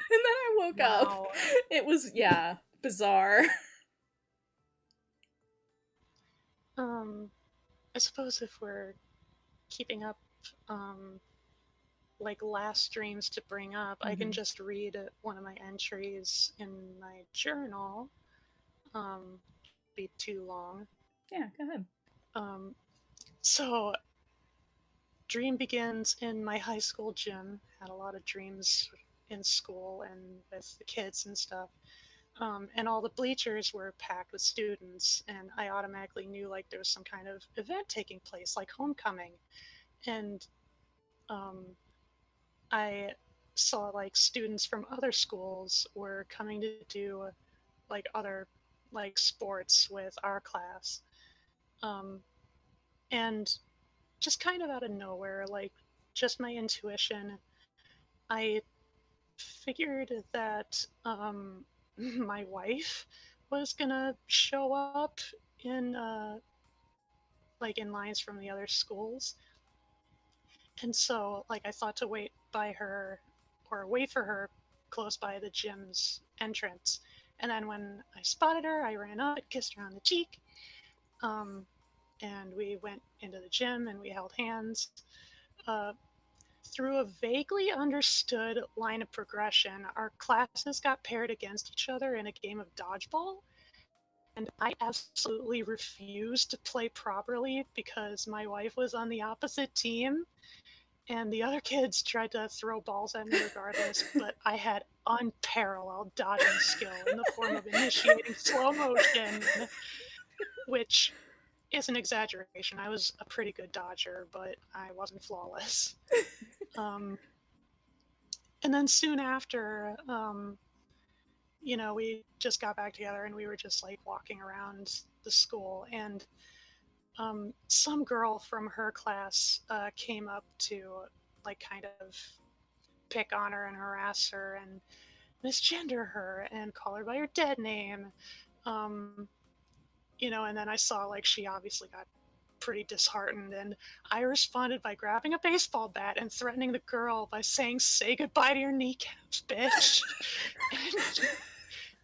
then I woke up. It was, yeah, bizarre. I suppose if we're keeping up, like last streams to bring up, I can just read one of my entries in my journal. Be too long. Yeah, go ahead. So, dream begins in my high school gym. Had a lot of dreams in school and with the kids and stuff. And all the bleachers were packed with students, and I automatically knew like there was some kind of event taking place, like homecoming. And I saw like students from other schools were coming to do like other like sports with our class. And just kind of out of nowhere, like just my intuition, I figured that my wife was gonna show up in like in lines from the other schools. And so like I thought to wait by her or wait for her close by the gym's entrance. And then when I spotted her, I ran up and kissed her on the cheek. And we went into the gym and we held hands. Through a vaguely understood line of progression, our classes got paired against each other in a game of dodgeball. And I absolutely refused to play properly because my wife was on the opposite team. And the other kids tried to throw balls at me regardless, but I had unparalleled dodging skill in the form of initiating slow motion, which is an exaggeration. I was a pretty good dodger, but I wasn't flawless. And then soon after, you know, we just got back together and we were just like walking around the school, and some girl from her class came up to like kind of pick on her and harass her and misgender her and call her by her dead name. You know, and then I saw like she obviously got pretty disheartened, and I responded by grabbing a baseball bat and threatening the girl by saying, "Say goodbye to your kneecaps, bitch."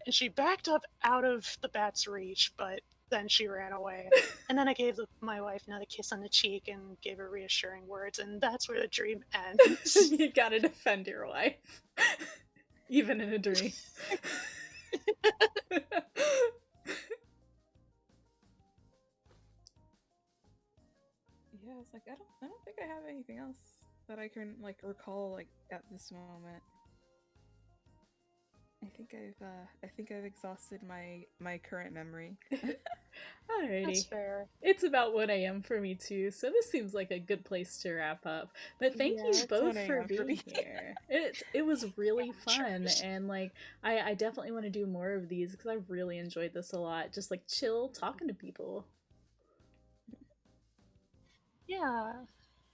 and she backed up out of the bat's reach, but then she ran away. And then I gave my wife another kiss on the cheek and gave her reassuring words, and that's where the dream ends. You gotta defend your wife. Even in a dream. Yeah, it's like I don't think I have anything else that I can like recall like at this moment. I think I've exhausted my current memory. Alrighty. That's fair. It's about 1 a.m. for me too, so this seems like a good place to wrap up. But thank you both for being here. It was really fun, and like I definitely want to do more of these because I've really enjoyed this a lot. Just like chill talking to people. Yeah,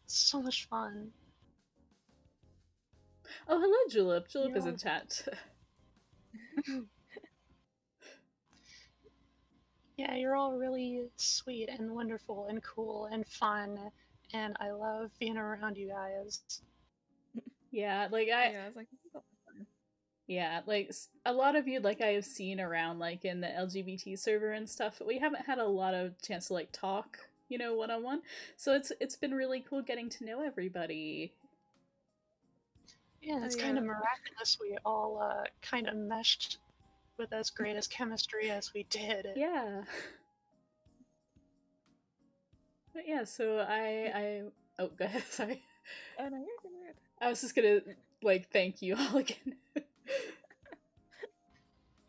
so much fun. Oh, hello, Julep. Julep is in chat. Yeah, you're all really sweet and wonderful and cool and fun, and I love being around you guys. Yeah, like I was like, this is all fun. Yeah, like a lot of you, like I have seen around, like in the LGBT server and stuff. But we haven't had a lot of chance to like talk, you know, one-on-one. So it's been really cool getting to know everybody. Yeah, it's kind of miraculous we all kind of meshed with as great as chemistry as we did. Yeah. But yeah, so I oh, go ahead, sorry. Oh no, you're good. I was just gonna like thank you all again.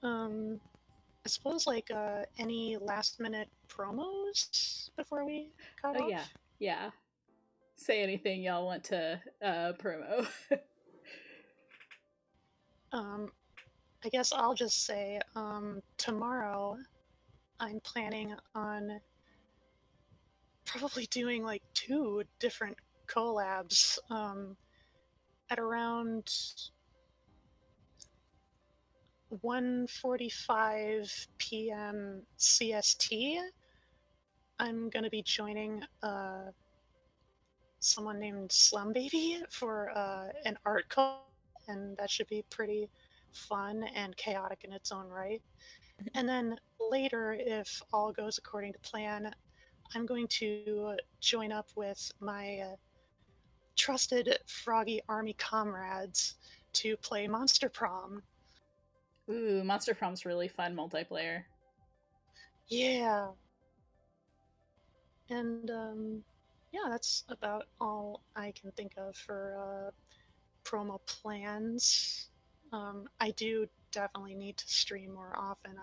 I suppose like any last minute promos before we cut off? Yeah. Say anything y'all want to promo. I guess I'll just say tomorrow I'm planning on probably doing like 2 different collabs at around 1:45 p.m. CST, I'm going to be joining someone named Slum Baby for an art club, and that should be pretty fun and chaotic in its own right. And then later, if all goes according to plan, I'm going to join up with my trusted Froggy Army comrades to play Monster Prom. Ooh, Monster Prom's really fun multiplayer. Yeah. And yeah, that's about all I can think of for promo plans. I do definitely need to stream more often.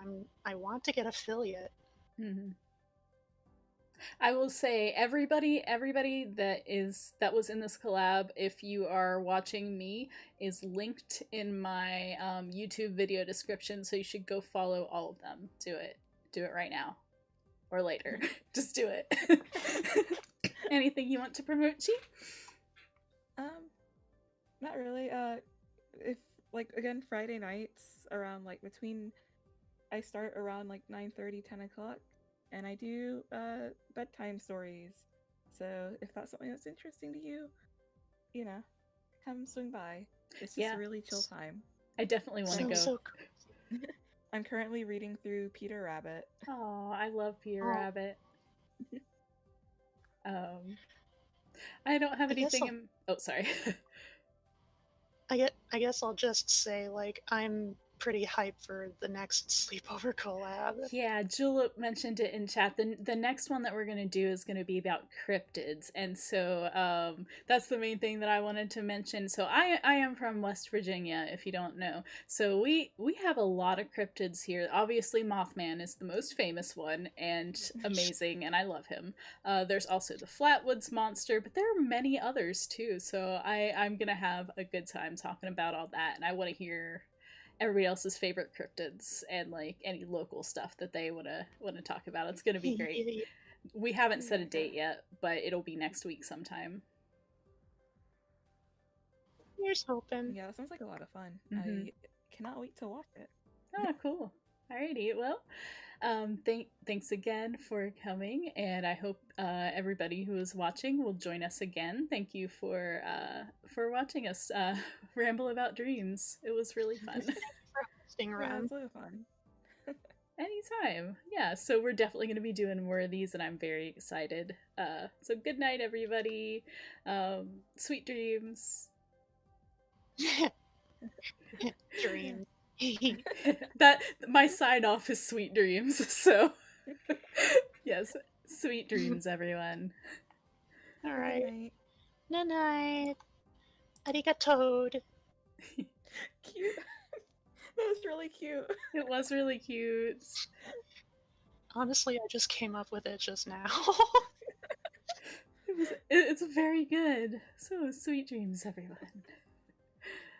I want to get affiliate. Mm-hmm. I will say everybody that was in this collab, if you are watching me, is linked in my YouTube video description, so you should go follow all of them. Do it right now or later. Just do it. Anything you want to promote, Chi? Not really. If again, Friday nights around I start around 9:30, 10 o'clock, and I do bedtime stories. So if that's something that's interesting to you, come swing by. It's just a really chill time. I definitely want to go. So cool. I'm currently reading through Peter Rabbit. Oh, I love Peter Rabbit. I don't have anything. Oh, sorry. I guess I'll just say I'm pretty hyped for the next sleepover collab. Yeah, Julep mentioned it in chat. The next one that we're going to do is going to be about cryptids, and so that's the main thing that I wanted to mention. So I am from West Virginia, if you don't know. So we have a lot of cryptids here. Obviously, Mothman is the most famous one and amazing, and I love him. There's also the Flatwoods Monster, but there are many others too. So I'm going to have a good time talking about all that, and I want to hear everybody else's favorite cryptids and any local stuff that they want to talk about. It's going to be great. We haven't set a date yet, but it'll be next week sometime. Here's hoping. Yeah, that sounds like a lot of fun. Mm-hmm. I cannot wait to watch it. Oh, cool. Alrighty, well, thanks again for coming, and I hope everybody who is watching will join us again. Thank you for watching us ramble about dreams. It was really fun. Yeah, it's really fun. Anytime. Yeah, so we're definitely going to be doing more of these, and I'm very excited. So good night, everybody. Sweet dreams. Dreams. That my sign off is sweet dreams. So yes, sweet dreams, everyone. All right. Night night. Arigato. Cute. That was really cute. It was really cute. Honestly, I just came up with it just now. It's very good. So sweet dreams, everyone.